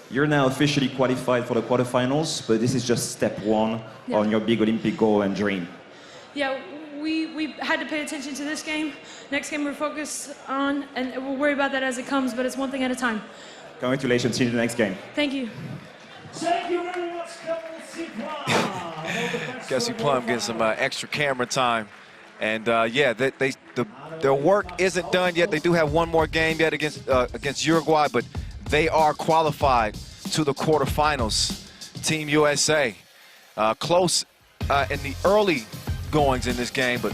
You're now officially qualified for the quarterfinals, but this is just step 1 on your big Olympic goal and dream. Yeah, we had to pay attention to this game. Next game we're focused on, and we'll worry about that as it comes, but it's one thing at a time. Congratulations, see you in the next game. Thank you. Thank you very much, Kelsey Plum. Kelsey Plum getting some extra camera time. And yeah, their work isn't done yet. They do have one more game yet against Uruguay, but they are qualified to the quarterfinals. Team USA. Close in the early goings in this game, but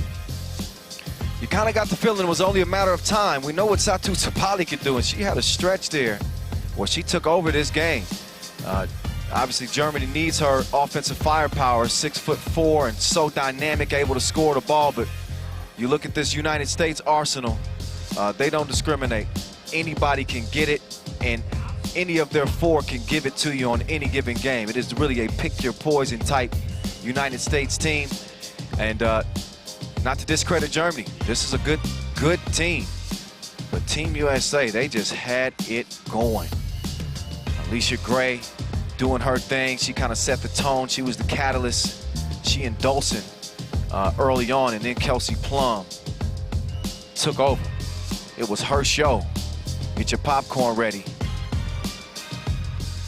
you kind of got the feeling it was only a matter of time. We know what Satu Sabali can do, and she had a stretch there where she took over this game. Obviously, Germany needs her offensive firepower, 6'4" and so dynamic, able to score the ball. But you look at this United States arsenal, they don't discriminate. Anybody can get it, and any of their 4 can give it to you on any given game. It is really a pick-your-poison type United States team. And not to discredit Germany, this is a good team. But Team USA, they just had it going. Alicia Gray doing her thing. She kind of set the tone. She was the catalyst. She and Dolson early on, and then Kelsey Plum took over. It was her show. Get your popcorn ready.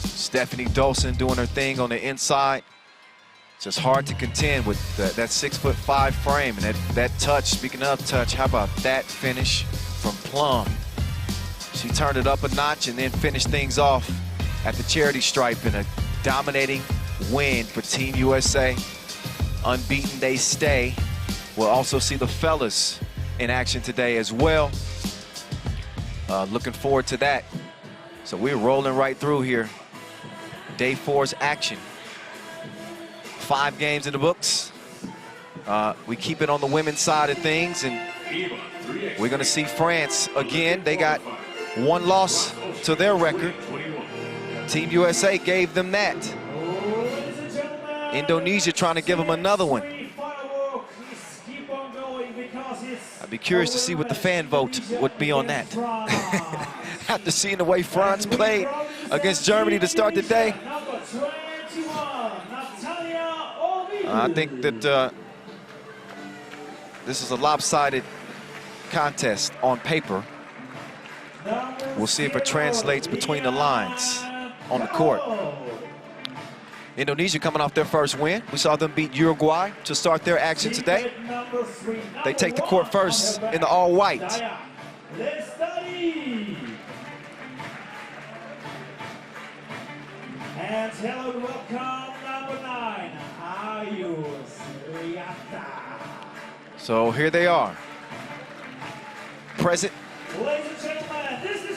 Stephanie Dolson doing her thing on the inside. Just hard to contend with that 6'5" frame and that touch. Speaking of touch, how about that finish from Plum? She turned it up a notch and then finished things off at the charity stripe in a dominating win for Team USA. Unbeaten, they stay. We'll also see the fellas in action today as well. Looking forward to that. So we're rolling right through here. Day 4's action. 5 games in the books. We keep it on the women's side of things, and we're going to see France again. They got 1 loss to their record. Team USA gave them that. Indonesia trying to give them another one. I'd be curious to see what the fan vote would be on that. After seeing the way France played against Germany to start the day, I think that this is a lopsided contest on paper. We'll see if it translates between the lines on the court. Indonesia coming off their first win. We saw them beat Uruguay to start their action today. They take the court first in the all-white. And hello, welcome, number 9, Ayus Riata. So here they are. Present,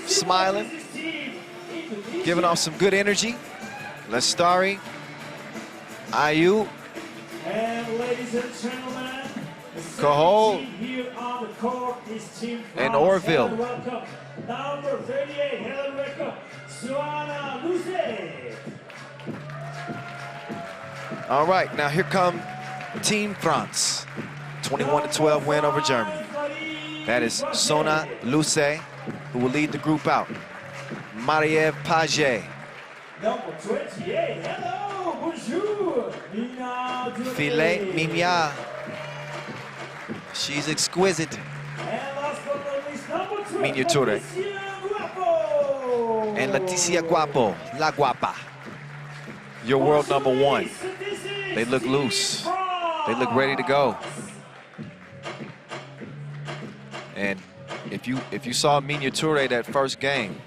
smiling, giving off some good energy. Lestari, Ayu, and ladies and gentlemen, Cahol, here on the court is Team and France. Orville. And welcome, number 38, hello, welcome, Suana Luce. All right, now here come Team France. 21-12 win over Germany. That is Sona Luce, who will lead the group out. Marie-Ève Paget. Number 28, hello, bonjour. Filet Mignon. She's exquisite. And last but not least, number 12, Miniature. And Leticia Guapo, La Guapa. Your world number 1. They look loose. They look ready to go. And If you saw Minya Toure that first game,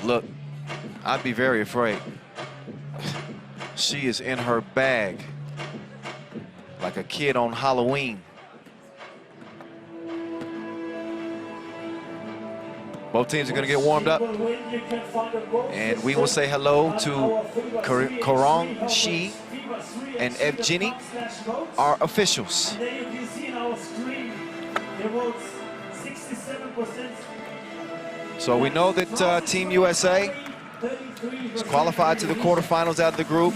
look, I'd be very afraid. She is in her bag like a kid on Halloween. Both teams are going to get warmed up. And we will say hello to Korong, Shi, and Evgeny, our officials. So we know that Team USA is qualified to the quarterfinals out of the group.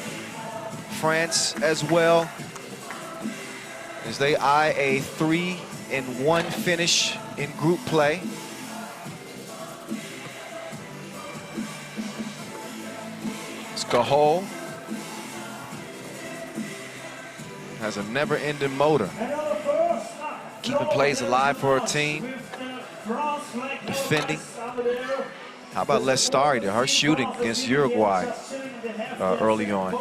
France as well, as they eye a 3-1 finish in group play. Cahol has a never-ending motor, keeping plays alive for her team, defending. How about Lestari, her shooting against Uruguay early on?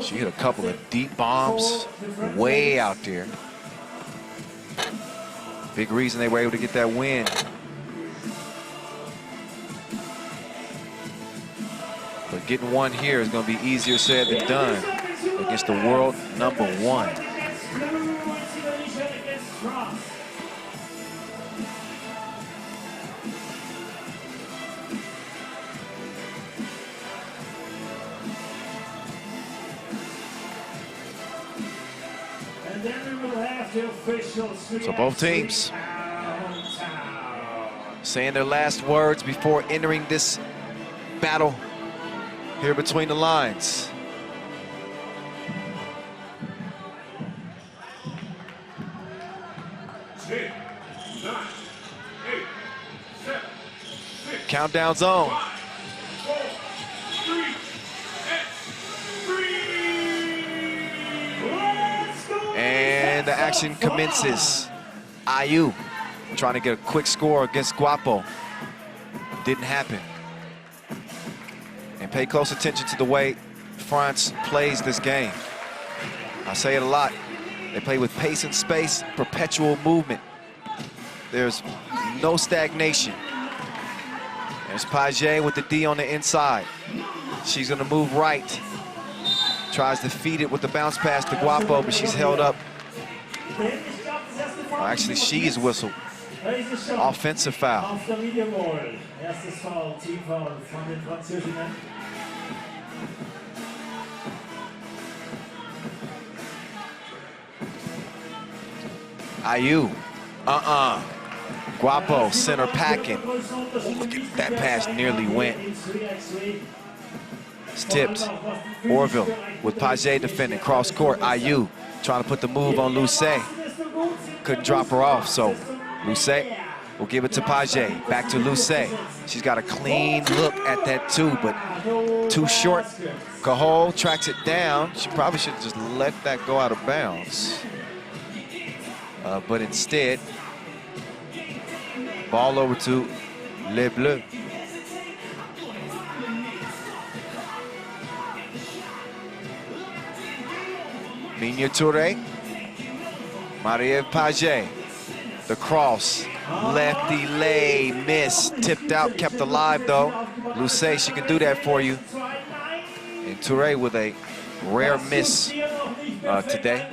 She hit a couple of deep bombs way out there. Big reason they were able to get that win. But getting one here is going to be easier said than done against the world #1. And then we will have the officials. So both teams saying their last words before entering this battle here between the lines. Countdown zone. And the action commences. Ayew trying to get a quick score against Guapo. Didn't happen. And pay close attention to the way France plays this game. I say it a lot. They play with pace and space, perpetual movement. There's no stagnation. There's Paget with the D on the inside. She's gonna move right. Tries to feed it with the bounce pass to Guapo, but she's held up. Well, actually, she is whistled. Offensive foul. Ayew. Guapo, center packing. Look at that pass, nearly went. It's tipped. Orville with Paget defending. Cross court. Ayew trying to put the move on Lucet. Couldn't drop her off, so Lucet will give it to Paget. Back to Lucet. She's got a clean look at that two, but too short. Cahol tracks it down. She probably should have just let that go out of bounds. But instead, ball over to Les Bleus. Minya Toure, Marie-Ève Paget, the cross, lefty lay, miss, tipped out, kept alive though. Lucet, she can do that for you. And Toure with a rare miss today.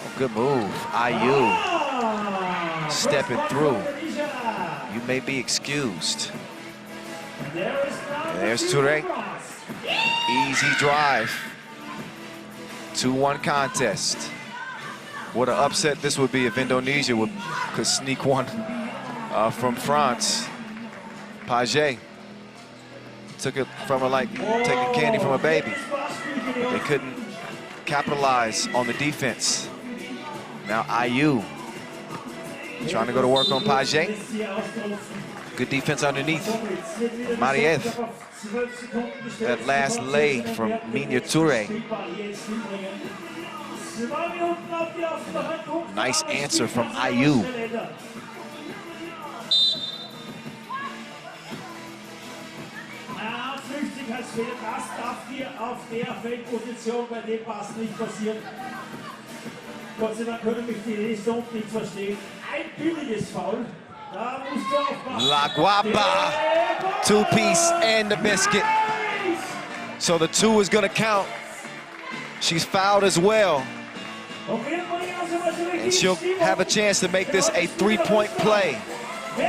Oh, good move, Ayew, stepping through. You may be excused. There's Toure, easy drive. 2-1 contest. What an upset this would be if Indonesia could sneak one from France. Paget took it from her like taking candy from a baby. But they couldn't capitalize on the defense. Now Ayew trying to go to work on Paget. Good defense underneath. Marie-Ève. That last lay from Minya Toure. Nice answer from Ayew. Gott sei Dank können mich die Saison nicht verstehen. Ein billiges Foul. Da musst du aufpassen. La Guapa, two-piece and the biscuit. So the 2 is gonna count. She's fouled as well. And she'll have a chance to make this a 3-point play.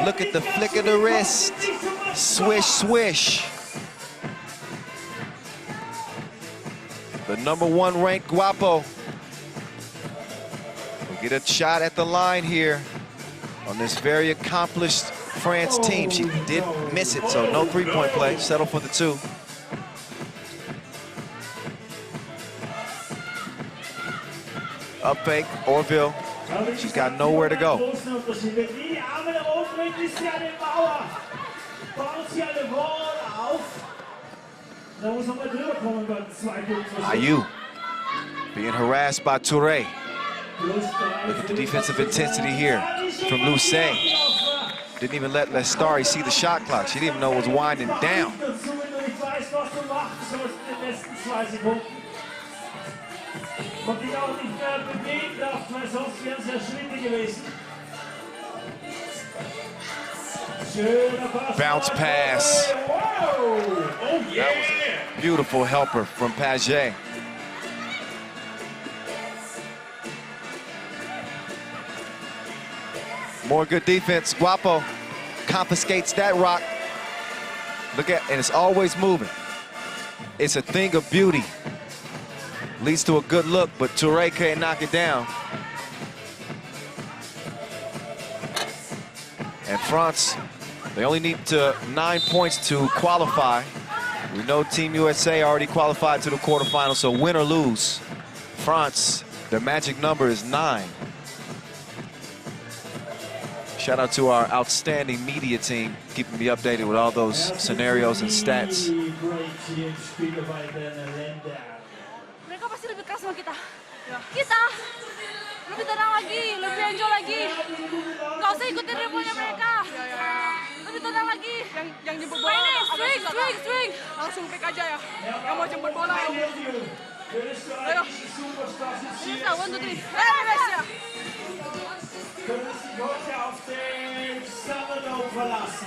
Look at the flick of the wrist. Swish, swish. The #1 ranked Guapo will get a shot at the line here on this very accomplished France team. She did miss it, so no 3-point play. Settle for the 2. Up fake, Orville. She's got nowhere to go. Ayu being harassed by Touré. Look at the defensive intensity here from Lucé. Didn't even let Lestari see the shot clock. She didn't even know it was winding down. Bounce pass. That was a beautiful helper from Paget. More good defense. Guapo confiscates that rock. Look at, and it's always moving. It's a thing of beauty. Leads to a good look, but Touré can't knock it down. And France, they only need 9 points to qualify. We know Team USA already qualified to the quarterfinals, so win or lose, France, their magic number is 9. Shout out to our outstanding media team, keeping me updated with all those scenarios and stats. Mereka pasti lebih keras sama kita. Kita lebih tenang lagi, lebih enjoy lagi. Gak usah ikutin ritmenya mereka. Lebih tenang lagi. Yang jemput bola swing. Langsung pick aja ya. Yang mau jemput bola ya. Ayo. Bisa, 1, 2, 3. Indonesia. Können Sie heute auf den Summerdome verlassen.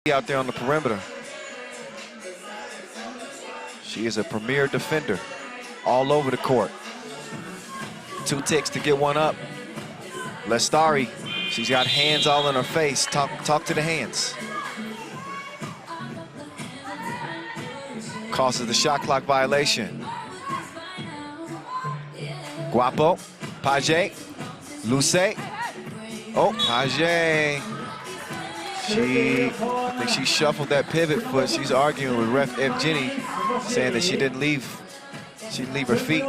Out there on the perimeter. She is a premier defender all over the court. 2 ticks to get one up. Lestari, she's got hands all in her face. Talk to the hands. Causes the shot clock violation. Guapo, Page, Luce. Oh, Page. I think she shuffled that pivot foot. She's arguing with ref Evgeny, saying that she didn't leave. She didn't leave her feet.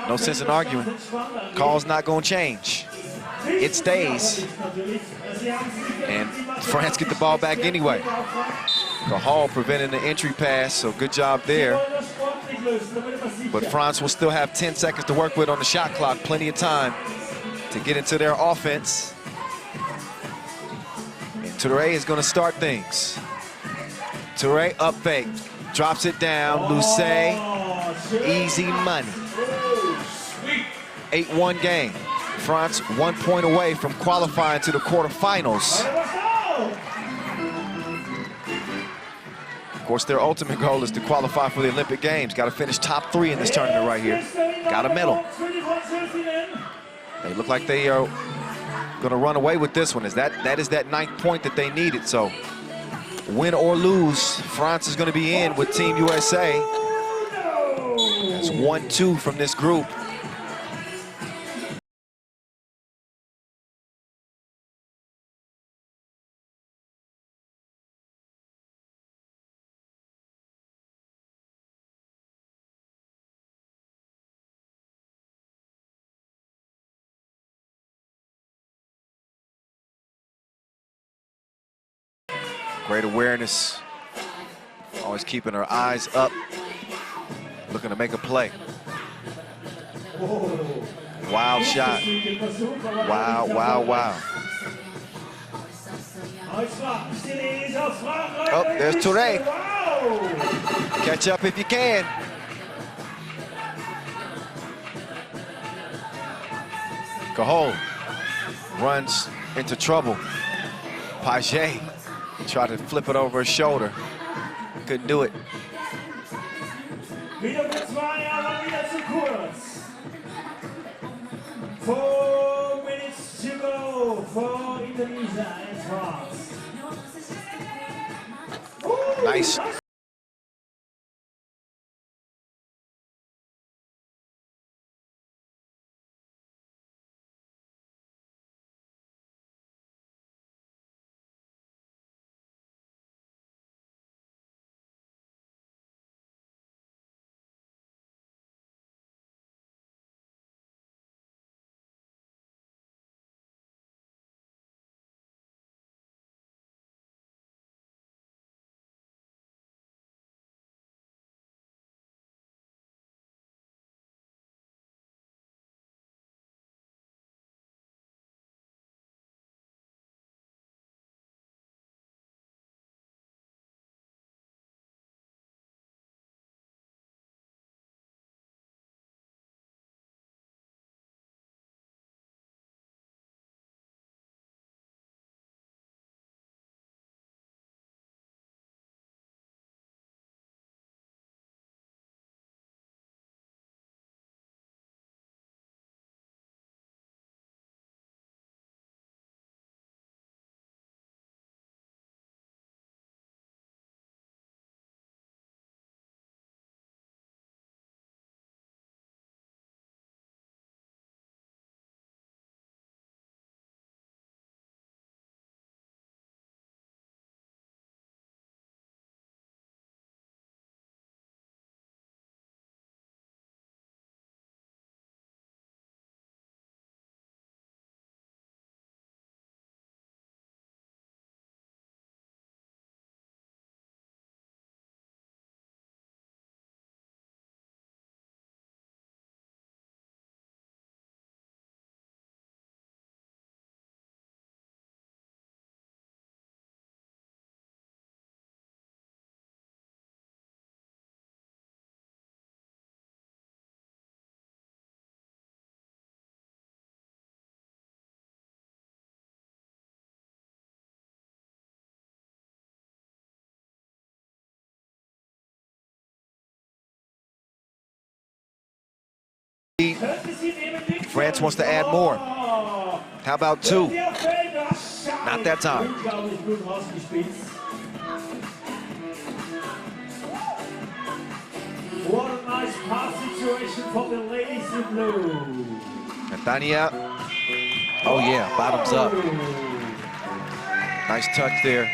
No sense in arguing. Call's not going to change. It stays. And France get the ball back anyway. Hall preventing the entry pass, so good job there. But France will still have 10 seconds to work with on the shot clock. Plenty of time to get into their offense. And Touré is going to start things. Touré up fake, drops it down. Luce, easy money. 8-1 game. France 1 point away from qualifying to the quarterfinals. Of course, their ultimate goal is to qualify for the Olympic Games. Got to finish top 3 in this tournament right here. Got a medal. They look like they are going to run away with this one. That is that 9th point that they needed. So win or lose, France is going to be in with Team USA. That's 1-2 from this group. Great awareness, always keeping her eyes up, looking to make a play. Wild shot. Wow, wow, wow. Oh, there's Touré. Catch up if you can. Cahol runs into trouble. Page tried to flip it over his shoulder. Couldn't do it. Wieder Lithuania, aber wieder zu kurz. 4 minutes to go for Indonesia and France. Nice France wants to add more. How about 2? Not that time. What a nice pass situation for the ladies in blue. Lithuania. Oh yeah, bottoms up. Nice touch there.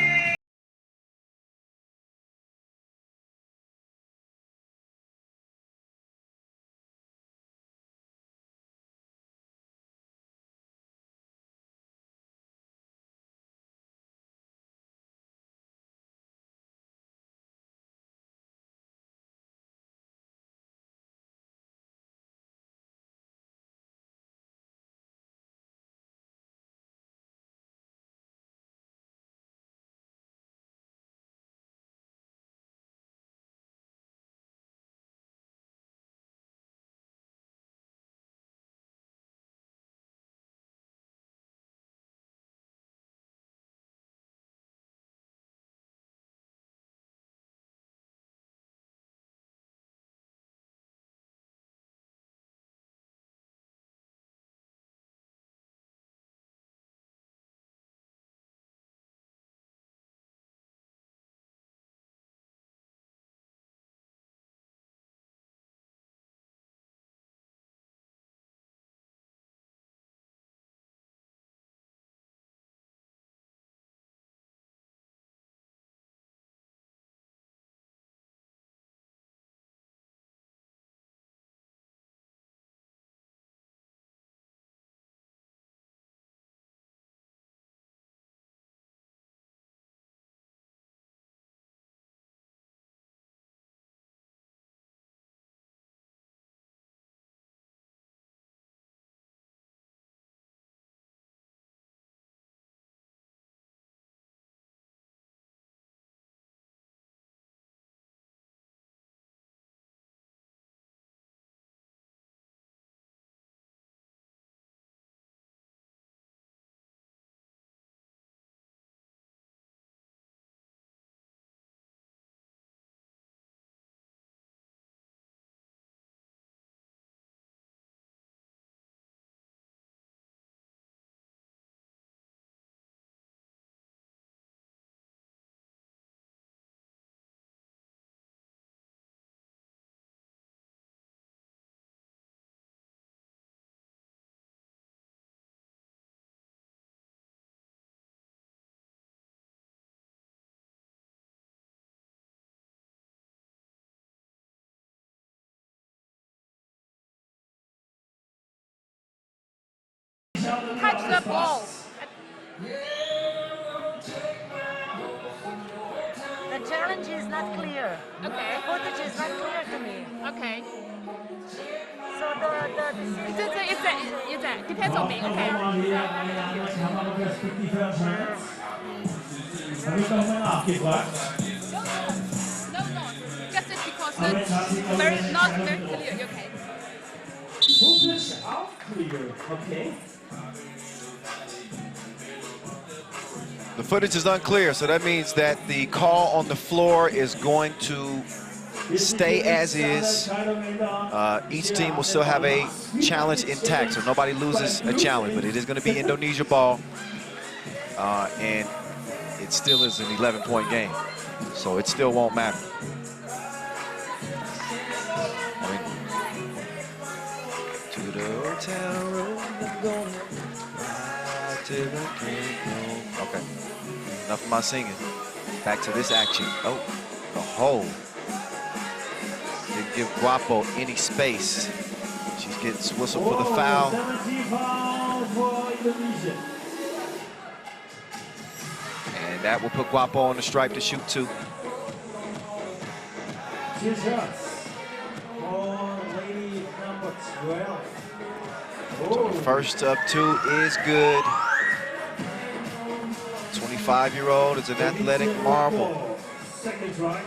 Touch the ball. The challenge is not clear. Okay. The footage is not clear to me. Okay. So the It depends on me. Okay. No. Just because it's not very clear. Okay. Footage out clear. Okay. The footage is unclear, so that means that the call on the floor is going to stay as is. Each team will still have a challenge intact, so nobody loses a challenge, but it is going to be Indonesia ball, and it still is an 11-point game, so it still won't matter. To the hotel room, I'm going right to the kingdom. Okay, enough of my singing. Back to this action. Oh, the hole. Didn't give Guapo any space. She gets whistled for the foul. And that will put Guapo on the stripe to shoot 2. Two shots for lady number 12. So the first of 2 is good. 25-year-old is an athletic marvel. Second try.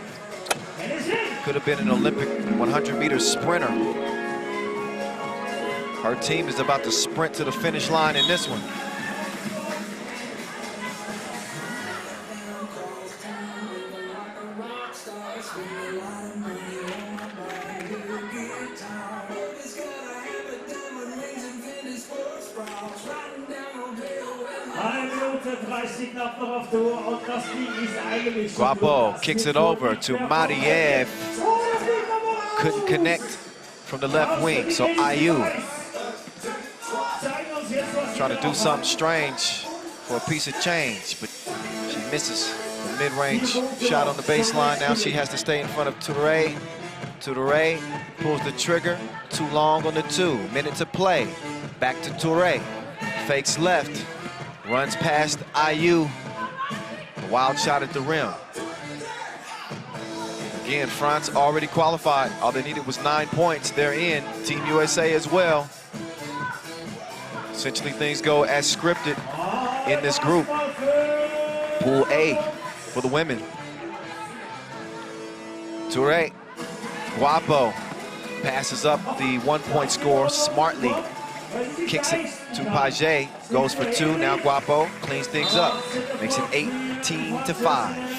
Could have been an Olympic 100-meter sprinter. Her team is about to sprint to the finish line in this one. 34 knapp noch auf der Uhr und das Ding ist eigentlich schon Guapo durch. kicks it over to Mariev. Couldn't connect from the left wing, so Ayu trying to do something strange for a piece of change, but she misses the mid-range shot on the baseline. Now she has to stay in front of Touré. Touré pulls the trigger, too long on the 2. Minute to play. Back to Touré. Fakes left, runs past Ayu. A wild shot at the rim. Again, France already qualified. All they needed was 9 points. They're in. Team USA as well. Essentially, things go as scripted in this group. Pool A for the women. Touré, Guapo passes up the 1-point score smartly. Kicks it to Paget, goes for 2. Now Guapo cleans things up, makes it 18-5.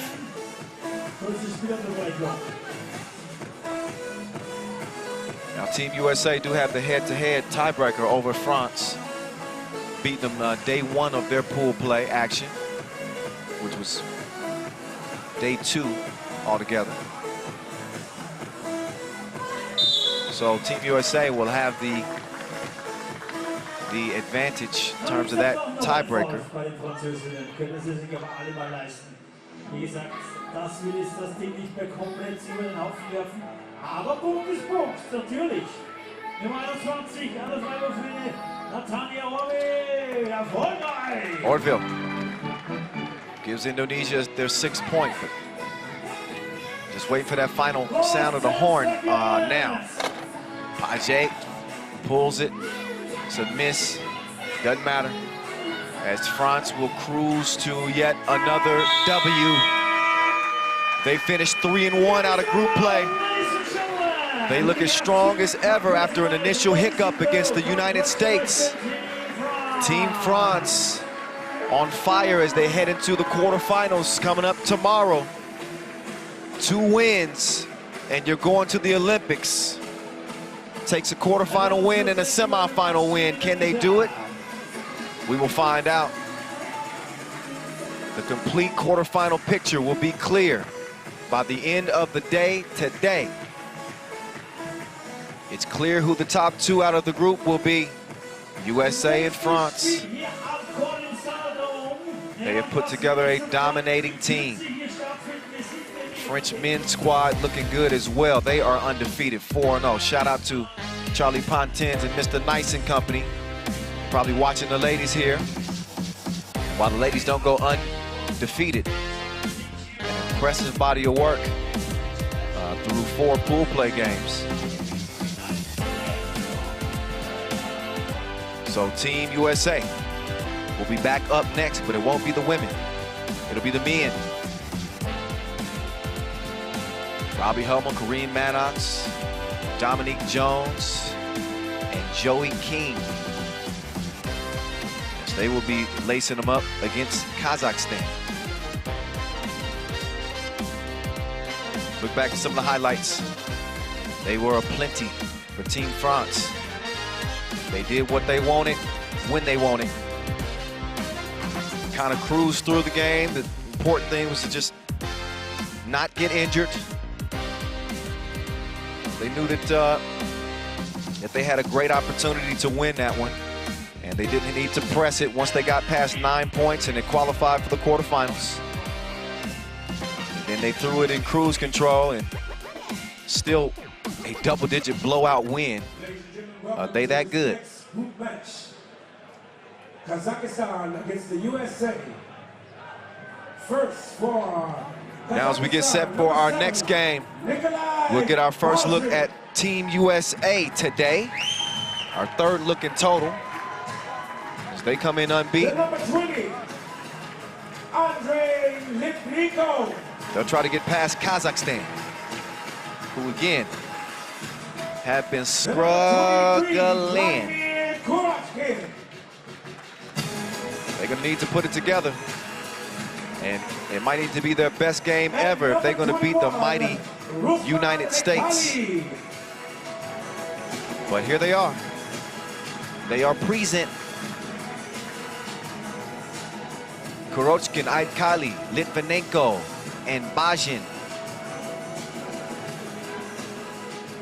Now Team USA do have the head-to-head tiebreaker over France, beating them day 1 of their pool play action, which was day 2 altogether. So Team USA will have the advantage in terms of that tiebreaker. Wie gesagt, das will jetzt das Ding nicht mehr komplett über den Haufen werfen. Aber Punkt ist Punkt, natürlich. Nummer 21, an der Freiwurflinie, Natania Orville, erfolgreich! Orville gives Indonesia their 6th point. Just waiting for that final sound of the horn now. Paget pulls it. It's a miss. Doesn't matter. As France will cruise to yet another W. They finished 3-1 out of group play. They look as strong as ever after an initial hiccup against the United States. Team France on fire as they head into the quarterfinals coming up tomorrow. 2 wins, and you're going to the Olympics. Takes a quarterfinal win and a semifinal win. Can they do it? We will find out. The complete quarterfinal picture will be clear by the end of the day today. It's clear who the top 2 out of the group will be. USA and France. They have put together a dominating team. French men's squad looking good as well. They are undefeated, 4-0. Shout out to Charlie Pontins and Mr. Nice and company. Probably watching the ladies here. While the ladies don't go undefeated. An impressive body of work through 4 pool play games. So Team USA will be back up next, but it won't be the women. It'll be the men. Robbie Hummel, Kareem Maddox, Dominique Jones, and Joey King. So they will be lacing them up against Kazakhstan. Look back at some of the highlights. They were aplenty for Team France. They did what they wanted, when they wanted. Kind of cruised through the game. The important thing was to just not get injured. They knew that they had a great opportunity to win that one, and they didn't need to press it once they got past 9 points and they qualified for the quarterfinals. And then they threw it in cruise control, and still a double-digit blowout win. Are they that good? Kazakhstan against the USA. First for now as we get set for our next game, we'll get our first look at Team USA today. Our 3rd look in total as they come in unbeaten. Number 20, Andre Lipnico. They'll try to get past Kazakhstan, who again have been struggling. They're gonna need to put it together. And it might need to be their best game ever if they're gonna beat the mighty United States. But here they are. They are present. Kurochkin, Aitkali, Litvinenko, and Bajin.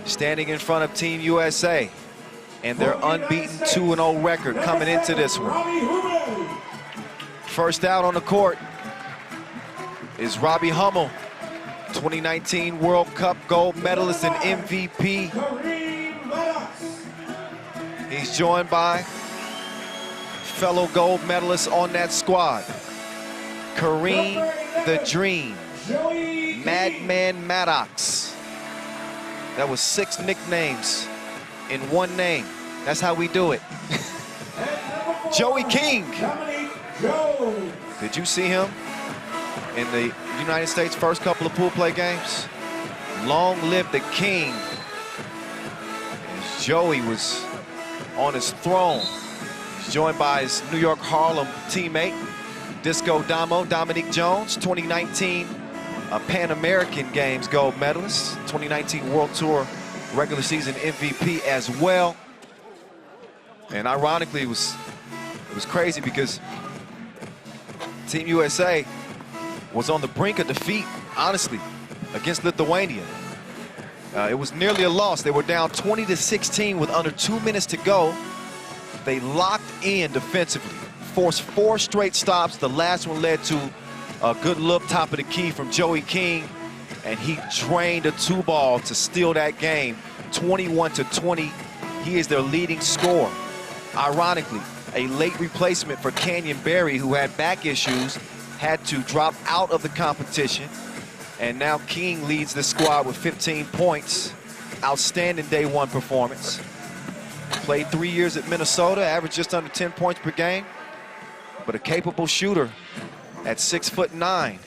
Standing in front of Team USA and their unbeaten 2-0 record coming into this one. First out on the court is Robbie Hummel, 2019 World Cup gold medalist and MVP. He's joined by fellow gold medalists on that squad. Kareem the Dream, Madman Maddox. That was 6 nicknames in one name. That's how we do it. Joey King. Did you see him in the United States first couple of pool play games? Long live the King. As Joey was on his throne. He's joined by his New York Harlem teammate, Disco Damo, Dominique Jones, 2019 Pan American Games gold medalist, 2019 World Tour regular season MVP as well. And ironically, it was crazy because Team USA was on the brink of defeat, honestly, against Lithuania. It was nearly a loss. They were down 20-16 with under 2 minutes to go. They locked in defensively, forced 4 straight stops. The last one led to a good look top of the key from Joey King, and he drained a 2-ball to steal that game, 21-20. He is their leading scorer. Ironically, a late replacement for Canyon Berry, who had back issues, had to drop out of the competition. And now King leads the squad with 15 points. Outstanding day 1 performance. Played 3 years at Minnesota, averaged just under 10 points per game, but a capable shooter at 6'9".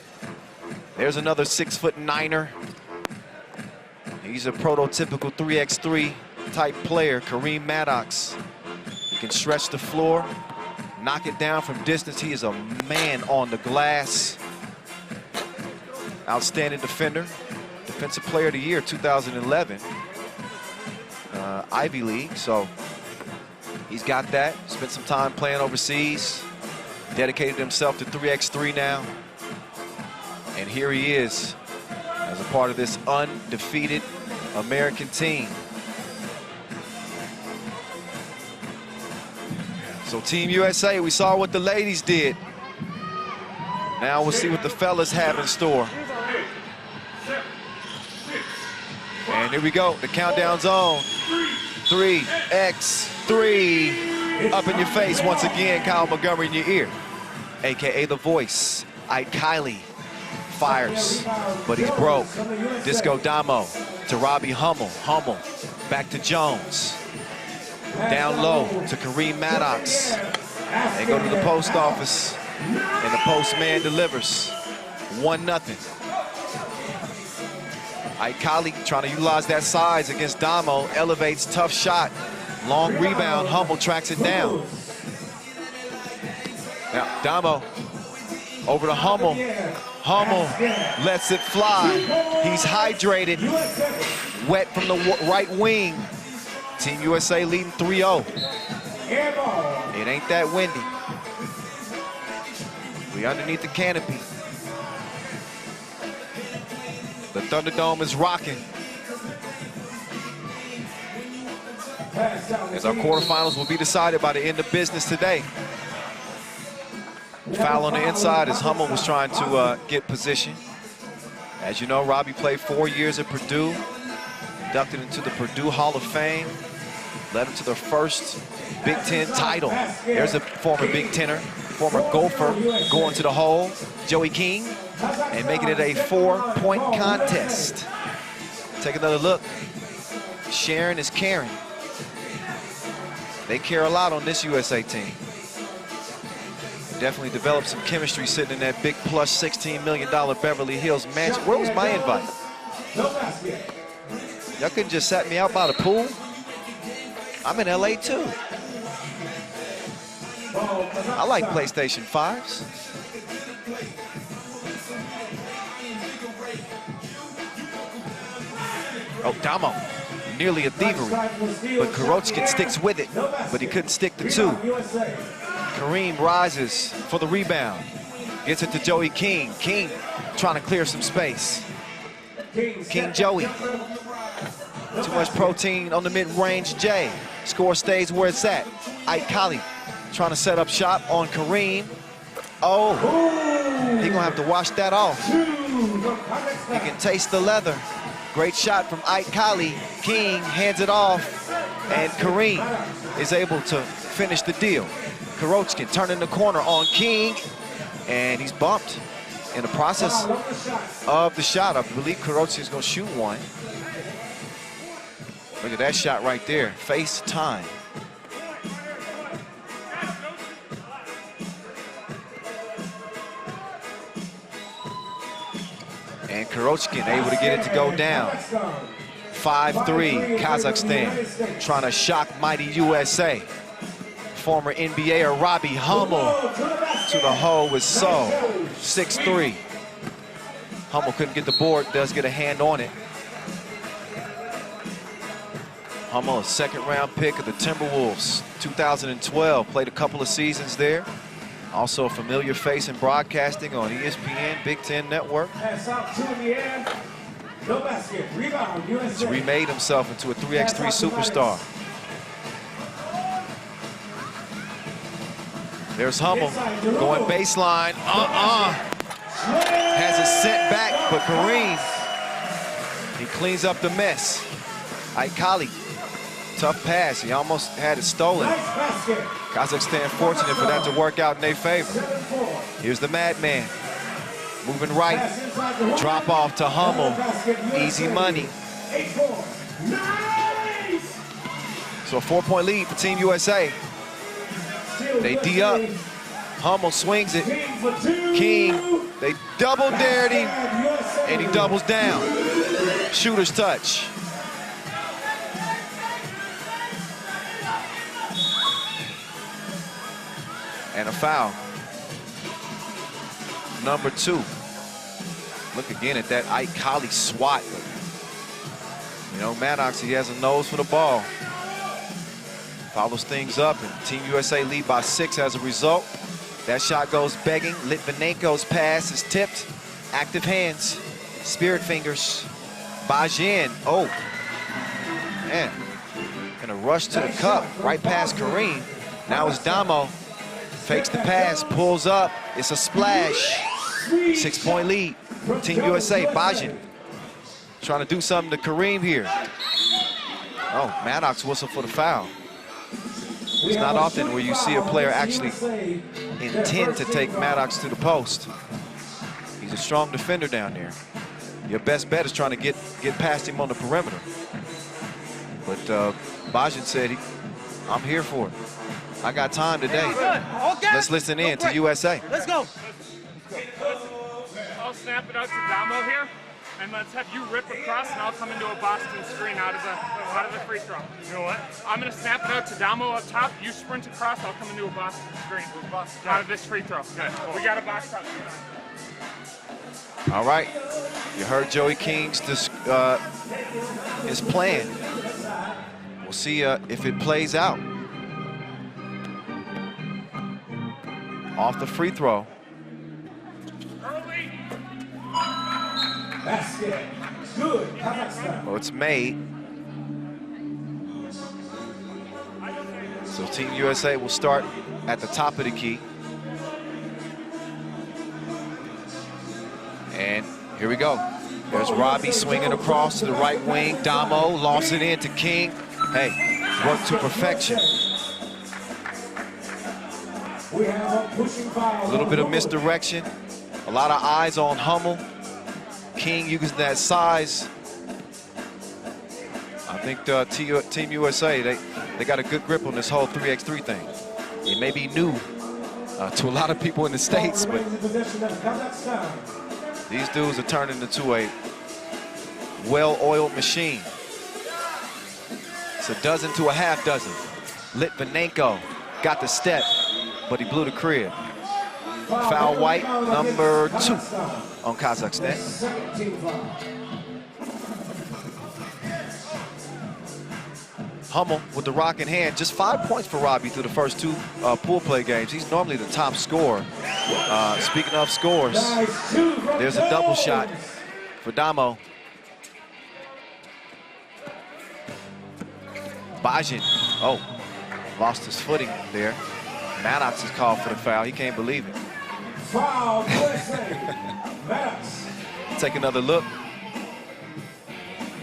There's another 6'9". He's a prototypical 3x3 type player, Kareem Maddox. He can stretch the floor, knock it down from distance. He is a man on the glass. Outstanding defender, Defensive Player of the Year 2011, Ivy League. So he's got that. Spent some time playing overseas. Dedicated himself to 3x3 now. And here he is as a part of this undefeated American team. So Team USA, we saw what the ladies did. Now we'll see what the fellas have in store. And here we go, the countdown's on. 3x3. Up in your face once again, Kyle Montgomery in your ear. AKA The Voice. Ike Kiley fires, but he's broke. Disco Damo to Robbie Hummel. Hummel back to Jones. Down low to Kareem Maddox. They go to the post office, and the postman delivers. 1-0. Ike Kiley trying to utilize that size against Damo. Elevates, tough shot. Long rebound, Hummel tracks it down. Now, Damo over to Hummel. Hummel lets it fly. He's hydrated. Wet from the right wing. Team USA leading 3-0. It ain't that windy. We underneath the canopy. The Thunderdome is rocking. As our quarterfinals will be decided by the end of business today. Foul on the inside as Hummel was trying to get position. As you know, Robbie played 4 years at Purdue, inducted into the Purdue Hall of Fame, led him to their first Big Ten title. There's a former Big Tenner, former Gopher, going to the hole, Joey King, and making it a 4-point contest. Take another look. Sharon is caring. They care a lot on this USA team. Definitely developed some chemistry sitting in that big plus $16 million Beverly Hills mansion. Where was my invite? Y'all couldn't just sat me out by the pool? I'm in LA too. I like PlayStation 5s. Oh, Damo, nearly a thievery, but Kurochkin sticks with it, but he couldn't stick the 2. Kareem rises for the rebound. Gets it to Joey King. King trying to clear some space. King Joey. Too much protein on the mid-range J. Score stays where it's at. Ike Kali trying to set up shop on Kareem. Oh, he's gonna have to wash that off. He can taste the leather. Great shot from Ike Kali. King hands it off, and Kareem is able to finish the deal. Kurochkin turning the corner on King, and he's bumped in the process of the shot. I believe Kurochkin's gonna shoot one. Look at that shot right there, face time. And Kurochkin able to get it to go down. 5-3, Kazakhstan trying to shock mighty USA. Former NBAer Robbie Hummel to the hole with So. 6-3. Hummel couldn't get the board, does get a hand on it. Hummel, a second-round pick of the Timberwolves, 2012, played a couple of seasons there. Also a familiar face in broadcasting on ESPN, Big Ten Network. He's remade himself into a 3x3 superstar. There's Hummel going baseline. Has it sent back, but Kareem, he cleans up the mess. Ike Kali, tough pass. He almost had it stolen. Kazakhstan fortunate for that to work out in their favor. Here's the madman. Moving right. Drop off to Hummel. Easy money. So a 4-point lead for Team USA. They D up. Hummel swings it. King, they double dared him, and he doubles down. Shooter's touch. And a foul. Number 2. Look again at that Ike Kali swat. You know, Maddox, he has a nose for the ball. Follows things up, and Team USA lead by 6 as a result. That shot goes begging. Litvinenko's pass is tipped. Active hands, spirit fingers. Bajin, oh, man. Gonna rush to the cup, right past Kareem. Now it's Damo. Fakes the pass, pulls up, it's a splash. 6-point lead, Team USA, Bajin. Trying to do something to Kareem here. Oh, Maddox whistle for the foul. It's not often where you see a player actually intend to take Maddox to the post. He's a strong defender down there. Your best bet is trying to get past him on the perimeter. But Bajin said, I'm here for it. I got time today. Okay. Let's listen in to USA. Let's go. I'll snap it out to Damo here, and let's have you rip across, and I'll come into a Boston screen out of the free throw. You know what? I'm gonna snap it out to Damo up top. You sprint across, I'll come into a Boston screen out of this free throw. Okay. We got a box out. All right. You heard Joey King's his plan. We'll see if it plays out. Off the free throw. Basket. Good. Kazakhstan. Well, it's made. So Team USA will start at the top of the key. And here we go. There's Robbie swinging across to the right wing. Damo lost it in to King. Hey, work to perfection. A little bit of misdirection. A lot of eyes on Hummel. King using that size. I think Team USA, they got a good grip on this whole 3x3 thing. It may be new to a lot of people in the States, but these dudes are turning into a well-oiled machine. It's a dozen to a half dozen. Litvinenko got the step, but he blew the crib. Foul white, number 2 on Kazakhstan. Hummel with the rock in hand. Just 5 points for Robbie through the first 2 pool play games. He's normally the top scorer. Speaking of scores, there's a double shot for Damo. Bajin, lost his footing there. Maddox is called for the foul. He can't believe it. Foul, Maddox. Take another look.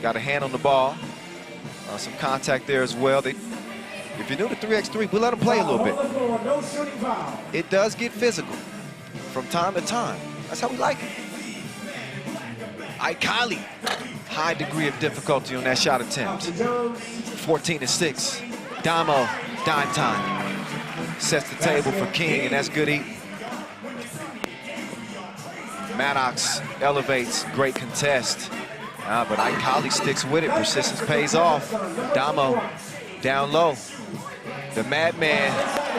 Got a hand on the ball. Some contact there as well. If you're new to 3x3, we let them play a little bit. No shooting foul. It does get physical from time to time. That's how we like it. Aikali, high degree of difficulty on that shot attempt. 14-6. Damo, dime time. Sets the table for King, and that's good eating. Maddox elevates, great contest. But Aikali sticks with it. Persistence pays off. Damo down low. The madman,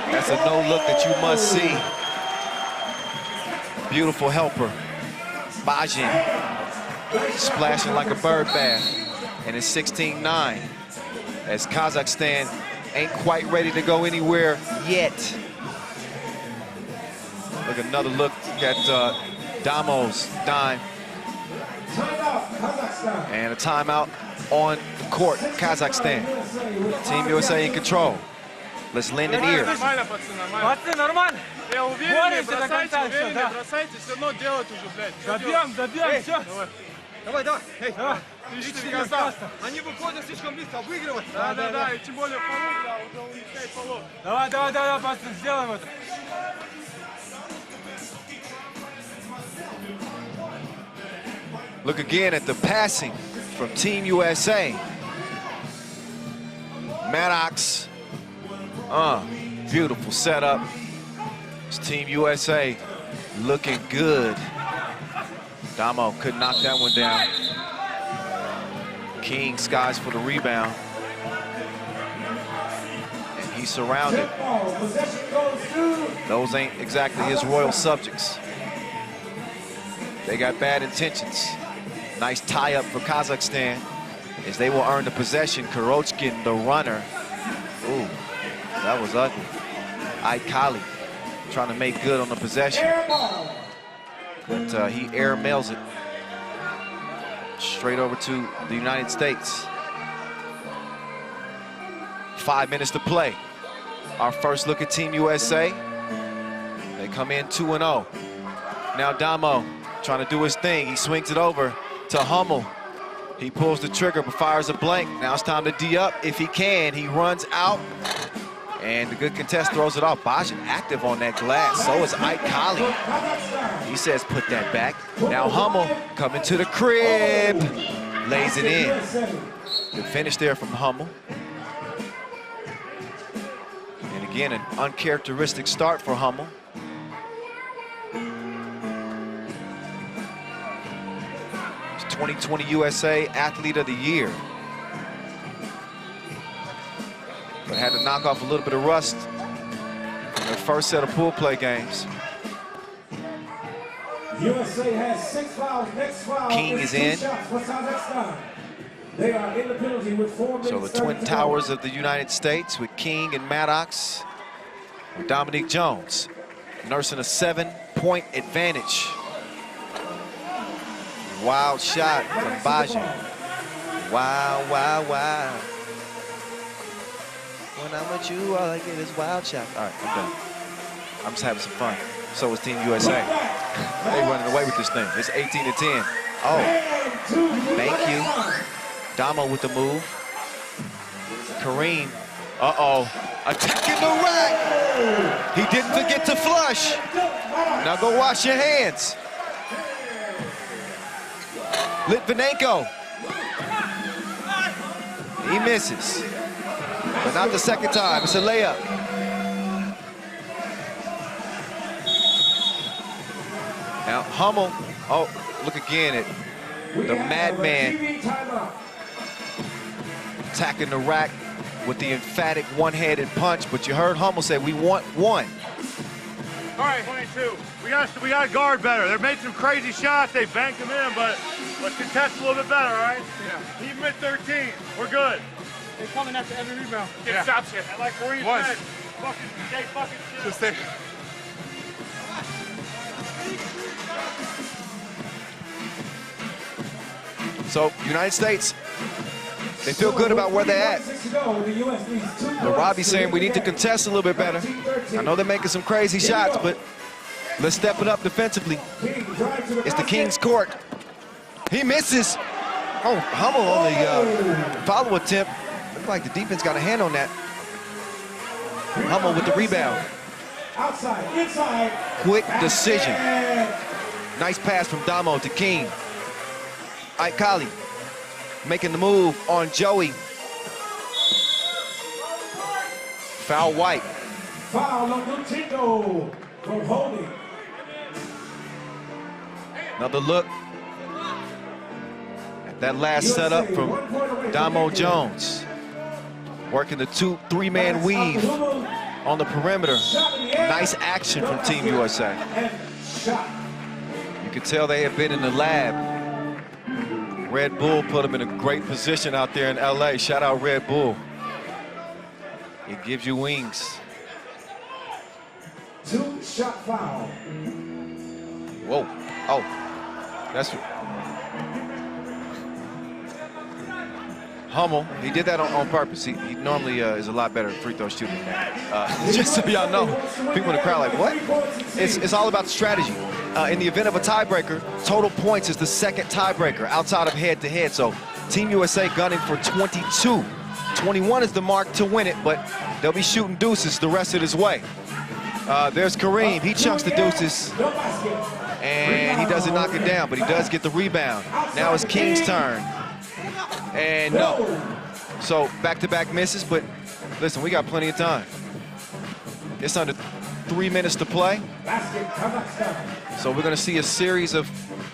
that's a no look that you must see. Beautiful helper. Bajin splashing like a bird bath. And it's 16-9 as Kazakhstan ain't quite ready to go anywhere yet. Look, another look at Damo's dime. And a timeout on the court, Kazakhstan. Team USA in control. Let's lend an ear. Пацаны, нормально. Я уверен, бросайте, все равно делать уже, блядь. Забьем, все. Давай, давай. Отличный казах. Они выходят слишком близко, обыгрывать. Да, и тем более полу, уже улетает полу. Давай, пацаны, сделаем это. Look again at the passing from Team USA. Maddox, beautiful setup. It's Team USA looking good. Damo could knock that one down. King skies for the rebound. And he's surrounded. Those ain't exactly his royal subjects. They got bad intentions. Nice tie-up for Kazakhstan as they will earn the possession. Kurochkin, the runner. Ooh, that was ugly. Aikali trying to make good on the possession. But he air mails it straight over to the United States. 5 minutes to play. Our first look at Team USA. They come in 2-0. Now Damo trying to do his thing. He swings it over to Hummel. He pulls the trigger but fires a blank. Now it's time to D-up if he can. He runs out and the good contest throws it off. Bajin active on that glass. So is Aikali. He says put that back. Now Hummel coming to the crib. Lays it in. Good finish there from Hummel. And again, an uncharacteristic start for Hummel. 2020 USA Athlete of the Year. But had to knock off a little bit of rust in the first set of pool play games. USA has 6 fouls. Next foul King is in. They are in the penalty with 4 minutes. So the twin towers of the United States with King and Maddox. With Dominique Jones nursing a 7-point advantage. Wild shot from Bajin. Wow, wow, wow. When I'm with you, all I get is wild shot. All right, I'm done. I'm just having some fun. So is Team USA. They running away with this thing. It's 18-10. Oh, thank you. Damo with the move. Kareem, attacking the rack. He didn't forget to flush. Now go wash your hands. Litvinenko. He misses. But not the second time. It's a layup. Now Hummel. Oh, look again at the madman attacking the rack with the emphatic one-handed punch. But you heard Hummel say, we want one. All right, 22. We got to guard better. They made some crazy shots. They banked them in, but let's contest a little bit better, all right? Yeah. Even at 13, we're good. They're coming after every rebound. Get stops here. And like Kareem One. said, stay fucking chill. Just stay. So, United States, they feel good about where they're at. But Robbie's saying we need to contest a little bit better. I know they're making some crazy shots, but let's step it up defensively. It's the King's court. He misses. Oh, Hummel on the follow attempt. Looked like the defense got a hand on that. Hummel with the rebound. Outside, inside. Quick decision. Nice pass from Damo to King. Ike Kali making the move on Joey. Foul White. Foul on Lutingo for holding. Another look at that last setup from Damo Jones. Working the 2-3-man weave on the perimeter. Nice action from Team USA. You can tell they have been in the lab. Red Bull put them in a great position out there in LA. Shout out Red Bull. It gives you wings. 2-shot foul. Whoa. Oh. That's Hummel. He did that on purpose. He normally is a lot better at free throw shooting than that. Just so y'all know, people in the crowd like, what? It's all about strategy. In the event of a tiebreaker, total points is the second tiebreaker outside of head-to-head. So Team USA gunning for 22. 21 is the mark to win it, but they'll be shooting deuces the rest of this way. There's Kareem. He chunks the deuces, and he doesn't knock it down, but he does get the rebound. Now it's King's turn. And no. So back-to-back misses, but listen, we got plenty of time. It's under 3 minutes to play. So we're going to see a series of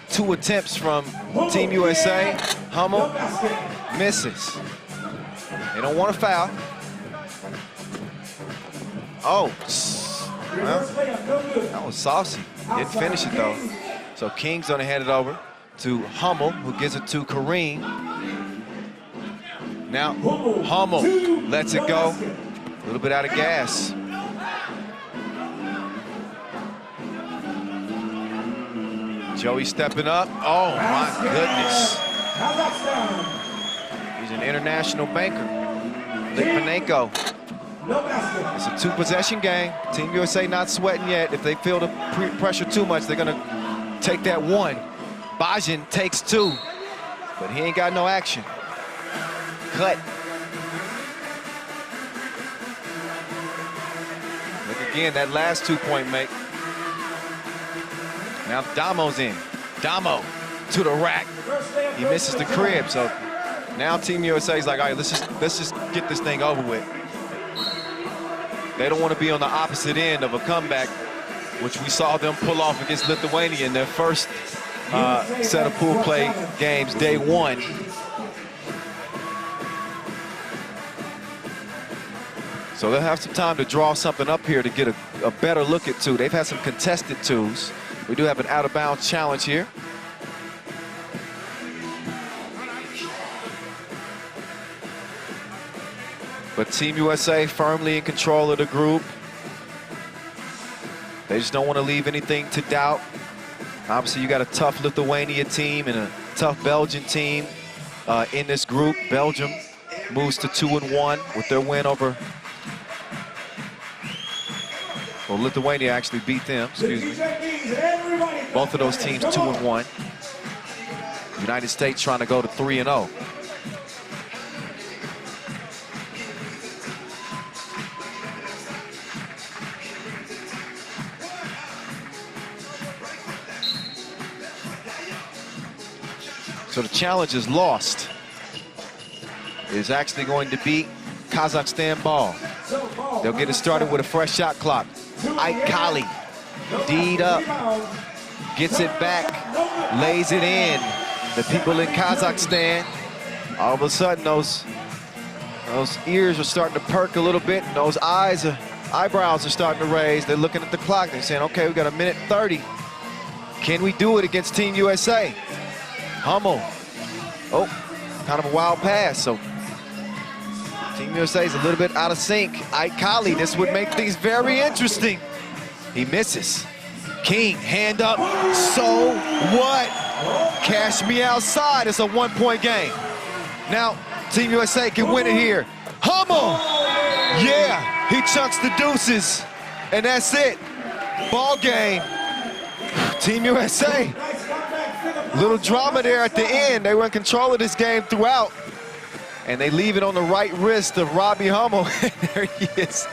2 attempts from Team USA. Hummel misses. They don't want to foul. Oh, well, that was saucy. Didn't finish it though. So King's going to hand it over to Hummel, who gives it to Kareem. Now Hummel lets it go. A little bit out of gas. Joey stepping up. Oh my goodness. He's an international banker. Lithuania. It's a 2-possession game. Team USA not sweating yet. If they feel the pressure too much, they're gonna take that one. Bajan takes 2, but he ain't got no action. Cut. Look again, that last 2-point make. Now Damo's in. Damo to the rack. He misses the crib, so now Team USA is like, all right, let's just get this thing over with. They don't want to be on the opposite end of a comeback, which we saw them pull off against Lithuania in their first set of pool play games, day 1. So they'll have some time to draw something up here to get a better look at 2. They've had some contested 2s. We do have an out-of-bounds challenge here. But Team USA firmly in control of the group. They just don't want to leave anything to doubt. Obviously, you got a tough Lithuania team and a tough Belgian team in this group. Belgium moves to 2-1 with their win over. Well, Lithuania actually beat them, excuse me. Both of those teams 2-1. United States trying to go to 3-0. So the challenge is lost. It is actually going to be Kazakhstan ball. They'll get it started with a fresh shot clock. Ike Kali, D'd up, gets it back, lays it in. The people in Kazakhstan, all of a sudden those ears are starting to perk a little bit, and those eyebrows are starting to raise. They're looking at the clock. They're saying, okay, we got 1:30. Can we do it against Team USA? Hummel. Oh, kind of a wild pass. So Team USA is a little bit out of sync. Ike Collie, this would make things very interesting. He misses. King, hand up. So what? Cash me outside. It's a one-point game. Now, Team USA can win it here. Hummel! Yeah, he chunks the deuces. And that's it. Ball game. Team USA. Little drama there at the end. They were in control of this game throughout. And they leave it on the right wrist of Robbie Hummel. There he is,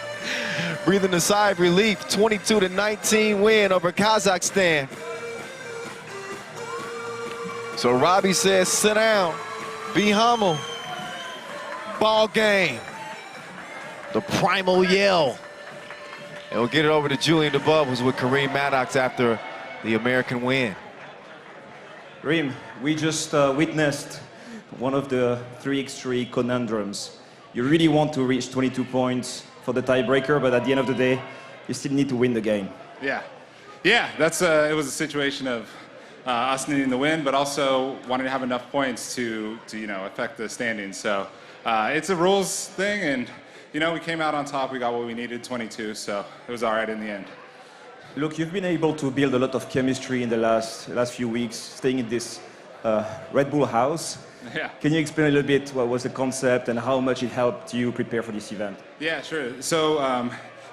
breathing a sigh of relief. 22-19 win over Kazakhstan. So Robbie says, sit down, be Hummel. Ball game. The primal yell. And we'll get it over to Julian the Bubbles with Kareem Maddox after the American win. Reem, we just witnessed one of the 3x3 conundrums. You really want to reach 22 points for the tiebreaker, but at the end of the day, you still need to win the game. Yeah, that's it was a situation of us needing to win, but also wanting to have enough points to affect the standings. So it's a rules thing, and we came out on top. We got what we needed, 22, so it was all right in the end. Look, you've been able to build a lot of chemistry in the last few weeks, staying in this Red Bull house. Yeah. Can you explain a little bit what was the concept and how much it helped you prepare for this event? Yeah, sure. So,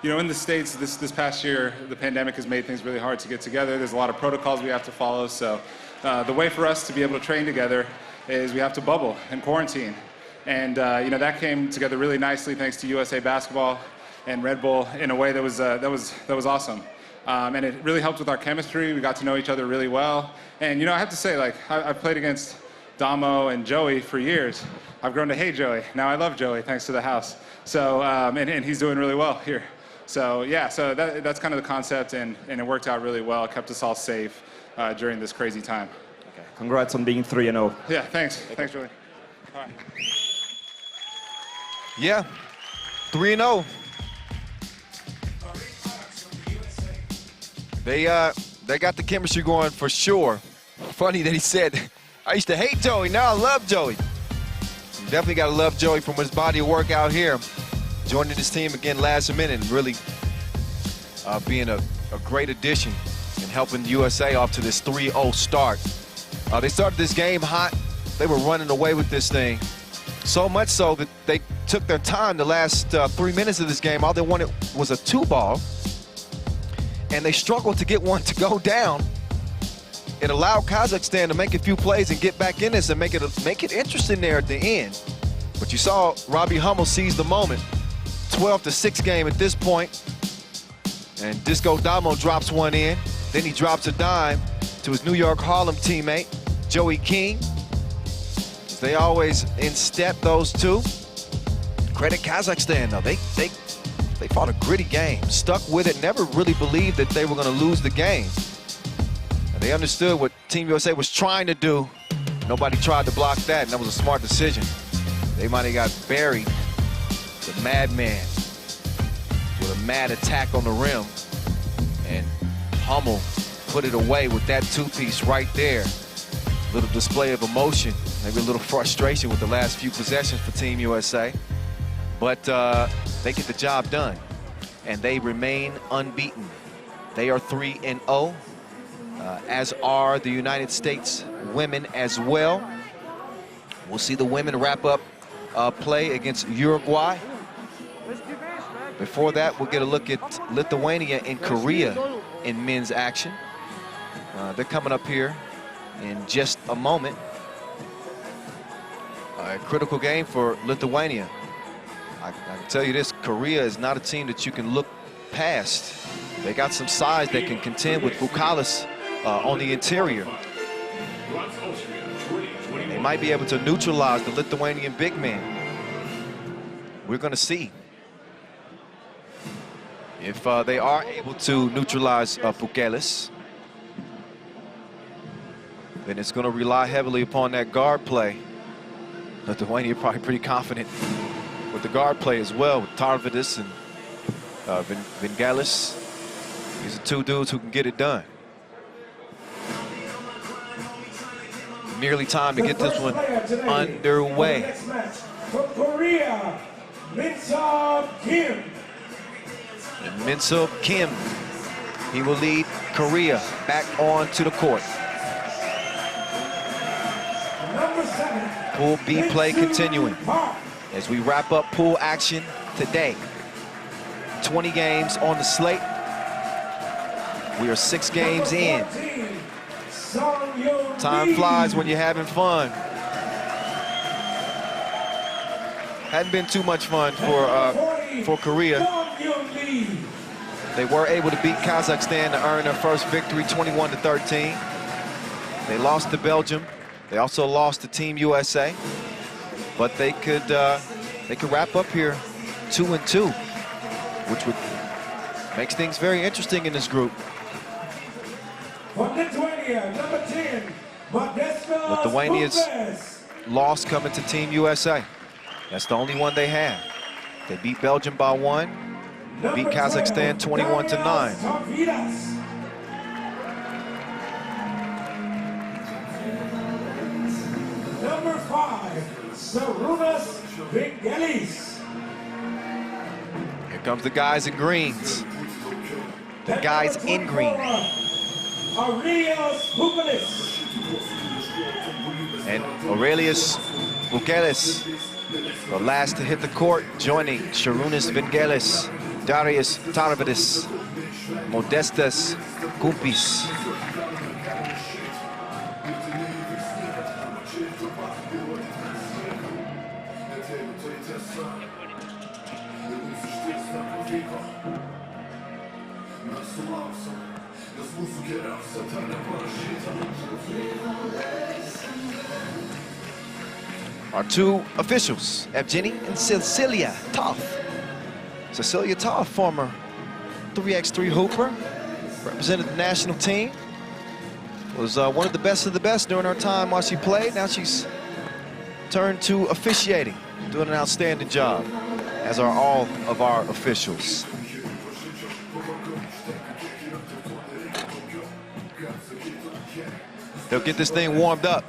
in the States, this past year, the pandemic has made things really hard to get together. There's a lot of protocols we have to follow. So the way for us to be able to train together is we have to bubble and quarantine. And, that came together really nicely thanks to USA Basketball and Red Bull in a way that was awesome. And it really helped with our chemistry. We got to know each other really well. And, I have to say, I've played against Damo and Joey for years. I've grown to hate Joey. Now I love Joey thanks to the house. So, and he's doing really well here. So, yeah, that's kind of the concept, and it worked out really well. It kept us all safe during this crazy time. Okay. Congrats on being 3-0. Yeah, thanks. Thanks, Joey. All right. Yeah, 3-0. They got the chemistry going for sure. Funny that he said, I used to hate Joey, now I love Joey. Definitely got to love Joey from his body of work out here. Joining this team again last minute and really being a great addition and helping the USA off to this 3-0 start. They started this game hot. They were running away with this thing. So much so that they took their time the last 3 minutes of this game. All they wanted was a 2-ball. And they struggled to get one to go down. It allowed Kazakhstan to make a few plays and get back in this and make it interesting there at the end. But you saw Robbie Hummel seize the moment. 12-6 game at this point. And Disco Damo drops one in. Then he drops a dime to his New York Harlem teammate, Joey King. They always in step, those two. Credit Kazakhstan, though. They fought a gritty game, stuck with it, never really believed that they were going to lose the game. And they understood what Team USA was trying to do. Nobody tried to block that, and that was a smart decision. They might have got buried. The madman with a mad attack on the rim. And Hummel put it away with that two-piece right there. Little display of emotion, maybe a little frustration with the last few possessions for Team USA. But they get the job done, and they remain unbeaten. They are 3-0, as are the United States women as well. We'll see the women wrap up play against Uruguay. Before that, we'll get a look at Lithuania and Korea in men's action. They're coming up here in just a moment. A critical game for Lithuania. I can tell you this, Korea is not a team that you can look past. They got some size that can contend with Bukalis on the interior. They might be able to neutralize the Lithuanian big man. We're going to see if they are able to neutralize Bukalis. Then it's going to rely heavily upon that guard play. Lithuania probably pretty confident with the guard play as well, with Tarvidis and Vingalis. These are two dudes who can get it done. Nearly time to get this one underway. From Korea, Kim. And Min-Soo Kim, he will lead Korea back onto the court. Pool B play continuing as we wrap up pool action today. 20 games on the slate. We are 6 games in. Time flies when you're having fun. Hadn't been too much fun for Korea. They were able to beat Kazakhstan to earn their first victory, 21-13. They lost to Belgium. They also lost to Team USA, but they could wrap up here 2-2, which would makes things very interesting in this group. Lithuania's loss coming to Team USA. That's the only one they have. They beat Belgium by 1, beat Kazakhstan 21-9. Number 5, Sharunas Vingelis. Here comes the guys in greens. The guys in green. Aurelius Bukelis. And Aurelius Bukelis, the last to hit the court, joining Sharunas Vingelis, Darius Tarvidis, Modestas Kumpis. Our 2 officials, Evgeny and Cecilia Toth. Cecilia Toth, former 3x3 hooper, represented the national team. Was one of the best during her time while she played. Now she's turned to officiating, doing an outstanding job, as are all of our officials. They'll get this thing warmed up.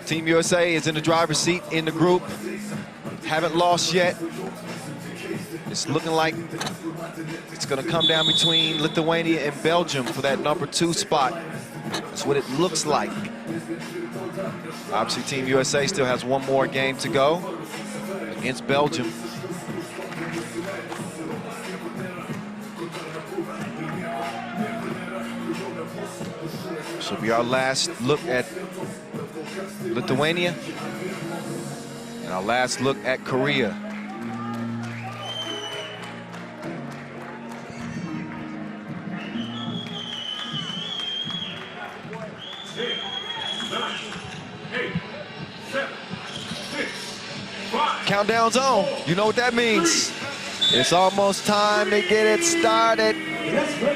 Team USA is in the driver's seat in the group. Haven't lost yet. It's looking like it's going to come down between Lithuania and Belgium for that number 2 spot. That's what it looks like. Obviously, Team USA still has one more game to go against Belgium. This will be our last look at Lithuania and our last look at Korea. Countdown's on. You know what that means. It's almost time to get it started.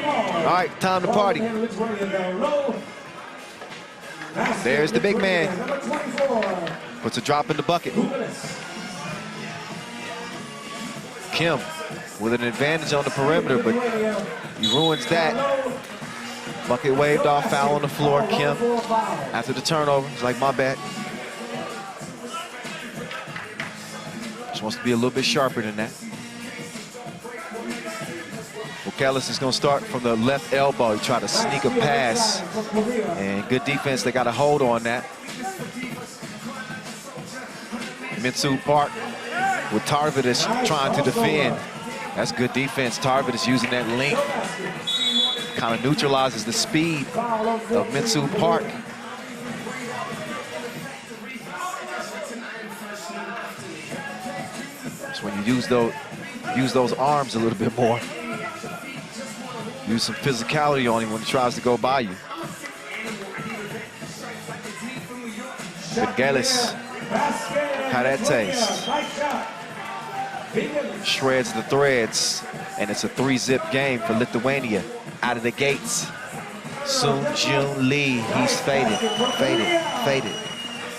All right, time to party. There's the big man. Puts a drop in the bucket. Kim with an advantage on the perimeter, but he ruins that. Bucket waved off, foul on the floor. Kim, after the turnover, he's like, my bad. Just wants to be a little bit sharper than that. Bukelis is going to start from the left elbow. He tried to sneak a pass. And good defense. They got a hold on that. Min-Soo Park with Tarvidis trying to defend. That's good defense. Tarvidis using that length. Kind of neutralizes the speed of Min-Soo Park. That's when you use those arms a little bit more. Use some physicality on him when he tries to go by you. Vingelis, how that tastes. Shreds the threads, and it's a 3-zip game for Lithuania out of the gates. Soon Jun Lee, he's faded.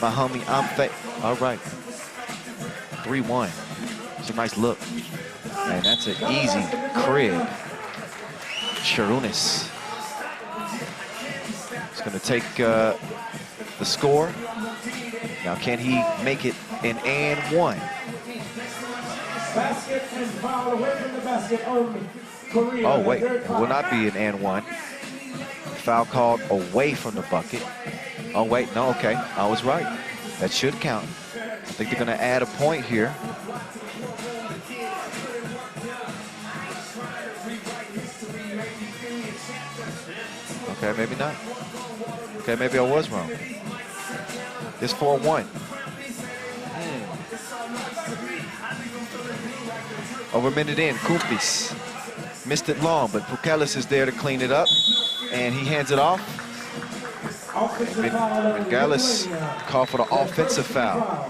My homie, I'm faded. All right, 3-1. It's a nice look. And that's an easy crib. Sharunas is going to take the score. Now, can he make it an and one? Basket and foul away from the basket on Korea. Oh, wait, it will not be an and one. Foul called away from the bucket. Oh, wait, no, okay, I was right. That should count. I think they're gonna add a point here. Okay, maybe not. Okay, maybe I was wrong. It's 4-1. Over a minute in, Kumpis missed it long, but Pukelis is there to clean it up, and he hands it off. Pukelis called for the offensive foul.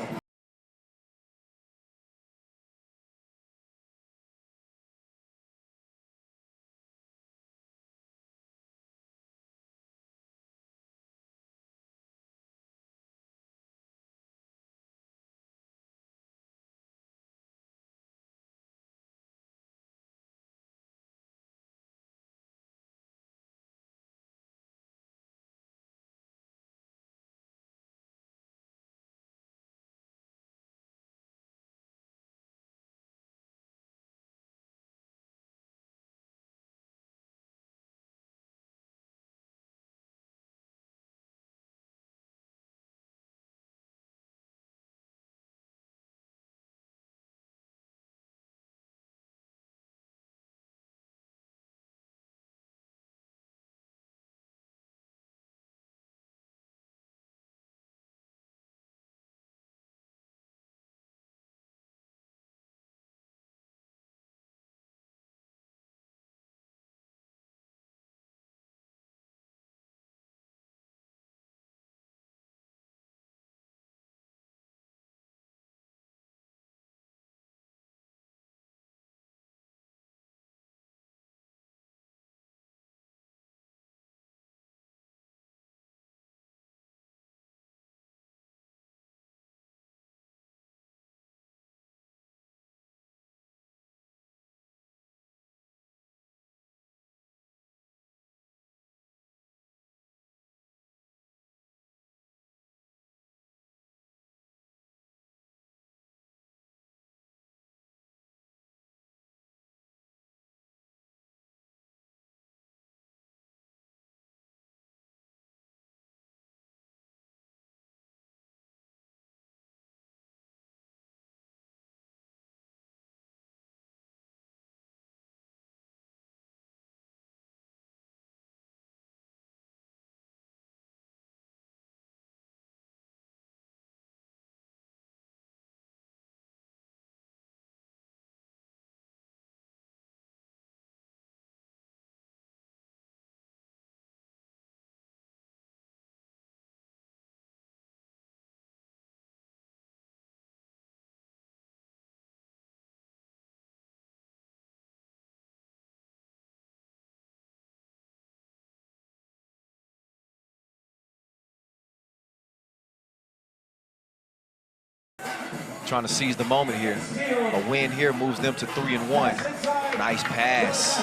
Trying to seize the moment here. A win here moves them to 3-1. Nice pass.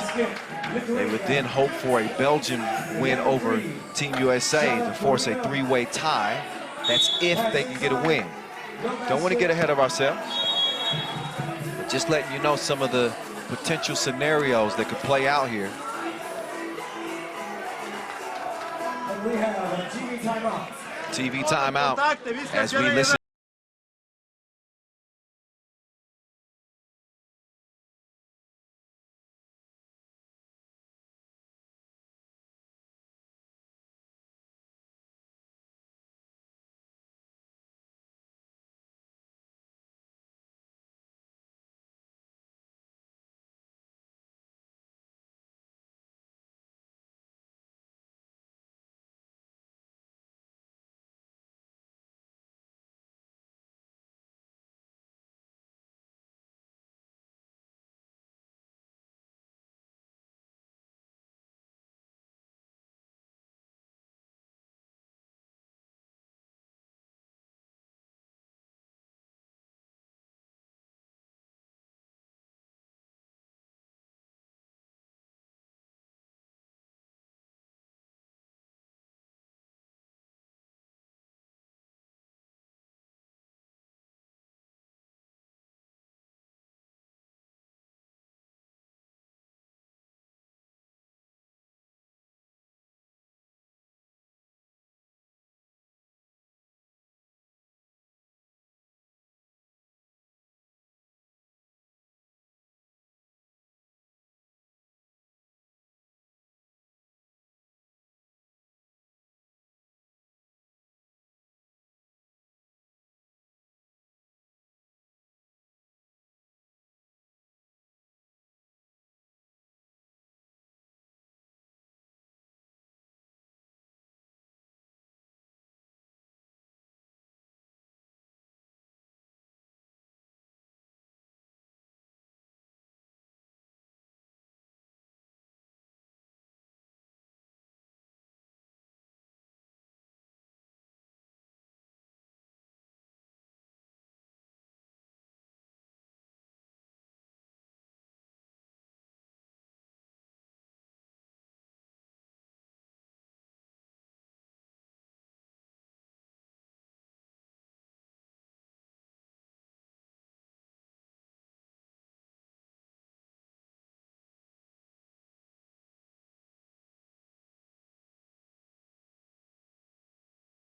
They would then hope for a Belgian win over Team USA to force a three-way tie. That's if they can get a win. Don't want to get ahead of ourselves, but just letting you know some of the potential scenarios that could play out here. And we have a TV timeout. TV timeout as we listen.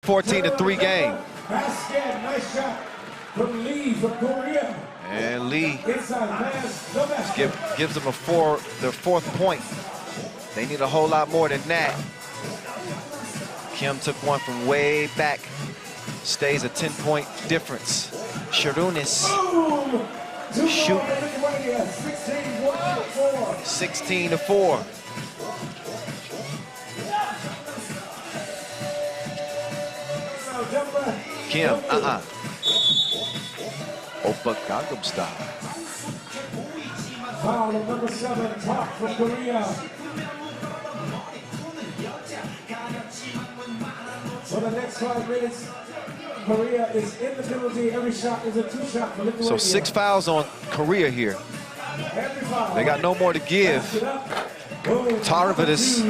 14-3 game. Basket, nice shot from Lee from Korea. And Lee Inside pass, no basket. gives them their fourth point. They need a whole lot more than that. Kim took one from way back. Stays a 10-point difference. Sharunis shoot 16-4. Kim, Oppa Gangnam Style. Foul of number 7, Park from Korea. For the next 5 minutes, Korea is in the penalty. Every shot is a 2-shot for Lithuania. So 6 fouls on Korea here. They got no more to give. Tarvidis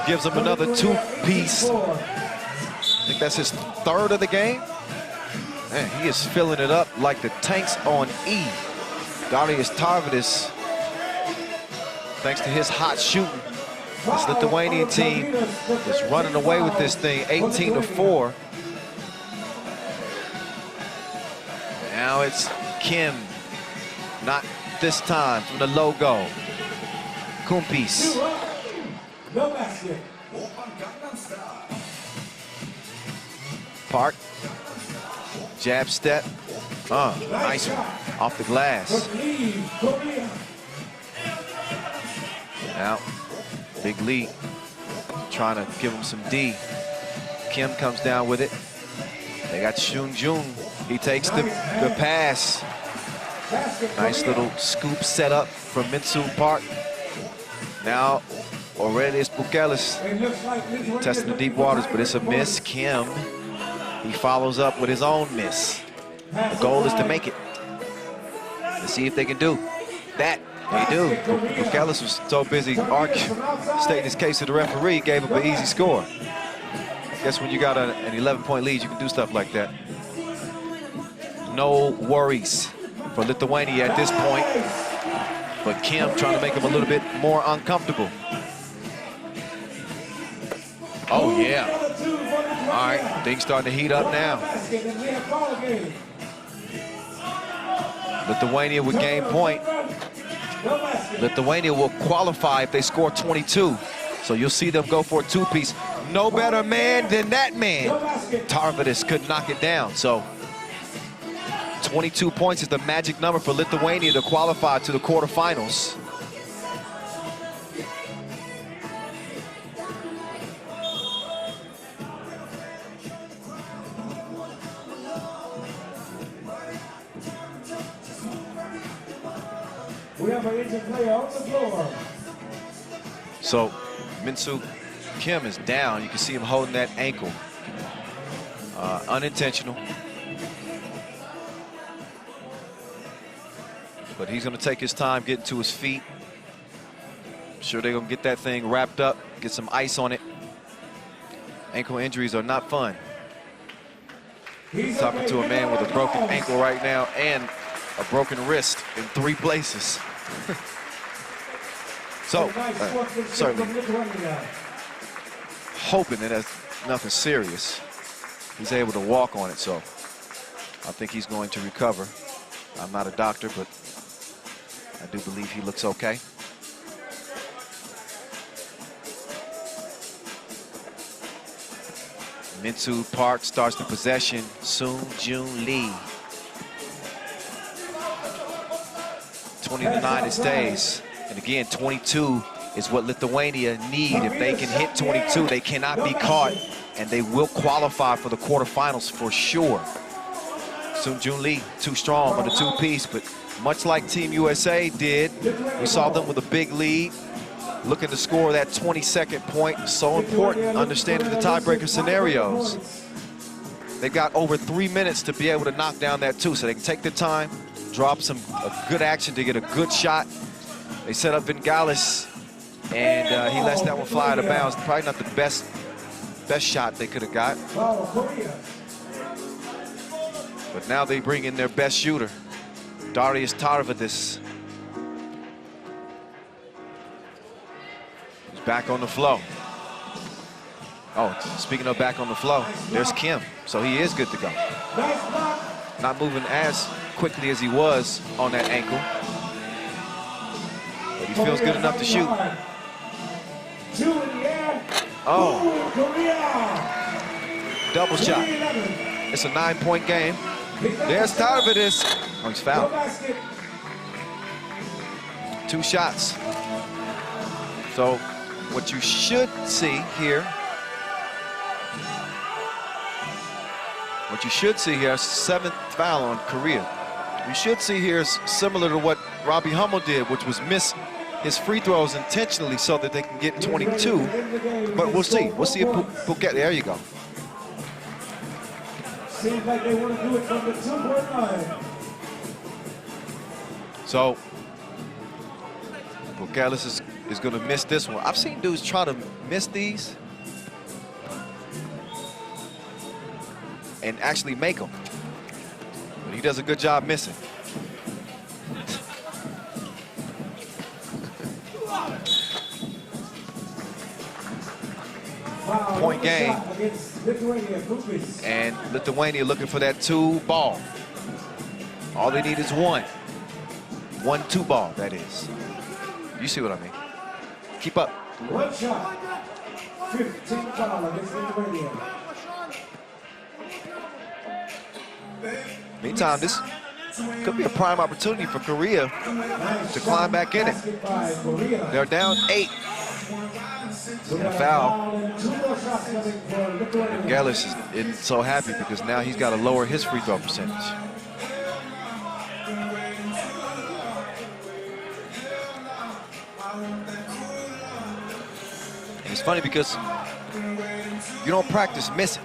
gives them another 2-piece. I think that's his third of the game. Man, he is filling it up like the tanks on E. Darius Tarvidis, thanks to his hot shooting, this Lithuanian team is running away with this thing, 18-4. Now it's Kim, not this time from the logo. Kumpis. No basket. Park, jab step, nice one, off the glass. Now, Big Lee trying to give him some D. Kim comes down with it. They got Shun Jun. He takes the pass. Nice little scoop setup from Minsu Park. Now, Aurelius Bukelis testing the deep waters, but it's a miss. Kim, he follows up with his own miss. The goal is to make it. Let's see if they can do that. They do. Bukelis was so busy stating his case to the referee, gave up an easy score. I guess when you got an 11-point lead, you can do stuff like that. No worries for Lithuania at this point, but Kim trying to make him a little bit more uncomfortable. Oh, yeah. All right, things starting to heat up now. Lithuania would gain point. Lithuania will qualify if they score 22. So you'll see them go for a 2-piece. No better man than that man. Tarvidis could knock it down. So 22 points is the magic number for Lithuania to qualify to the quarterfinals. We have an injured player on the floor. So Minsu Kim is down. You can see him holding that ankle. Unintentional. But he's going to take his time getting to his feet. I'm sure they're going to get that thing wrapped up, get some ice on it. Ankle injuries are not fun. Talking to a man with a broken ankle right now and a broken wrist in 3 places. So, certainly hoping that that's nothing serious. He's able to walk on it, so I think he's going to recover. I'm not a doctor, but I do believe he looks okay. Minsu Park starts the possession. Soon Jun Lee. 20-9 it stays. And again, 22 is what Lithuania need. If they can hit 22, they cannot be caught, and they will qualify for the quarterfinals for sure. Soon Jun Lee, too strong on the 2-piece, but much like Team USA did, we saw them with a big lead, looking to score that 22nd point. So important, understanding the tiebreaker scenarios. They've got over 3 minutes to be able to knock down that 2, so they can take their time, drop a good action to get a good shot. They set up Vingalis, and he lets that one fly out of bounds. Probably not the best shot they could have got. But now they bring in their best shooter, Darius Tarvidis. He's back on the flow. Oh, speaking of back on the flow, there's Kim. So he is good to go. Not moving as quickly as he was on that ankle. But he feels good enough to shoot. Oh. Double shot. It's a 9-point game. There's Tarvidis. Oh, he's fouled. 2 shots. So what you should see here, is 7th foul on Korea. You should see here is similar to what Robbie Hummel did, which was miss his free throws intentionally so that they can get 22. But we'll see. We'll see if Phuket. There you go. Seems like they want to do it from the 2-point line. So Phuket is going to miss this one. I've seen dudes try to miss these and actually make them. But he does a good job missing. Point game. And Lithuania looking for that 2 ball. All they need is 1. 1-2 ball, that is. You see what I mean? Keep up. 1 shot. 15 foul against Lithuania. Meantime, this could be a prime opportunity for Korea to climb back in it. They're down 8. And a foul. And Gallis isn't so happy because now he's got to lower his free throw percentage. And it's funny because you don't practice missing.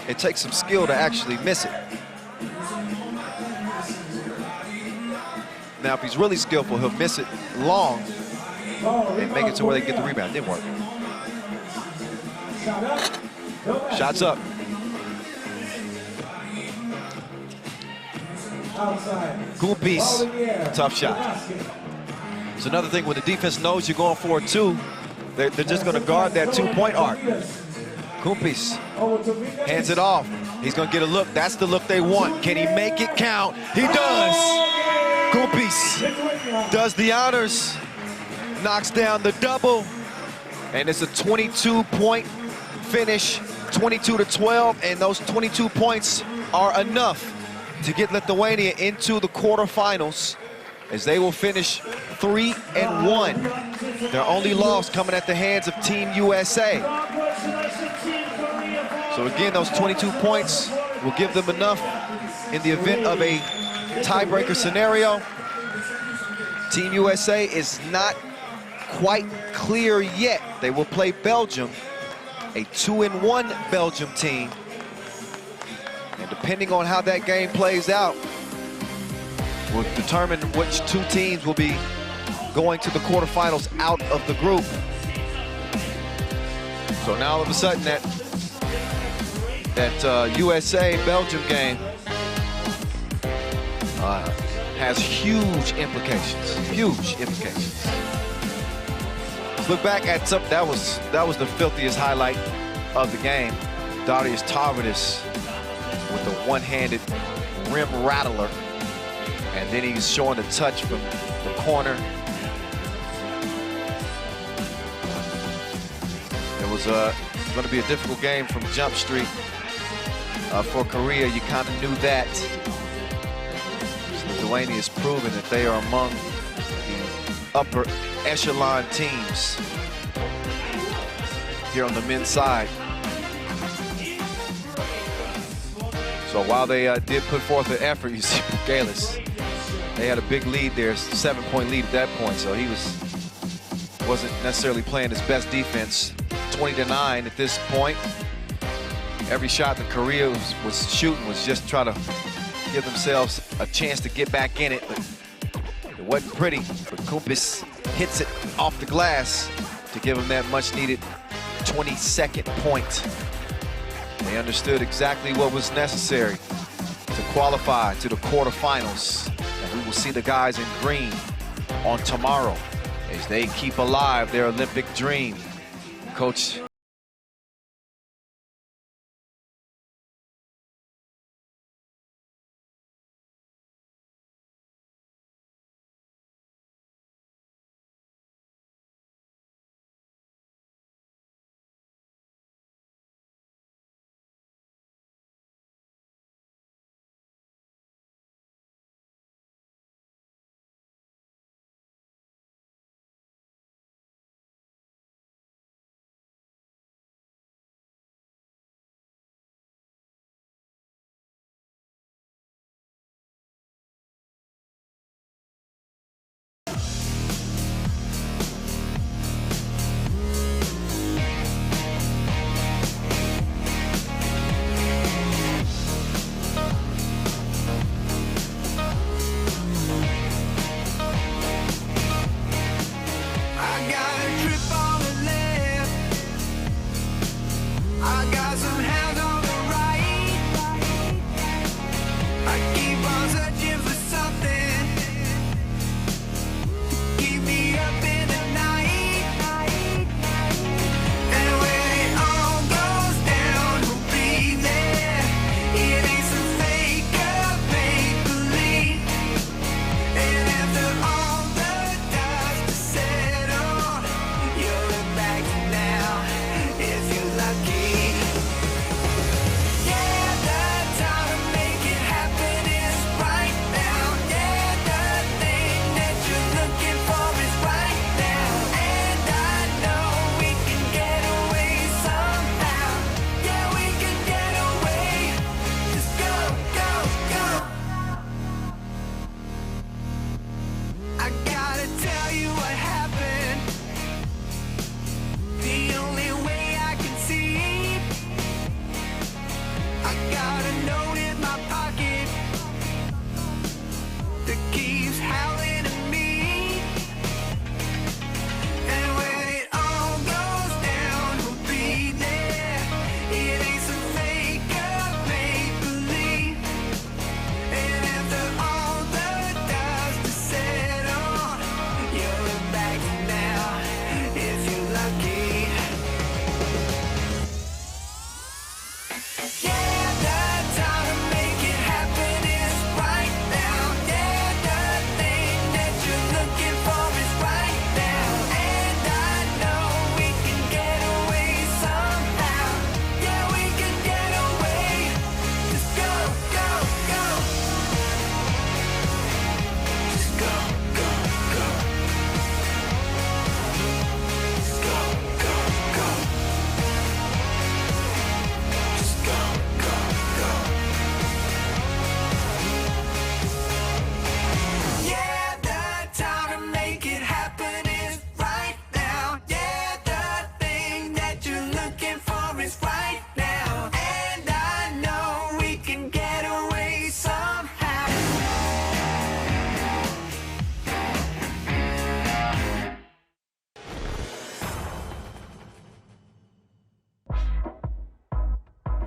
It takes some skill to actually miss it. Now, if he's really skillful, he'll miss it long and make it to where they get the rebound. Didn't work. Shots up. Kumpis, tough shot. It's another thing when the defense knows you're going for it too, they're just going to guard that 2-point arc. Kumpis hands it off. He's going to get a look. That's the look they want. Can he make it count? He does. Kumpis does the honors, knocks down the double, and it's a 22-point finish, 22-12, and those 22 points are enough to get Lithuania into the quarterfinals as they will finish 3-1. Their only loss coming at the hands of Team USA. So again, those 22 points will give them enough in the event of a tiebreaker scenario. Team USA is not quite clear yet. They will play Belgium, a 2-1 Belgium team. And depending on how that game plays out, will determine which 2 teams will be going to the quarterfinals out of the group. So now all of a sudden that USA-Belgium game has huge implications. Huge implications. Let's look back at something that was the filthiest highlight of the game. Darius Tarvidis with the one-handed rim rattler, and then he's showing a touch from the corner. It was going to be a difficult game from Jump Street for Korea. You kind of knew that. Lithuania has proven that they are among the upper echelon teams here on the men's side. So while they did put forth an effort, you see Galis, they had a big lead there, 7-point lead at that point. So he wasn't necessarily playing his best defense. 20-9 at this point. Every shot that Korea was shooting was just trying to give themselves a chance to get back in it, but it wasn't pretty. But Kumpis hits it off the glass to give him that much-needed 22nd point. They understood exactly what was necessary to qualify to the quarterfinals, and we will see the guys in green on tomorrow as they keep alive their Olympic dream. Coach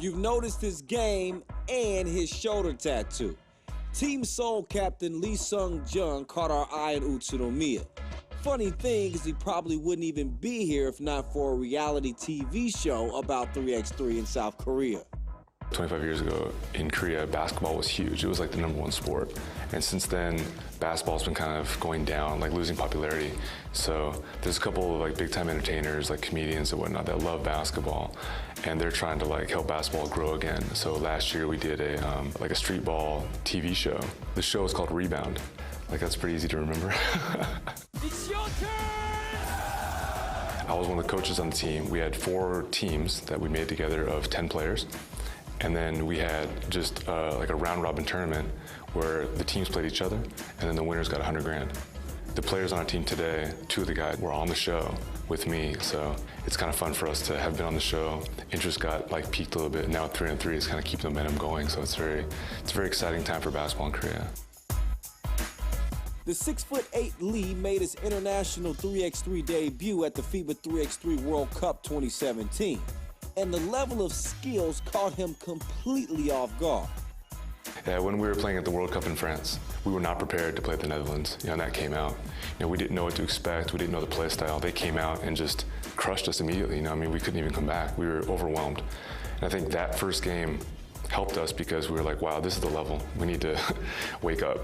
You've noticed his game and his shoulder tattoo. Team Seoul captain Lee Sung-jung caught our eye in Utsunomiya. Funny thing is he probably wouldn't even be here if not for a reality TV show about 3x3 in South Korea. 25 years ago in Korea, basketball was huge. It was like the #1 sport. And since then, basketball's been kind of going down, like losing popularity. So there's a couple of like big time entertainers, like comedians and whatnot that love basketball. And they're trying to like help basketball grow again. So last year we did a street ball TV show. The show is called Rebound. Like that's pretty easy to remember. It's your turn! I was one of the coaches on the team. We had 4 teams that we made together of 10 players. And then we had just like a round robin tournament where the teams played each other and then the winners got 100 grand. The players on our team today, 2 of the guys were on the show with me, so it's kind of fun for us to have been on the show. Interest got like peaked a little bit, and now 3-on-3 is kind of keeping the momentum going, so it's a very exciting time for basketball in Korea. The 6'8" Lee made his international 3x3 debut at the FIBA 3x3 World Cup 2017. And the level of skills caught him completely off guard. Yeah, when we were playing at the World Cup in France, we were not prepared to play the Netherlands. And that came out. We didn't know what to expect. We didn't know the play style. They came out and just crushed us immediately. I mean, we couldn't even come back. We were overwhelmed. And I think that first game helped us because we were like, wow, this is the level. We need to wake up.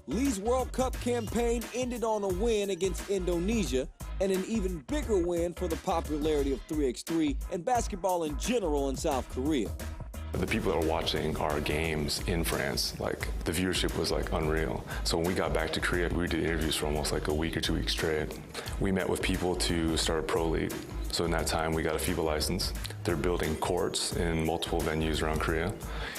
Lee's World Cup campaign ended on a win against Indonesia and an even bigger win for the popularity of 3x3 and basketball in general in South Korea. The people that are watching our games in France, like the viewership was like unreal. So when we got back to Korea, we did interviews for almost like a week or 2 weeks straight. We met with people to start a pro league. So in that time, we got a FIBA license. They're building courts in multiple venues around Korea,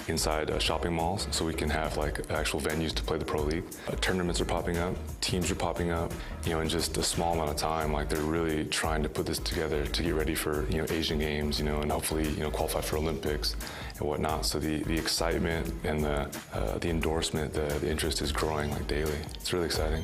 inside shopping malls, so we can have like actual venues to play the pro league. Tournaments are popping up, teams are popping up. In just a small amount of time, like they're really trying to put this together to get ready for Asian Games, and hopefully qualify for Olympics and whatnot. So the excitement and the endorsement, the interest is growing like daily. It's really exciting.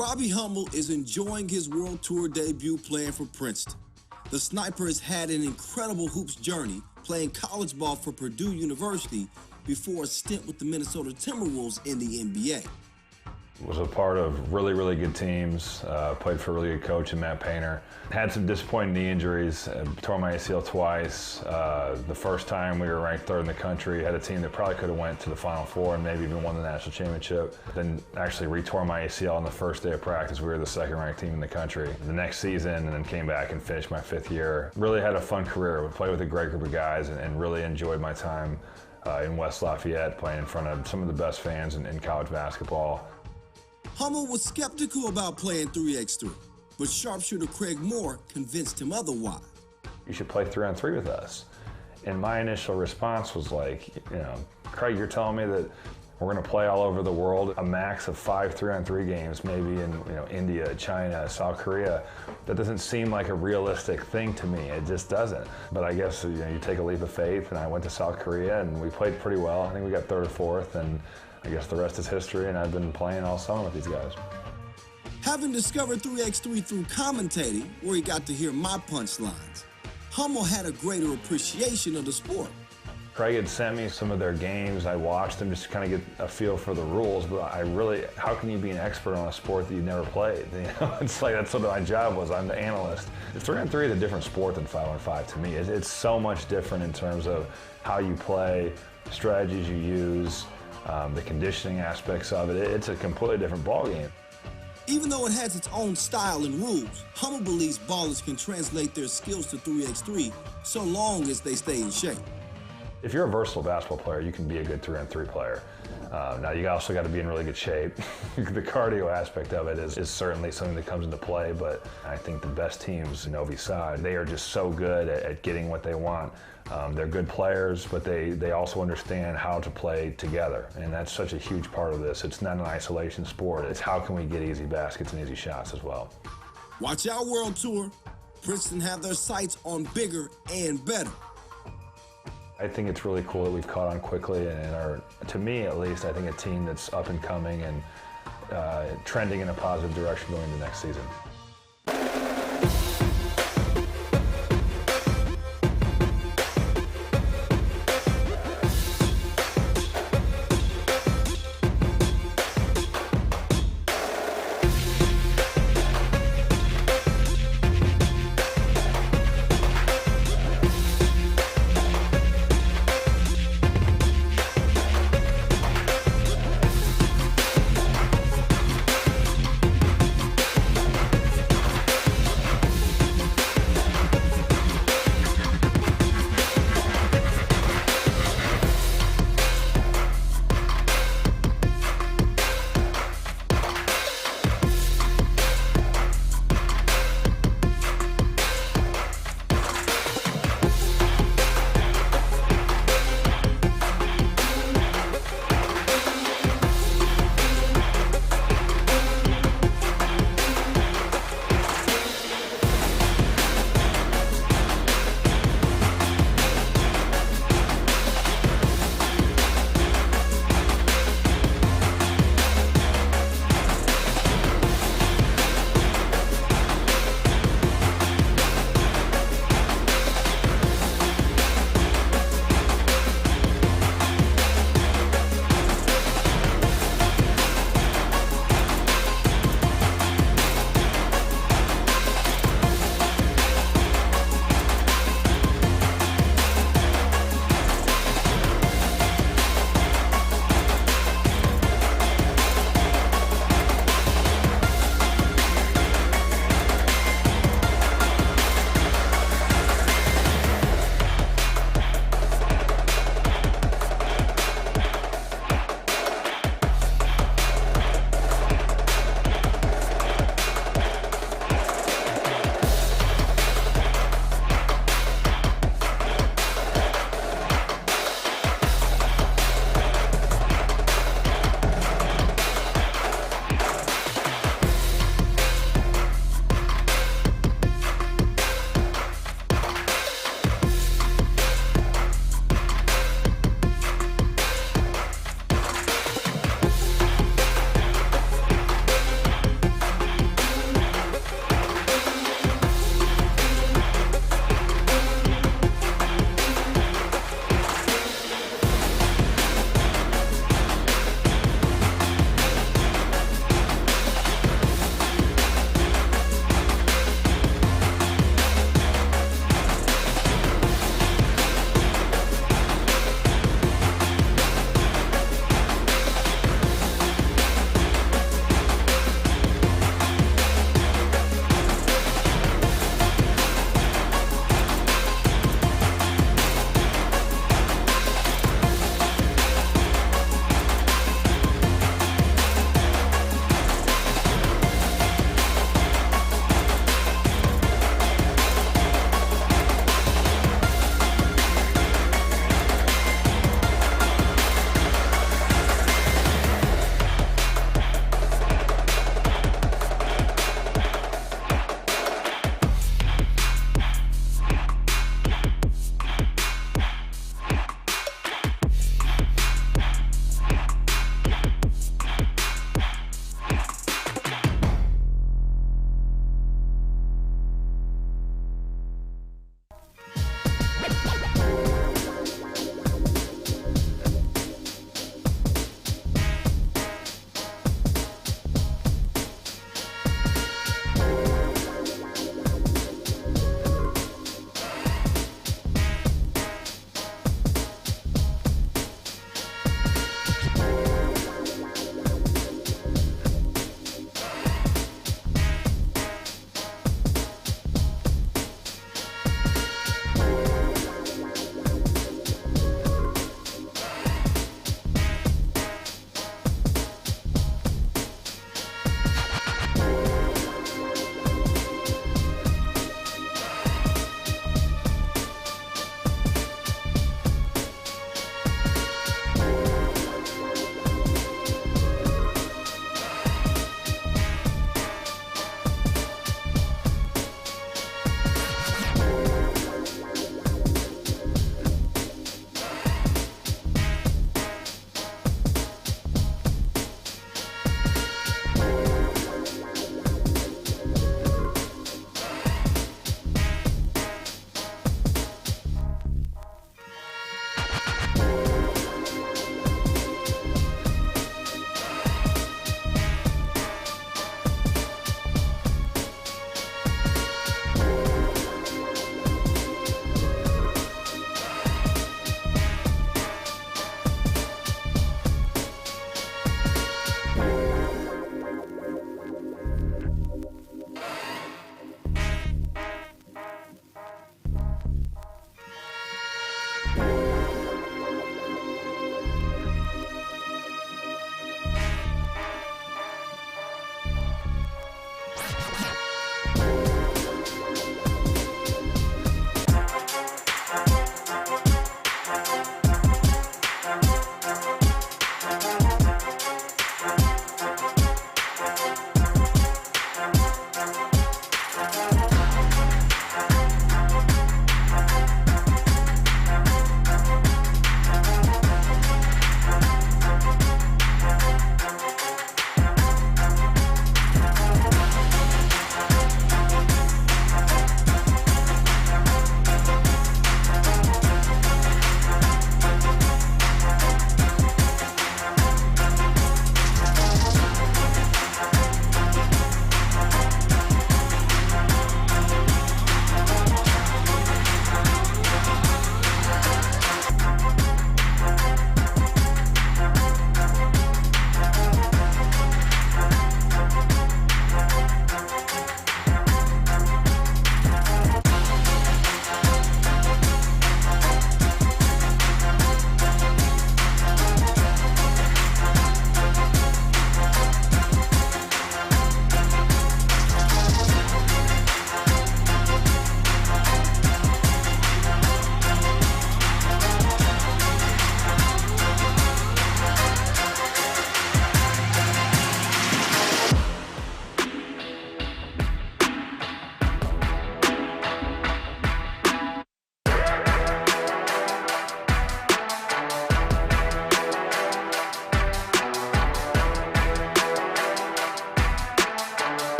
Robbie Hummel is enjoying his World Tour debut playing for Princeton. The Sniper has had an incredible hoops journey, playing college ball for Purdue University before a stint with the Minnesota Timberwolves in the NBA. Was a part of really, really good teams, played for a really good coach in Matt Painter. Had some disappointing knee injuries, tore my ACL twice. The first time we were ranked third in the country, had a team that probably could have went to the Final Four and maybe even won the national championship. Then actually re-tore my ACL on the first day of practice. We were the second ranked team in the country. The next season, and then came back and finished my 5th year. Really had a fun career. We played with a great group of guys and really enjoyed my time in West Lafayette, playing in front of some of the best fans in college basketball. Hummel was skeptical about playing 3x3, but sharpshooter Craig Moore convinced him otherwise. You should play 3-on-3 with us. And my initial response was like, Craig, you're telling me that we're going to play all over the world, a max of 5 3-on-3 games, maybe in India, China, South Korea. That doesn't seem like a realistic thing to me. It just doesn't. But I guess you take a leap of faith, and I went to South Korea, and we played pretty well. I think we got 3rd or 4th, and I guess the rest is history, and I've been playing all summer with these guys. Having discovered 3x3 through commentating, where he got to hear my punchlines, Hummel had a greater appreciation of the sport. Craig had sent me some of their games. I watched them just to kind of get a feel for the rules, but how can you be an expert on a sport that you've never played? It's like that's what my job was. I'm the analyst. 3-on-3 is a different sport than 5-on-5 to me. It's so much different in terms of how you play, strategies you use, the conditioning aspects of it. It's a completely different ballgame. Even though it has its own style and rules, Hummel believes ballers can translate their skills to 3x3 so long as they stay in shape. If you're a versatile basketball player, you can be a good 3-on-3 player. Now, you also got to be in really good shape. The cardio aspect of it is certainly something that comes into play, but I think the best teams in Novi's side, they are just so good at getting what they want. They're good players, but they also understand how to play together, and that's such a huge part of this. It's not an isolation sport. It's how can we get easy baskets and easy shots as well. Watch our World Tour. Princeton have their sights on bigger and better. I think it's really cool that we've caught on quickly and are, to me at least, I think a team that's up and coming and trending in a positive direction going into next season.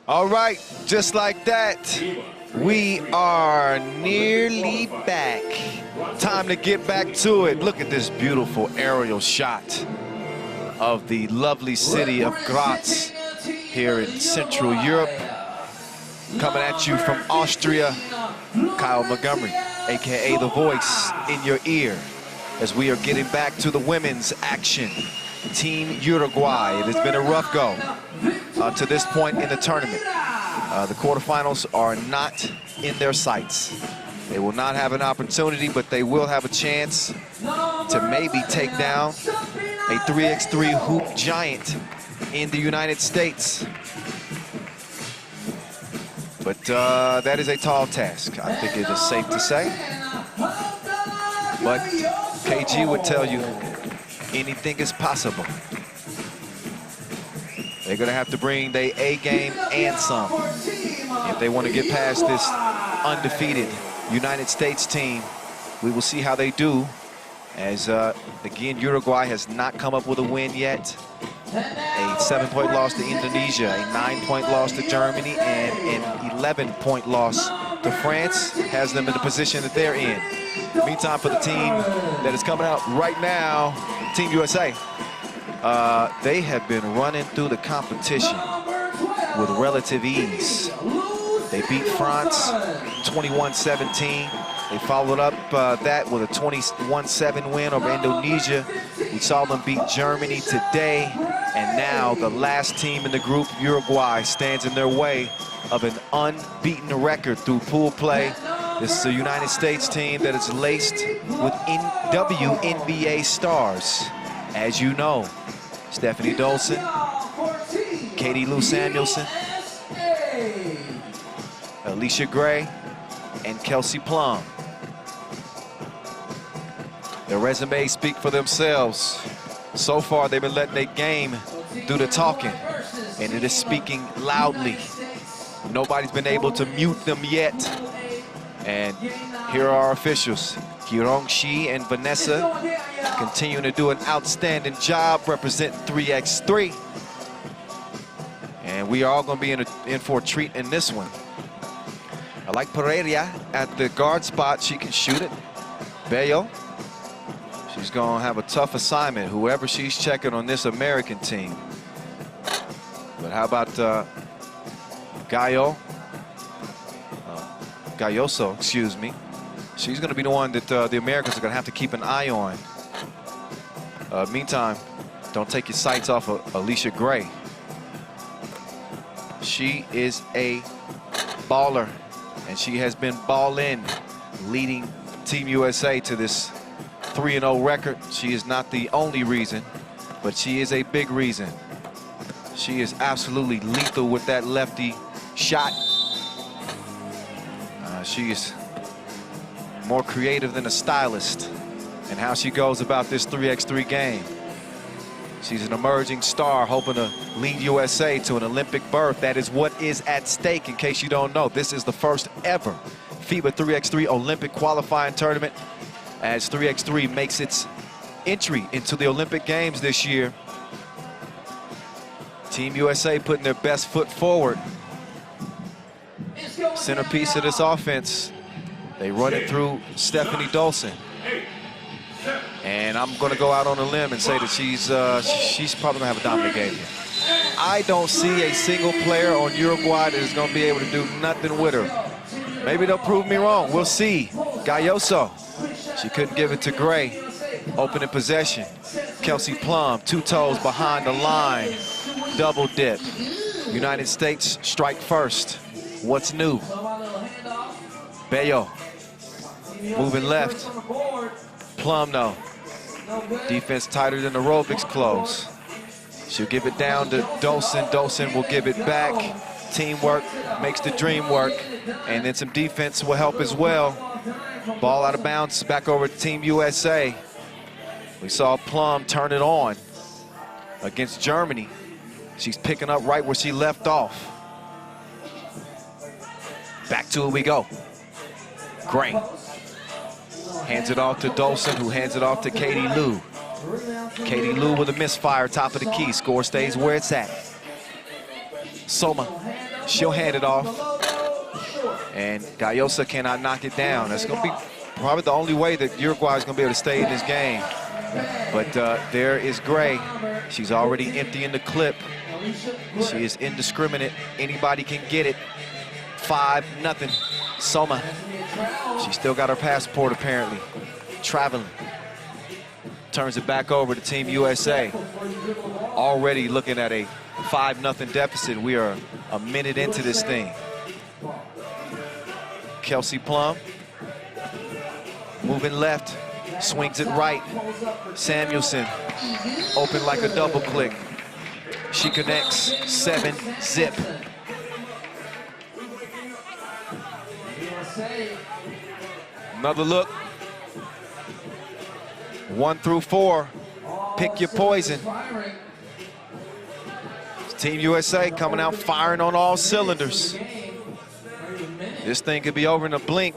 All right, just like that, we are nearly back. Time to get back to it. Look at this beautiful aerial shot of the lovely city of Graz here in Central Europe. Coming at you from Austria, Kyle Montgomery, AKA the voice in your ear, as we are getting back to the women's action. Team Uruguay, it has been a rough go to this point in the tournament. The quarterfinals are not in their sights. They will not have an opportunity, but they will have a chance to maybe take down a 3x3 hoop giant in the United States. But that is a tall task, I think it is safe to say. But KG would tell you anything is possible. They're going to have to bring their A game and some if they want to get past this undefeated United States team. We will see how they do, as again, Uruguay has not come up with a win yet. A 7-point loss to Indonesia, a 9-point loss to Germany, and an 11-point loss to France has them in the position that they're in. Meantime, for the team that is coming out right now, Team USA, they have been running through the competition with relative ease. They beat France 21-17. They followed up that with a 21-7 win over Indonesia. We saw them beat Germany today. And now the last team in the group, Uruguay, stands in their way of an unbeaten record through pool play. This is a United States team that is laced with WNBA stars. As you know, Stephanie Dolson, Katie Lou Samuelson, Alicia Gray, and Kelsey Plum. Their resumes speak for themselves. So far, they've been letting their game do the talking, and it is speaking loudly. Nobody's been able to mute them yet. And here are our officials, Hirong Shi and Vanessa, continuing to do an outstanding job representing 3x3. And we are all going to be in for a treat in this one. I like Pereira at the guard spot. She can shoot it. Bello, she's going to have a tough assignment, whoever she's checking on this American team. But how about Galloso, excuse me. She's going to be the one that the Americans are going to have to keep an eye on. Meantime, don't take your sights off of Alicia Gray. She is a baller, and she has been ball-in, leading Team USA to this 3-0 record. She is not the only reason, but she is a big reason. She is absolutely lethal with that lefty shot. She is more creative than a stylist in how she goes about this 3x3 game. She's an emerging star hoping to lead USA to an Olympic berth. That is what is at stake, in case you don't know. This is the first ever FIBA 3x3 Olympic qualifying tournament, as 3x3 makes its entry into the Olympic Games this year. Team USA putting their best foot forward. Centerpiece of this offense. They run it through Stephanie Dolson. And I'm going to go out on a limb and say that she's probably going to have a dominant game here. I don't see a single player on Uruguay that is going to be able to do nothing with her. Maybe they'll prove me wrong. We'll see. Galloso. She couldn't give it to Gray. Opening possession. Kelsey Plum, 2 toes behind the line. Double dip. United States strike first. What's new? Bello. Moving left. Plum, though. Defense tighter than aerobics clothes. She'll give it down to Dolson. Dolson will give it back. Teamwork makes the dream work. And then some defense will help as well. Ball out of bounds, back over to Team USA. We saw Plum turn it on against Germany. She's picking up right where she left off. Back to it we go. Gray hands it off to Dolson, who hands it off to Katie Lou. Katie Lou with a misfire, top of the key. Score stays where it's at. Soma She'll hand it off. And Gallosa cannot knock it down. That's going to be probably the only way that Uruguay is going to be able to stay in this game. But there is Gray. She's already emptying the clip. She is indiscriminate. Anybody can get it. 5-0. Soma. She still got her passport, apparently. Traveling. Turns it back over to Team USA. Already looking at a 5-0 deficit. We are a minute into this thing. Kelsey Plum. Moving left. Swings it right. Samuelson. Open like a double click. She connects. 7-zip. Another look. 1 through 4. Pick your poison. Team USA coming out firing on all cylinders. This thing could be over in a blink.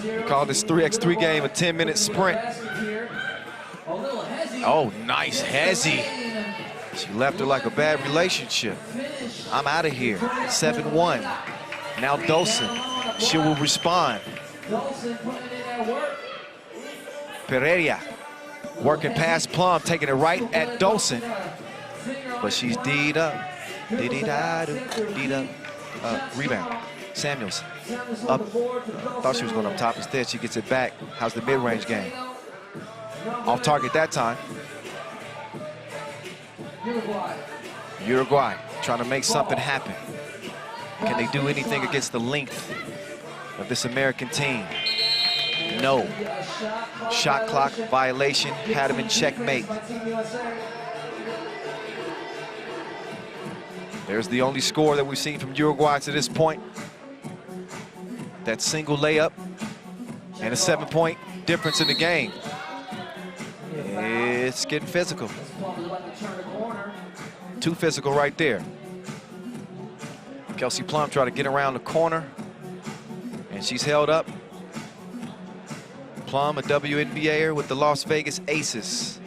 We call this 3x3 game a 10-minute sprint. Oh, nice Hezzy. She left her like a bad relationship. I'm out of here. 7-1. Now Dolson. She will respond. Pereira working past Plum, taking it right at Dolson. But she's D'd up. Rebound. Samuels up. Thought she was going up top. Instead, she gets it back. How's the mid-range game? Off target that time. Uruguay trying to make something happen. Can they do anything against the length of this American team? No. Shot clock violation. Had him in checkmate. There's the only score that we've seen from Uruguay to this point. That single layup and a 7-point difference in the game. It's getting physical. Too physical right there. Kelsey Plum trying to get around the corner, and she's held up. Plum, a WNBAer with the Las Vegas Aces.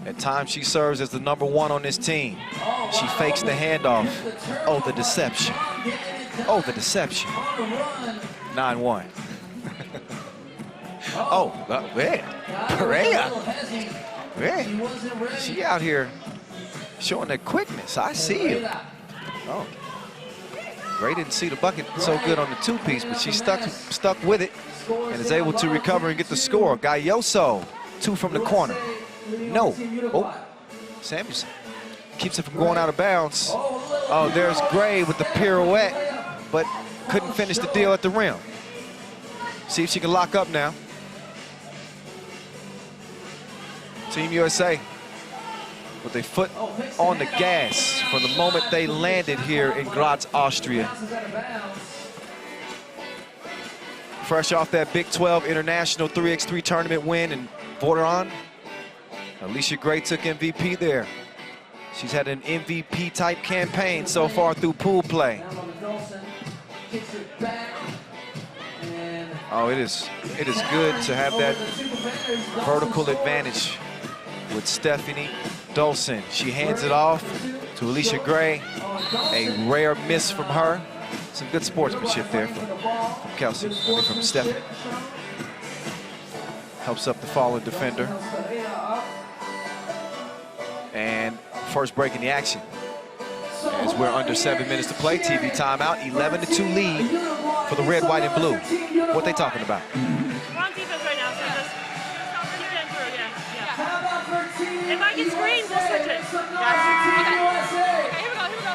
At times she serves as the #1 on this team. She fakes the handoff. Oh, the deception. Oh, the deception. 9-1. Oh, man. Pereira. Man, she out here showing that quickness. I see you. Oh. Gray didn't see the bucket so good on the two-piece, but she stuck with it and is able to recover and get the score. Galloso, 2 from the corner. No. Oh, Samuelson keeps it from going out of bounds. Oh, there's Gray with the pirouette, but couldn't finish the deal at the rim. See if she can lock up now. Team USA with a foot on the gas from the moment they landed here in Graz, Austria. Fresh off that Big 12 International 3x3 tournament win in Voteron. Alicia Gray took MVP there. She's had an MVP type campaign so far through pool play. Oh, it is good to have that vertical advantage with Stephanie Dolson. She hands it off to Alicia Gray. A rare miss from her. Some good sportsmanship there from Kelsey, from Stephanie. Helps up the fallen defender. And first break in the action. As we're under 7 minutes to play, TV timeout, 11-2 lead for the red, white, and blue. What they talking about? We're on defense right now, so just keep it through, yeah. If I get screened, we'll switch it. Okay, here we go.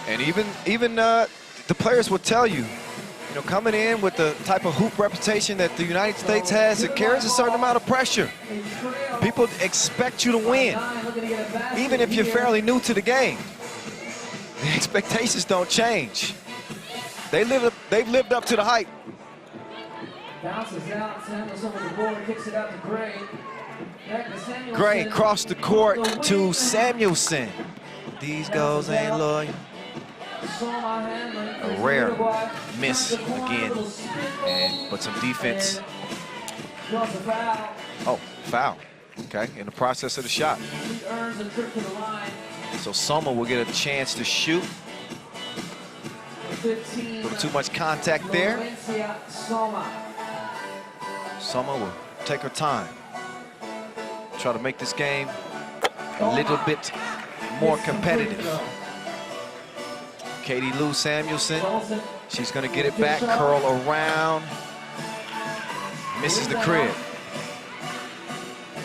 And even the players will tell you, you know, coming in with the type of hoop reputation that the United States has, it carries a certain amount of pressure. People expect you to win, even if you're fairly new to the game. The expectations don't change. They've lived up to the hype. Bounces out, Samuels over the board, kicks it out to Gray. Gray crossed the court to Samuelson. These goals ain't loyal. A rare miss again, but some defense. Oh, foul. Okay, in the process of the shot. Earns a trip to the line. So Soma will get a chance to shoot. 15. A little too much contact there. Soma. Soma will take her time. Try to make this game a little bit more competitive. Katie Lou Samuelson, she's gonna get it back, curl around. Misses the crib.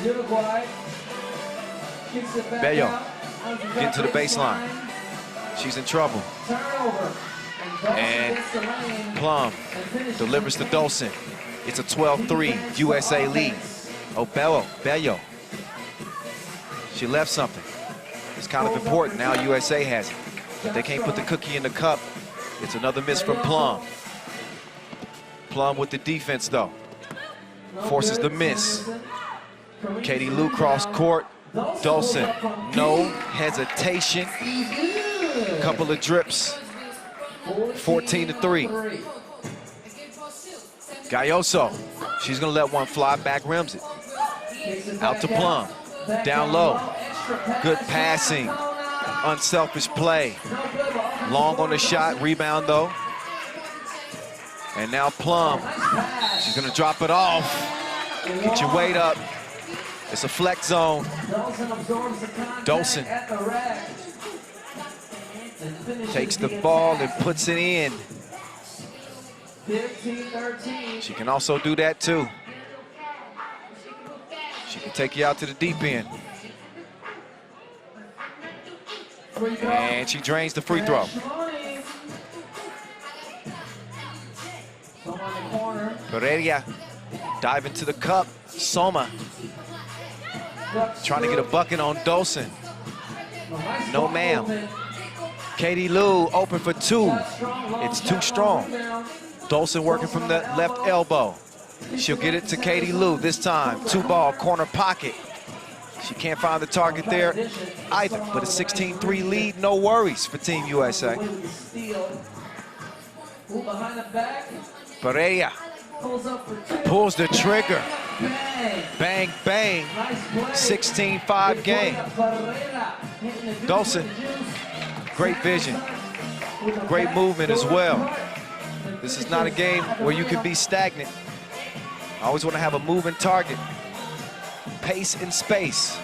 Uruguay kicks it back Bello out. getting to the baseline. She's in trouble. Turnover. And Plum delivers to Dolson. It's a 12-3 USA lead. Oh, Bello. She left something. It's kind of important. Now USA has it. If they can't put the cookie in the cup, it's another miss from Plum. Plum with the defense, though. Forces the miss. Katie Lou cross court. Dolson, no hesitation. A couple of drips. 14-3. Galloso, she's gonna let one fly, back rims it. Out to Plum, down low. Good passing, unselfish play. Long on the shot, rebound though. And now Plum, she's gonna drop it off. Get your weight up. It's a flex zone. Dolson takes the ball and puts it in. 15-13. She can also do that too. She can take you out to the deep end. And she drains the free throw. Pereira diving to the cup. Soma trying to get a bucket on Dolson. No, ma'am. Katie Lou open for two. It's too strong. Dolson working from the left elbow. She'll get it to Katie Lou this time. Two ball, corner pocket. She can't find the target there either, but a 16-3 lead, no worries for Team USA. Pereira pulls the trigger. Bang, bang. 16-5 game. Dolson, great vision. Great movement as well. This is not a game where you can be stagnant. I always want to have a moving target. Pace and space.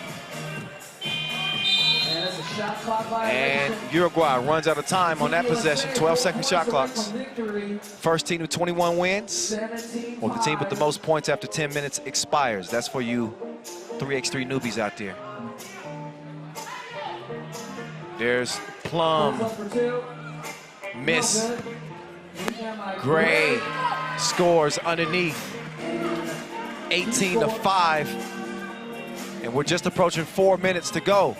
And Uruguay runs out of time on that possession. 12-second shot clocks. First team with 21 wins, or the team with the most points after 10 minutes expires. That's for you 3x3 newbies out there. There's Plum. Miss. Gray scores underneath. 18-5. And we're just approaching 4 minutes to go.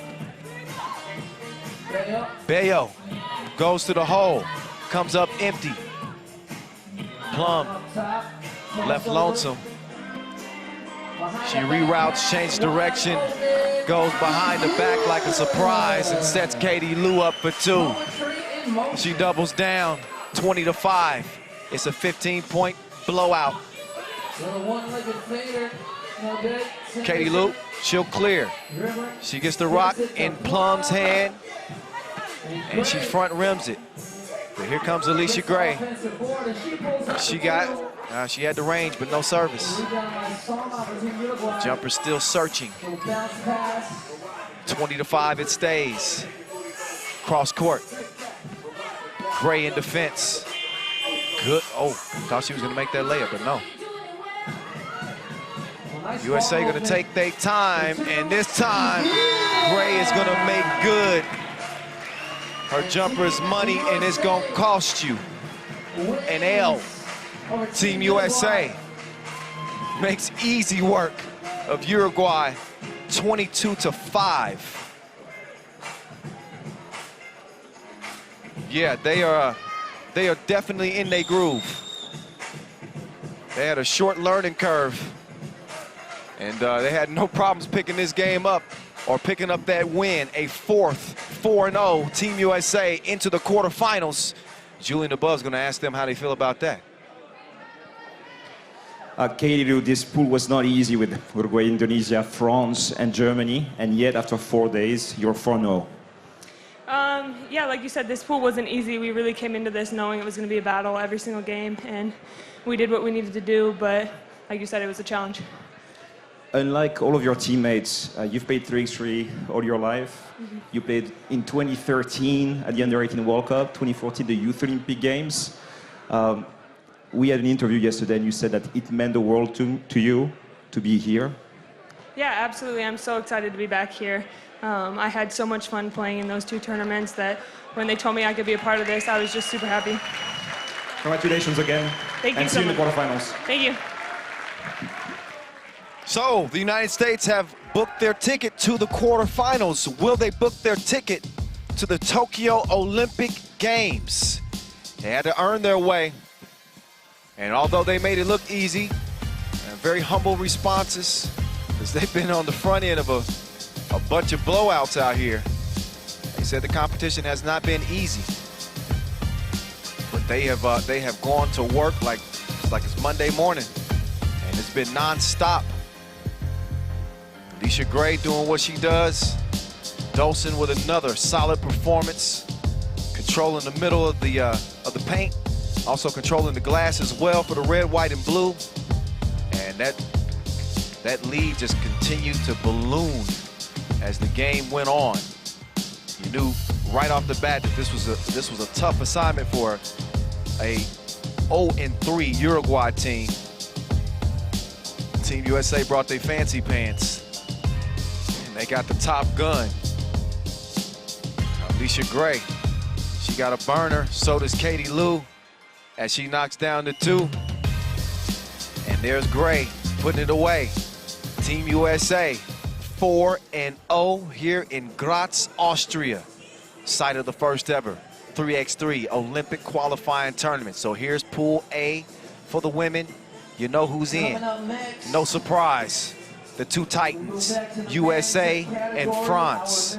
Bello goes to the hole, comes up empty. Plum left lonesome. She reroutes, changes direction, goes behind the back like a surprise and sets Katie Lou up for two. She doubles down, 20-5. It's a 15-point blowout. Katie Lou, she'll clear. She gets the rock in Plum's hand, and she front rims it. But here comes Alicia Gray. She had the range, but no service. Jumper still searching. 20-5, it stays. Cross court. Gray in defense. Good. Oh, thought she was gonna make that layup, but no. USA gonna take their time, and this time, Gray is gonna make good. Her jumper is money, and it's gonna cost you an L. Team USA makes easy work of Uruguay, 22-5. Yeah, they are definitely in their groove. They had a short learning curve, and they had no problems picking this game up or picking up that win, a fourth 4-0 Team USA into the quarterfinals. Julian Above is going to ask them how they feel about that. Katie, this pool was not easy with Uruguay, Indonesia, France, and Germany, and yet after 4 days, you're 4-0. Yeah, like you said, this pool wasn't easy. We really came into this knowing it was going to be a battle every single game, and we did what we needed to do, but like you said, it was a challenge. Unlike all of your teammates, you've played 3x3 all your life. Mm-hmm. You played in 2013 at the Under-18 World Cup, 2014 the Youth Olympic Games. We had an interview yesterday and you said that it meant the world to you to be here. Yeah, absolutely. I'm so excited to be back here. I had so much fun playing in those 2 tournaments that when they told me I could be a part of this, I was just super happy. Congratulations again. Thank you and so see you in the much. quarterfinals. Thank you. So, the United States have booked their ticket to the quarterfinals. Will they book their ticket to the Tokyo Olympic Games? They had to earn their way. And although they made it look easy, very humble responses, because they've been on the front end of a bunch of blowouts out here. They said the competition has not been easy. But they have gone to work like it's Monday morning. And it's been non-stop. Alicia Gray doing what she does. Dolson with another solid performance. Controlling the middle of the paint. Also controlling the glass as well for the red, white, and blue. And that lead just continued to balloon as the game went on. You knew right off the bat that this was a tough assignment for a 0-3 Uruguay team. Team USA brought their fancy pants. And they got the top gun. Alicia Gray, she got a burner. So does Katie Lou as she knocks down the 2. And there's Gray putting it away. Team USA 4-0 here in Graz, Austria. Site of the first ever 3x3 Olympic qualifying tournament. So here's Pool A for the women. You know who's in. No surprise. The 2 Titans, USA and France.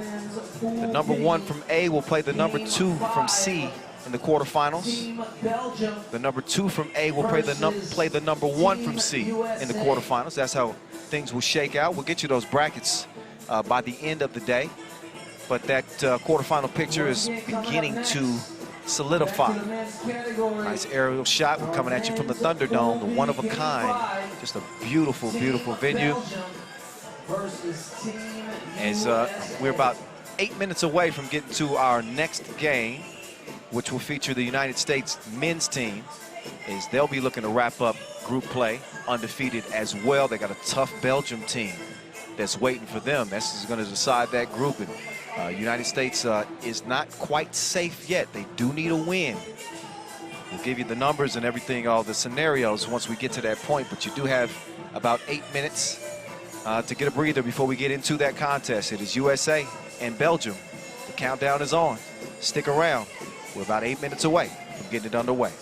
The number 1 from A will play the number 2 from C in the quarterfinals. The number 2 from A will play the number 1 from C in the quarterfinals. That's how things will shake out. We'll get you those brackets by the end of the day. But that quarterfinal picture is beginning to solidify. Nice aerial shot. We're coming at you from the Thunderdome, the one of a kind. Just a beautiful, beautiful venue. As we're about 8 minutes away from getting to our next game, which will feature the United States men's team, as they'll be looking to wrap up group play undefeated as well. They got a tough Belgium team that's waiting for them. This is going to decide that group. And United States is not quite safe yet. They do need a win. We'll give you the numbers and everything, all the scenarios once we get to that point, but you do have about 8 minutes to get a breather before we get into that contest. It is USA and Belgium. The countdown is on. Stick around. We're about 8 minutes away from getting it underway.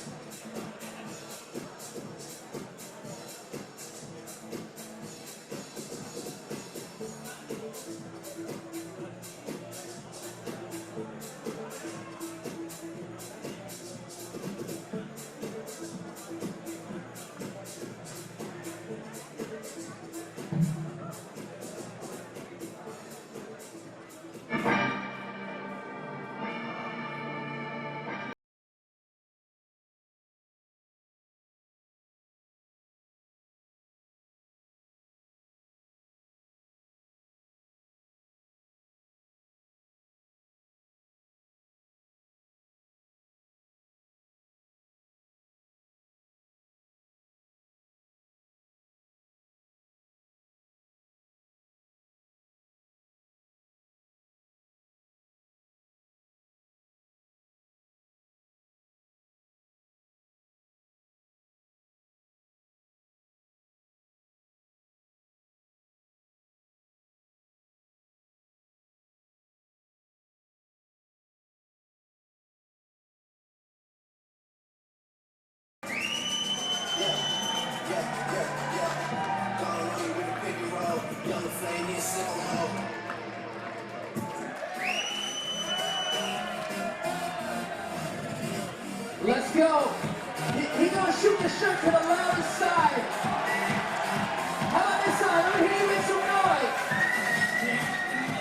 Let's go. He's gonna shoot the shirt to the loudest side. you make some noise?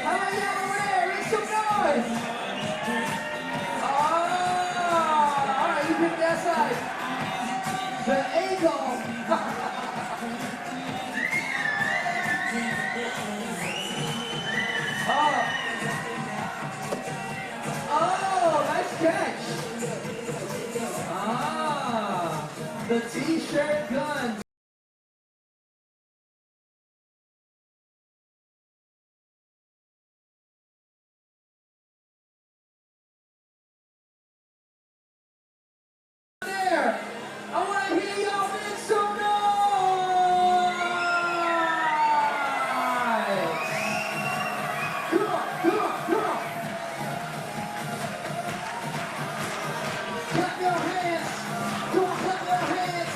How about y'all over there? Make some noise. Oh, all right, you pick that side. The A-Gall. Oh, nice catch. The T-shirt gun. There. I want to hear y'all make some noise. Come on, come on, come on. Clap your hands. Come on, clap your hands.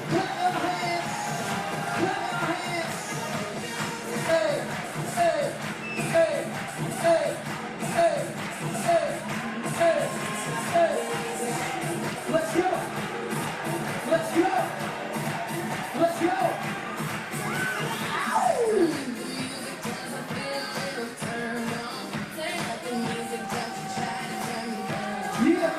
Clap your hands. Clap your hands. Hey, hey, hey, hey, hey, hey, hey, hey. Let's go. Let's go. Let's go. Yeah.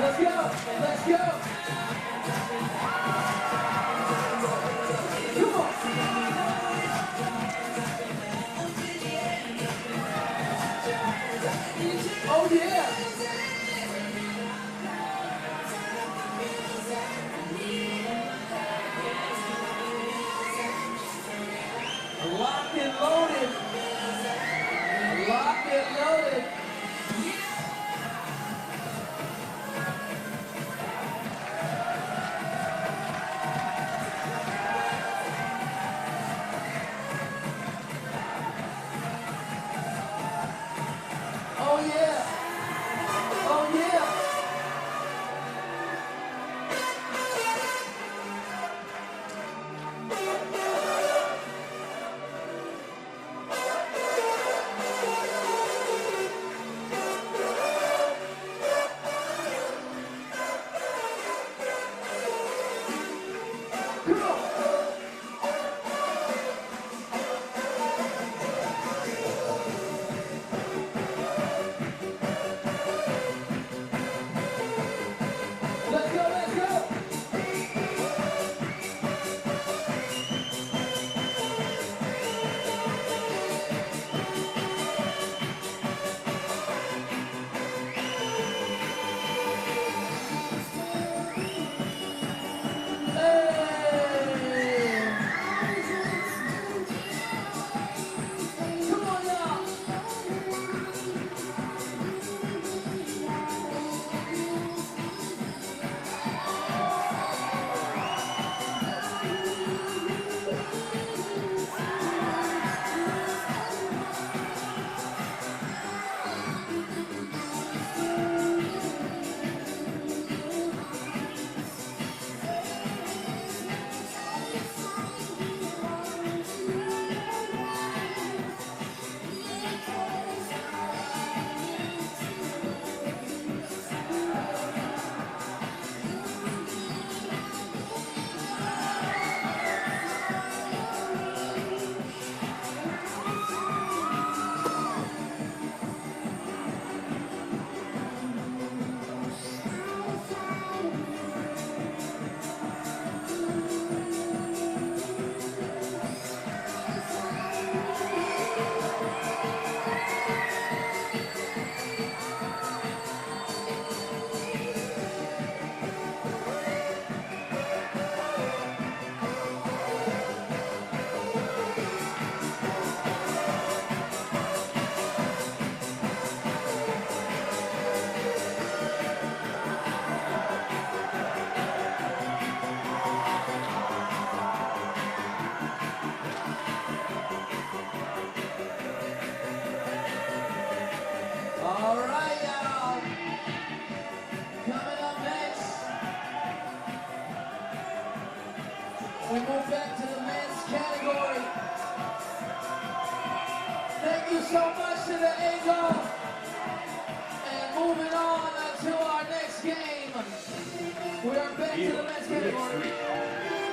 Let's go. Let's go. Come on. Oh yeah. Lock and loaded. Lock and loaded.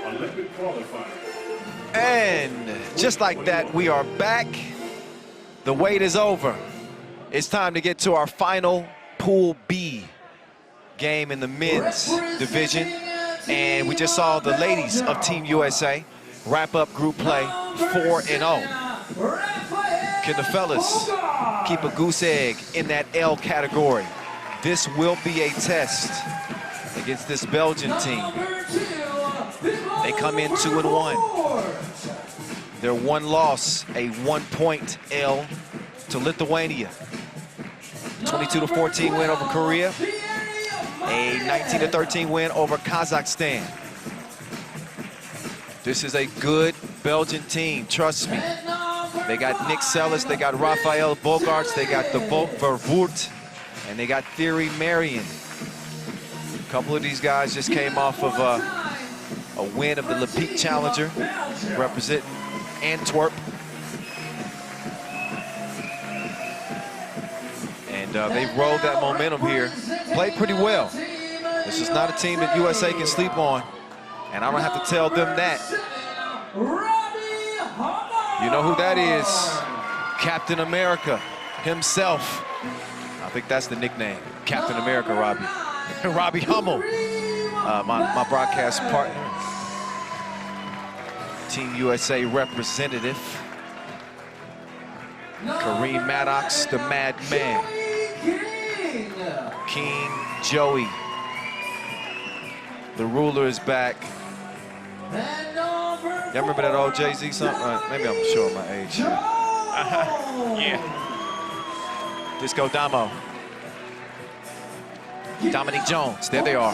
Olympic qualifier. And just like that, we are back. The wait is over. It's time to get to our final Pool B game in the men's division. And we just saw the ladies of Team USA wrap up group play 4-0. Can the fellas keep a goose egg in that L category? This will be a test against this Belgian team. They come in 2-1. Their one loss, a 1-point L to Lithuania. 22-14 win over Korea. A 19-13 win over Kazakhstan. This is a good Belgian team, trust me. They got Nick Sellis, they got Rafael Bogarts, they got the Vervoort, and they got Thierry Marion. A couple of these guys just came off of a win of the Le Pic Challenger, representing Antwerp. And they've rolled that momentum here, played pretty well. This is not a team that USA can sleep on, and I don't have to tell them that. You know who that is? Captain America himself. I think that's the nickname, Captain America, Robbie. Robbie Hummel, my broadcast partner. Team USA representative. Kareem Maddox, the Madman. King Joey. The ruler is back. Y'all remember that old Jay-Z song? Maybe I'm showing my age here. Yeah. Disco Damo. Dominique Jones, there they are.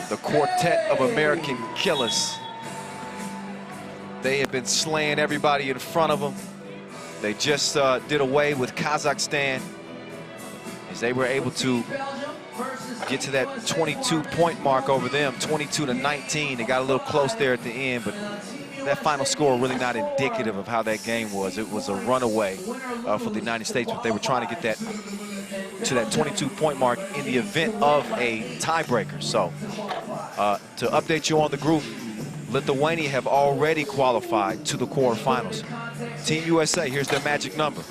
The quartet of American killers. They have been slaying everybody in front of them. They just did away with Kazakhstan as they were able to get to that 22-point mark over them, 22-19. They got a little close there at the end, but that final score really not indicative of how that game was. It was a runaway for the United States, but they were trying to get that to that 22-point mark in the event of a tiebreaker. So to update you on the group, Lithuania have already qualified to the quarterfinals. Team USA, here's their magic number.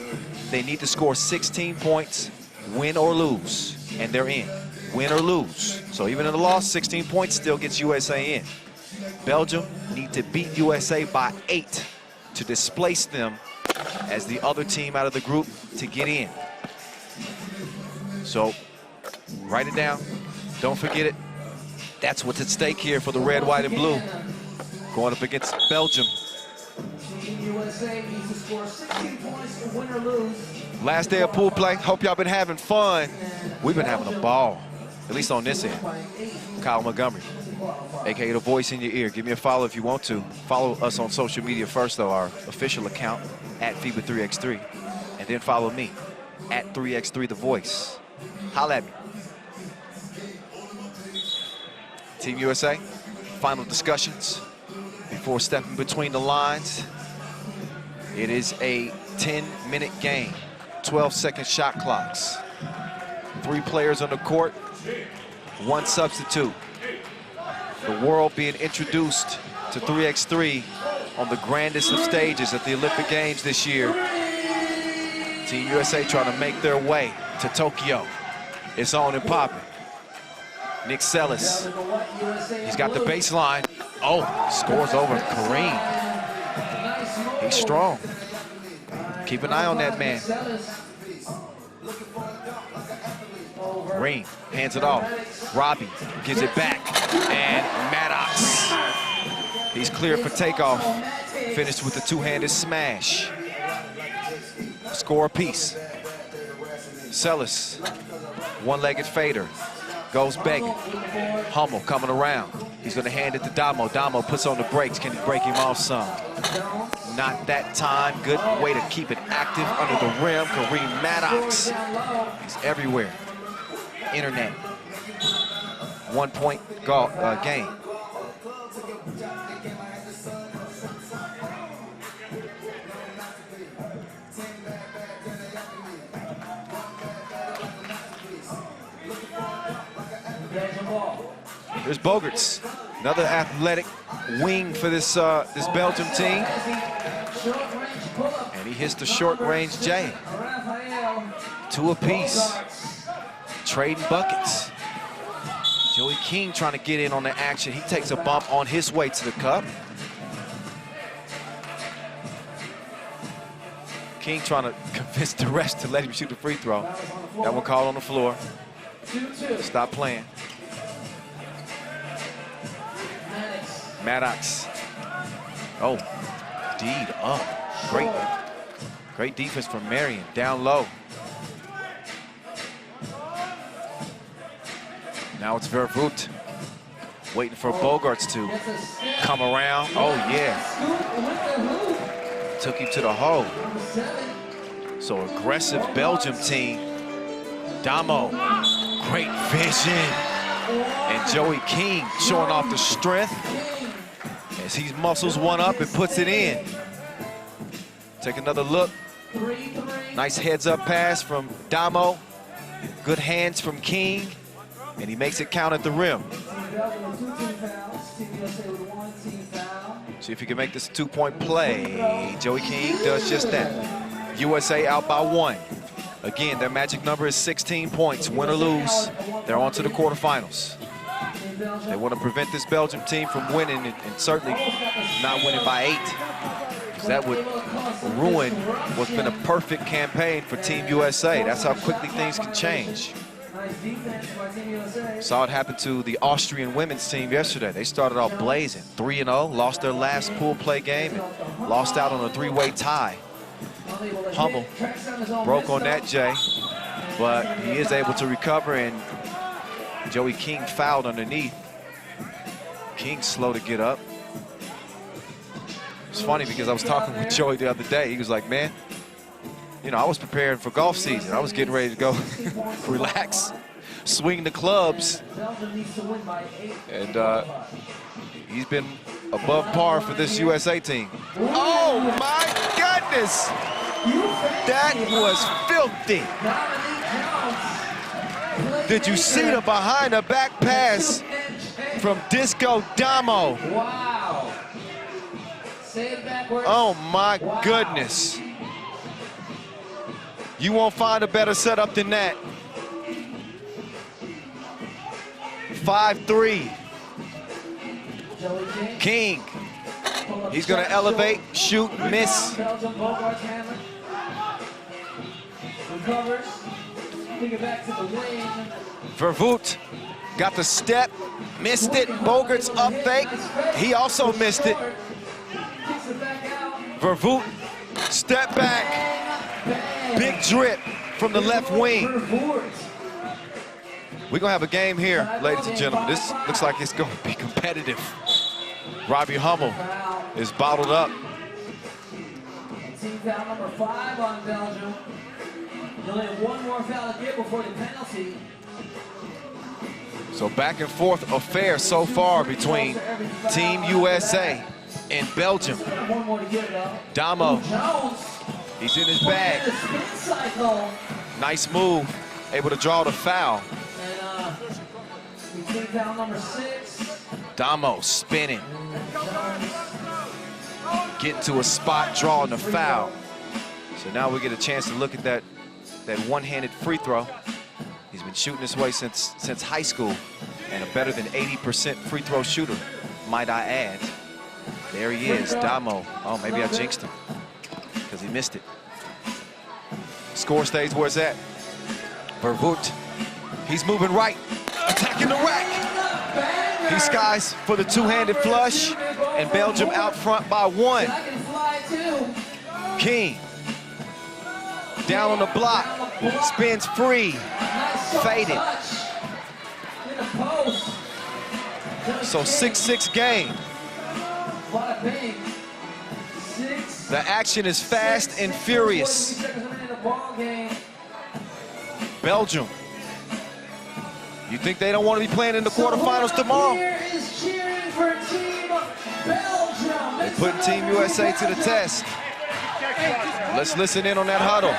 They need to score 16 points, win or lose, and they're in. Win or lose. So even in a loss, 16 points still gets USA in. Belgium need to beat USA by 8 to displace them as the other team out of the group to get in. So write it down. Don't forget it. That's what's at stake here for the red, white, and blue. Going up against Belgium. Team USA needs to score 16 points to win or lose. Last day of pool play. Hope y'all been having fun. We've been having a ball, at least on this end. Kyle Montgomery, aka the voice in your ear. Give me a follow if you want to. Follow us on social media first, though, our official account at FIBA 3x3. And then follow me at 3x3 The Voice. Holla at me. Team USA, final discussions before stepping between the lines. It is a 10-minute game, 12-second shot clocks. 3 players on the court, 1 substitute. The world being introduced to 3x3 on the grandest of stages at the Olympic Games this year. Team USA trying to make their way to Tokyo. It's on and popping. Nick Sellis, he's got the baseline. Oh, scores over Kareem. He's strong. Keep an eye on that man. Kareem hands it off. Robbie gives it back. And Maddox. He's cleared for takeoff. Finished with a 2-handed smash. Score apiece. Sellis, 1-legged fader. Goes begging. Hummel coming around. He's going to hand it to Damo. Damo puts on the brakes. Can he break him off some? Not that time. Good way to keep it active under the rim. Kareem Maddox. He's everywhere. Internet. 1-point game. Here's Bogarts, another athletic wing for this this Belgium team. And he hits the short-range J. 2 apiece. Trading buckets. Joey King trying to get in on the action. He takes a bump on his way to the cup. King trying to convince the rest to let him shoot the free throw. That one called on the floor. Stop playing. Maddox. Oh, Deed up. Great defense from Marion. Down low. Now it's Vervoet. Waiting for Bogarts to come around. Oh, yeah. Took him to the hole. So aggressive Belgium team. Damo, great vision. And Joey King showing off the strength as he muscles one up and puts it in. Take another look. Nice heads-up pass from Damo. Good hands from King. And he makes it count at the rim. See if he can make this a 2-point play. Joey King does just that. USA out by 1. Again, their magic number is 16 points. Win or lose, they're on to the quarterfinals. They want to prevent this Belgium team from winning and certainly not winning by 8. Because that would ruin what's been a perfect campaign for Team USA. That's how quickly things can change. Saw it happen to the Austrian women's team yesterday. They started off blazing, 3-0, lost their last pool play game, and lost out on a 3-way tie. Hummel broke on that, Jay, but he is able to recover, and Joey King fouled underneath. King's slow to get up. It's funny because I was talking with Joey the other day. He was like, man, you know, I was preparing for golf season. I was getting ready to go relax, swing the clubs. And he's been above par for this USA team. Oh my goodness! That was filthy. Did you see the behind the back pass from Disco Damo? Wow. Say it backwards. Oh my goodness. You won't find a better setup than that. 5-3. King. He's going to elevate, shoot, miss. Vervoet got the step, missed it. Bogarts up fake. He also missed it. Vervoet, step back. Big drip from the left wing. We're going to have a game here, ladies and gentlemen. This looks like it's going to be competitive. Robbie Hummel is bottled up. Team foul number 5 on Belgium. You only have one more foul to get before the penalty. So back and forth affair so far between Team USA and Belgium. Damo, he's in his bag. Nice move, able to draw the foul. And team foul number 6. Damo spinning. Getting to a spot, drawing the foul. So now we get a chance to look at that one-handed free throw. He's been shooting this way since high school, and a better than 80% free throw shooter, might I add. There he is, Damo. Oh, maybe I jinxed him because he missed it. Score stays where it's at. Vervoet, he's moving right, attacking the rack. He skies for the two-handed flush, and Belgium out front by 1. King, down on the block, spins free, faded. So 6-6 game. The action is fast and furious. Belgium. You think they don't want to be playing in the quarterfinals tomorrow? They're putting Team USA to the test. Let's listen in on that huddle.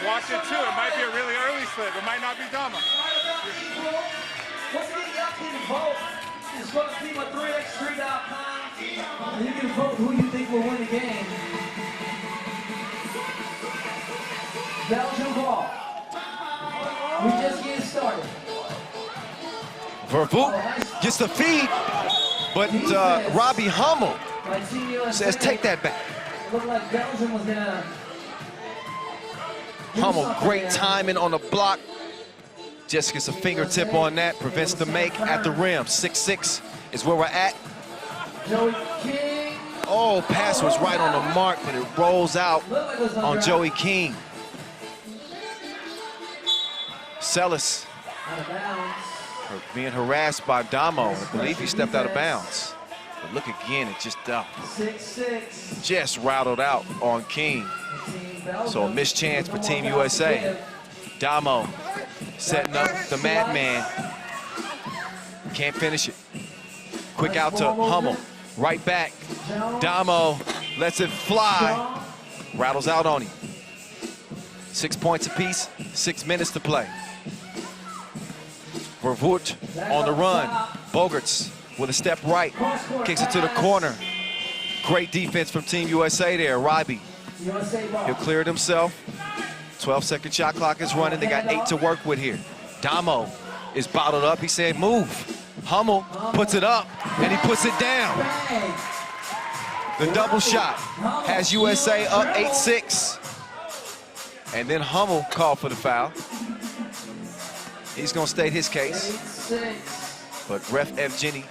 Watch it too. It might be a really early slip. It might not be Dama. Once again, y'all can vote. Just go to FIBA3x3.com and you can vote who you think will win the game. Belgium ball. We just getting started. Vervoet gets the feed, but Robbie Hummel says, take that back. It looked like Belgium was gonna. Hummel, great timing on the block. Just gets a fingertip on that, prevents the make at the rim. 6-6 is where we're at. Oh, pass was right on the mark, but it rolls out on Joey King. Celis being harassed by Damo. I believe he stepped out of bounds. But look again, it just rattled out on King. So a missed chance for Team USA. Damo setting up the madman. Can't finish it. Quick out to Hummel. Right back. Damo lets it fly. Rattles out on him. 6 points apiece, 6 minutes to play. Vervoet on the run. Bogarts with a step right. Kicks it to the corner. Great defense from Team USA there. Robbie. He'll clear it himself. 12-second shot clock is running. They got 8 to work with here. Damo is bottled up. He said, move. Hummel puts it up, and he puts it down. The double shot has USA up 8-6. And then Hummel called for the foul. He's going to state his case. But ref Evgeny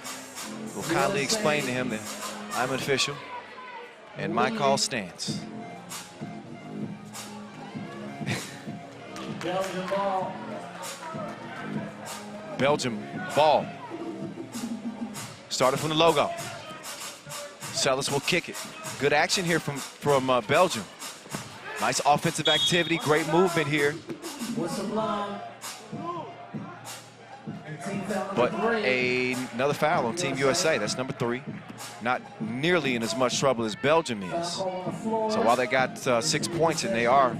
will kindly explain to him that I'm an official, and my call stands. Belgium ball. Belgium ball. Started from the logo. Celis will kick it. Good action here from Belgium. Nice offensive activity, great movement here. But another foul on Team USA. That's number 3. Not nearly in as much trouble as Belgium is. So while they got 6 points and they are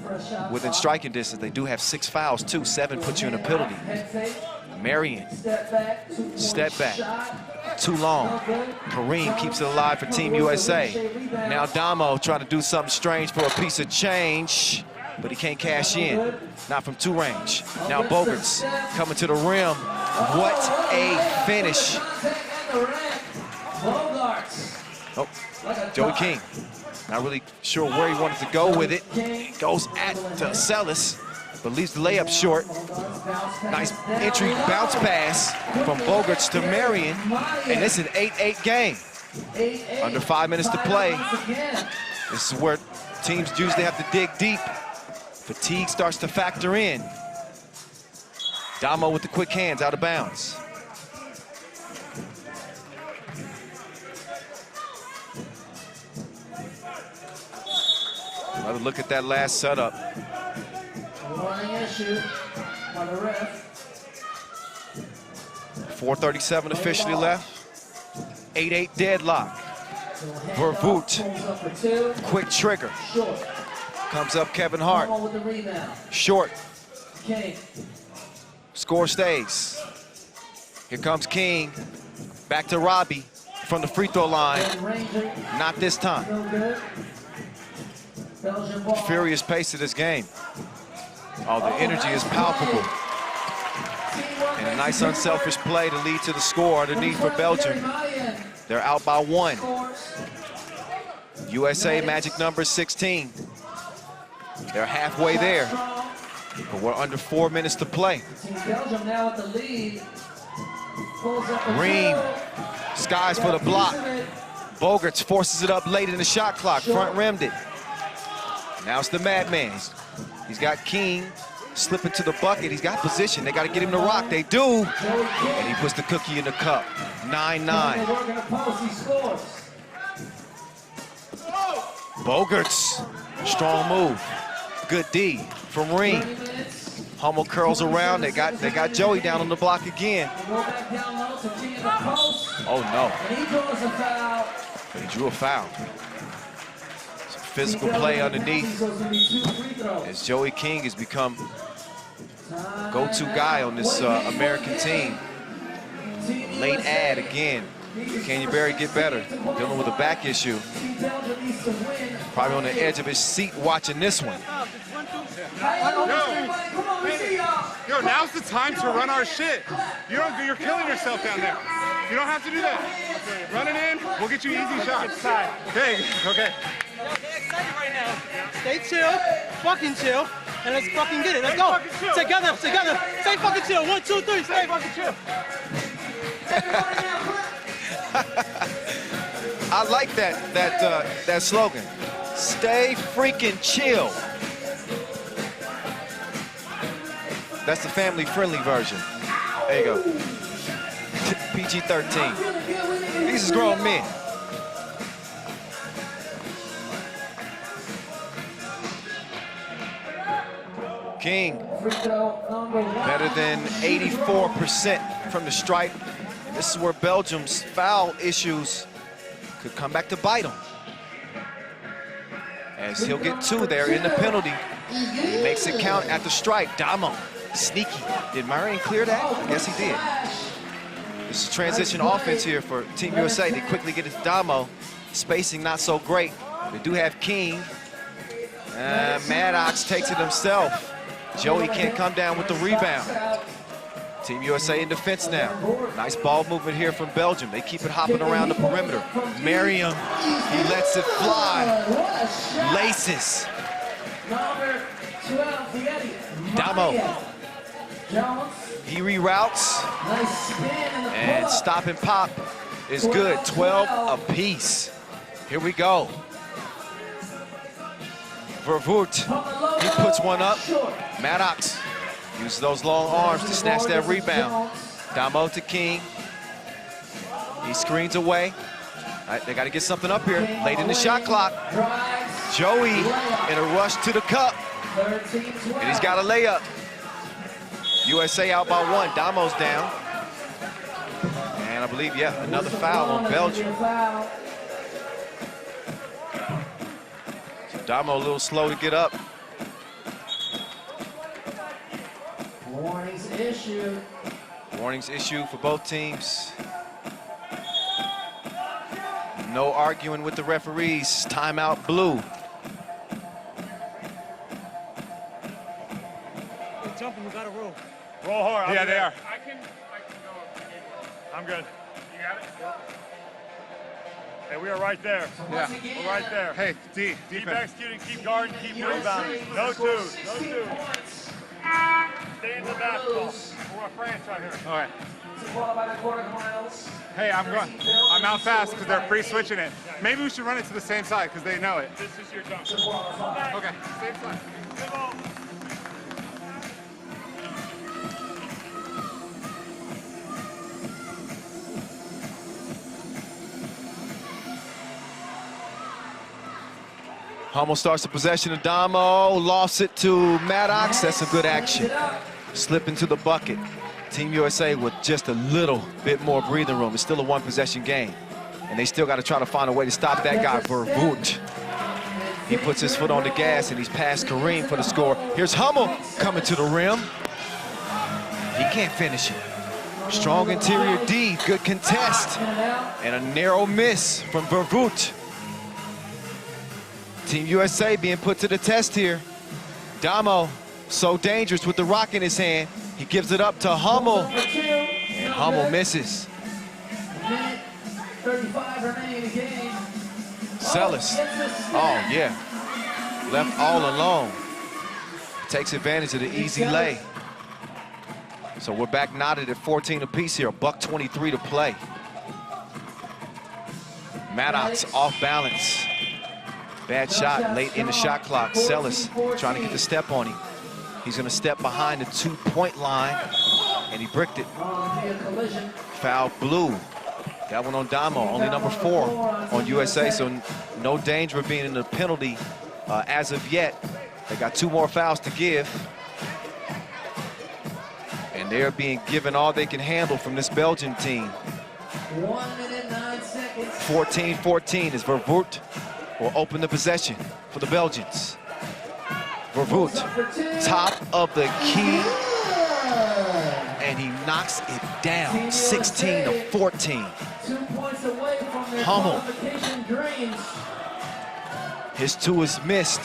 within striking distance, they do have 6 fouls too. 7 puts you in a penalty. Marion, step back, too long. Kareem keeps it alive for Team USA. Now Damo trying to do something strange for a piece of change, but he can't cash in. Not from 2 range. Now Bogarts coming to the rim. What a finish. Oh, Joey King. Not really sure where he wanted to go with it. Goes at Celis, but leaves the layup short. Nice entry bounce pass from Bogarts to Marion. And it's an 8-8 game. Under 5 minutes to play. This is where teams usually have to dig deep. Fatigue starts to factor in. Damo with the quick hands out of bounds. Another look at that last setup. Warning issue by the ref. 4:37 officially left. 8-8 deadlock. Vervoet, quick trigger. Comes up Kevin Hart. Short. Score stays. Here comes King. Back to Robbie from the free throw line. Not this time. Furious pace of this game. Oh, the energy is palpable. And a nice unselfish play to lead to the score underneath for Belgium. They're out by 1. USA magic number 16. They're halfway there, but we're under 4 minutes to play. Belgium now with the lead. Ream skies for the block. Bogarts forces it up late in the shot clock, front rimmed it. Now it's the madman. He's got King slipping to the bucket. He's got position. They got to get him to rock. They do. And he puts the cookie in the cup. 9-9. Bogarts, strong move. Good D from Ream. Hummel curls around. They got Joey down on the block again. Oh no. But he drew a foul. physical play underneath as Joey King has become go-to guy on this American team. Late ad again. Can you Barry get better? Dealing with a back issue. Probably on the edge of his seat watching this one. Yo, now's the time to run our shit. You're killing yourself down there. You don't have to do that. Run it in, we'll get you easy shots. Okay. Stay excited right now. Stay chill, fucking chill, and let's fucking get it. Let's go. Together. Stay fucking chill. 1, 2, 3. Stay fucking chill. I like that slogan. Stay freaking chill. That's the family-friendly version. There you go. PG-13. These is grown men. King, better than 84% from the stripe. This is where Belgium's foul issues could come back to bite him. As he'll get 2 there in the penalty. He makes it count at the stripe. Damo, sneaky. Did Marion clear that? I guess he did. This is transition offense here for Team USA. They quickly get it to Damo. Spacing not so great. They do have King. Maddox takes it himself. Joey can't come down with the rebound. Team USA in defense now. Nice ball movement here from Belgium. They keep it hopping around the perimeter. Merriam, he lets it fly. Laces. Damo. He reroutes. And stop and pop is good. 12 apiece. Here we go. Vervoort, he puts one up. Maddox uses those long arms to snatch that rebound. Damo to King. He screens away. All right, they got to get something up here. Late in the shot clock. Joey in a rush to the cup. And he's got a layup. USA out by 1. Damo's down. And I believe, yeah, another foul on Belgium. So Damo a little slow to get up. Warnings issued. Warnings issued for both teams. No arguing with the referees. Timeout blue. We're jumping, we gotta roll. Roll hard. Yeah, they are. I can go. I'm good. You got it? Hey, we are right there. Yeah. We're right there. Hey, D, Keep defense. executing, keep guarding, keep rebounding. No twos. Stay in the basketball. We're a franchise here. All right. To qualify the quarterfinals. Hey, I'm out fast because they're pre-switching it. Maybe we should run it to the same side because they know it. This is your dunk. Okay, same side. Come on. Hummel starts the possession of Damo, lost it to Maddox. That's some good action. Slip into the bucket. Team USA with just a little bit more breathing room. It's still a 1-possession game. And they still got to try to find a way to stop that guy, Vervoort. He puts his foot on the gas and he's past Kareem for the score. Here's Hummel coming to the rim. He can't finish it. Strong interior D, good contest. And a narrow miss from Vervoort. Team USA being put to the test here. Damo, so dangerous with the rock in his hand. He gives it up to Hummel, and Hummel misses. 35 remaining in the game. Sellis, oh yeah, left all alone. Takes advantage of the easy lay. So we're back knotted at 14 apiece here, $1:23 to play. Maddox off balance. Bad shot late in the shot clock. Sellis trying to get the step on him. He's gonna step behind the 2-point line, and he bricked it. Foul blue. That one on Damo, only number 4 on USA, so no danger of being in the penalty as of yet. They got 2 more fouls to give. And they're being given all they can handle from this Belgian team. 1 minute, 9 seconds. 14-14 as Vervoort will open the possession. for the Belgians. Vervoet, top of the key, and he knocks it down, 16-14. 2 points away from their Hummel. qualification dreams. His 2 is missed.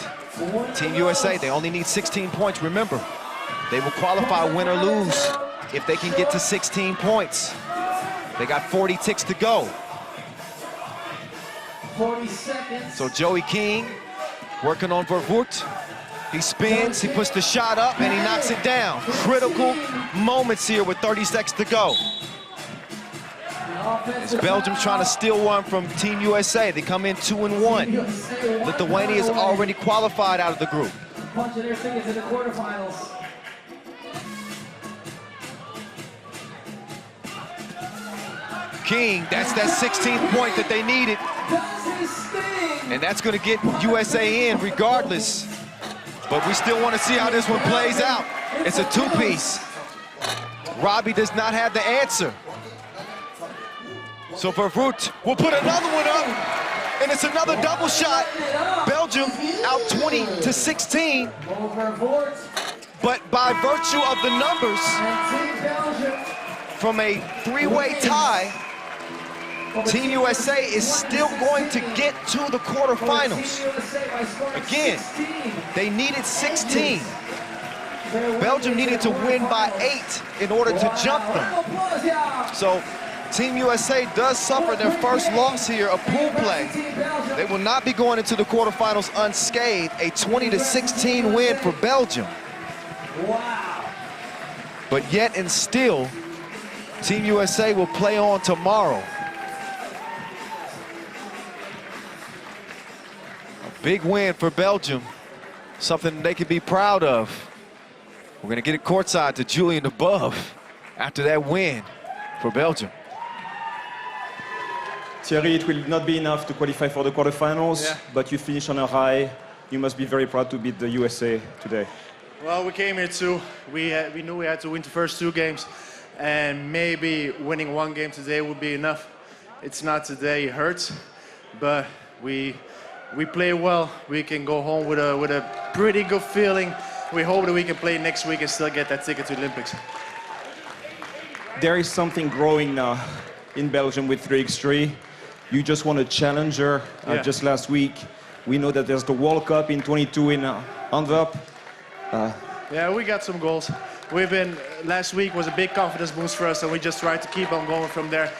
Team USA, they only need 16 points. Remember, they will qualify win or lose if they can get to 16 points. They got 40 ticks to go. 40 seconds. So Joey King working on Vervoet. He spins, he puts the shot up, and he knocks it down. Critical moments here with 30 seconds to go. As Belgium's trying to steal one from Team USA. They come in 2-1. Lithuania is already qualified out of the group. Punching their tickets in the quarterfinals. King, that's that 16th point that they needed. And that's going to get USA in regardless. But we still want to see how this one plays out. It's a 2-piece. Robbie does not have the answer. So Vervoet will put another one up, and it's another double shot. Belgium out 20-16. But by virtue of the numbers, from a 3-way tie, Team USA is still going to get to the quarterfinals. Again, they needed 16. Belgium needed to win by 8 in order to jump them. So Team USA does suffer their first loss here of pool play. They will not be going into the quarterfinals unscathed. A 20-16 win for Belgium. Wow. But yet and still, Team USA will play on tomorrow. A big win for Belgium, something they can be proud of. We're gonna get it courtside to Julian above after that win for Belgium. Thierry, it will not be enough to qualify for the quarterfinals, but you finish on a high. You must be very proud to beat the USA today. Well, we came here too. We knew we had to win the first 2 games, and maybe winning 1 game today would be enough. It's not today, it hurts, but we play well. We can go home with a pretty good feeling. We hope that we can play next week and still get that ticket to the Olympics. There is something growing now in Belgium with 3x3. You just won a challenger just last week. We know that there's the World Cup in 22 in Antwerp. Yeah, we got some goals. Last week was a big confidence boost for us, and we just tried to keep on going from there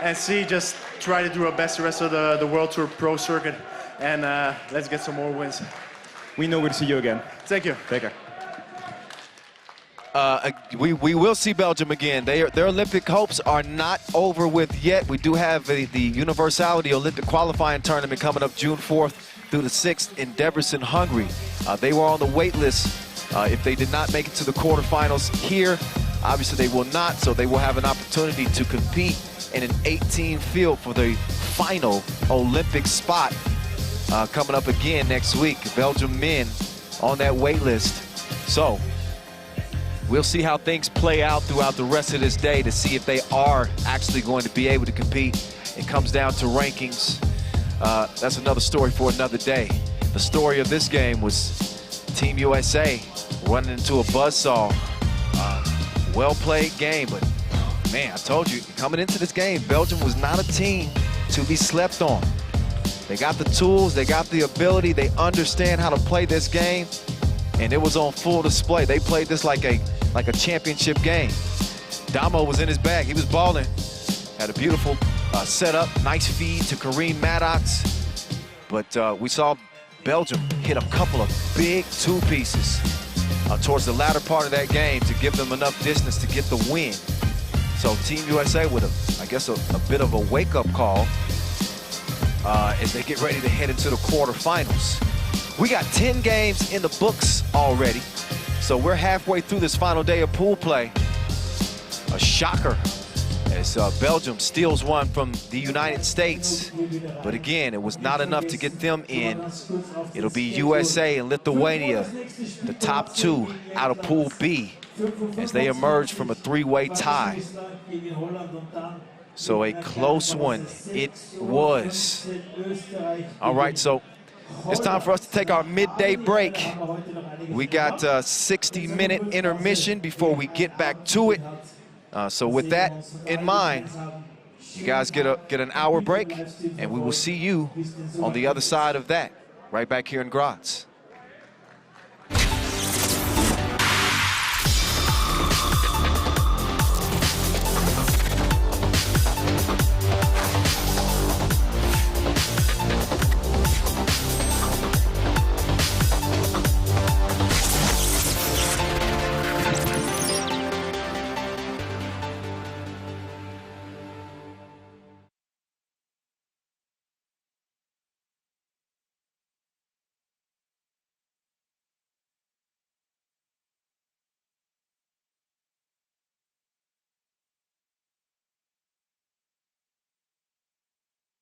and just try to do our best the rest of the World Tour Pro Circuit, and let's get some more wins. We know we'll see you again. Thank you. Take care. We will see Belgium again. Their Olympic hopes are not over with yet. We do have the Universality Olympic qualifying tournament coming up June 4th through the 6th in Debrecen, Hungary. They were on the wait list. If they did not make it to the quarterfinals here, obviously they will not, so they will have an opportunity to compete in an 18 field for the final Olympic spot coming up again next week. Belgium men on that wait list. So we'll see how things play out throughout the rest of this day to see if they are actually going to be able to compete. It comes down to rankings. That's another story for another day. The story of this game was Team USA running into a buzzsaw. Well-played game, but man, I told you, coming into this game, Belgium was not a team to be slept on. They got the tools, they got the ability, they understand how to play this game, and it was on full display. They played this like a championship game. Damo was in his bag, he was balling. Had a beautiful setup, nice feed to Kareem Maddox, but we saw Belgium hit a couple of big 2-pieces towards the latter part of that game to give them enough distance to get the win. So Team USA with, I guess, a bit of a wake-up call as they get ready to head into the quarterfinals. We got 10 games in the books already, so we're halfway through this final day of pool play. A shocker as Belgium steals one from the United States. But again, it was not enough to get them in. It'll be USA and Lithuania, the top 2 out of Pool B, as they emerge from a 3-way tie. So a close one it was. All right, so It's time for us to take our midday break. We got a 60-minute intermission before we get back to it. So with that in mind, you guys get an hour break, and we will see you on the other side of that, right back here in Graz.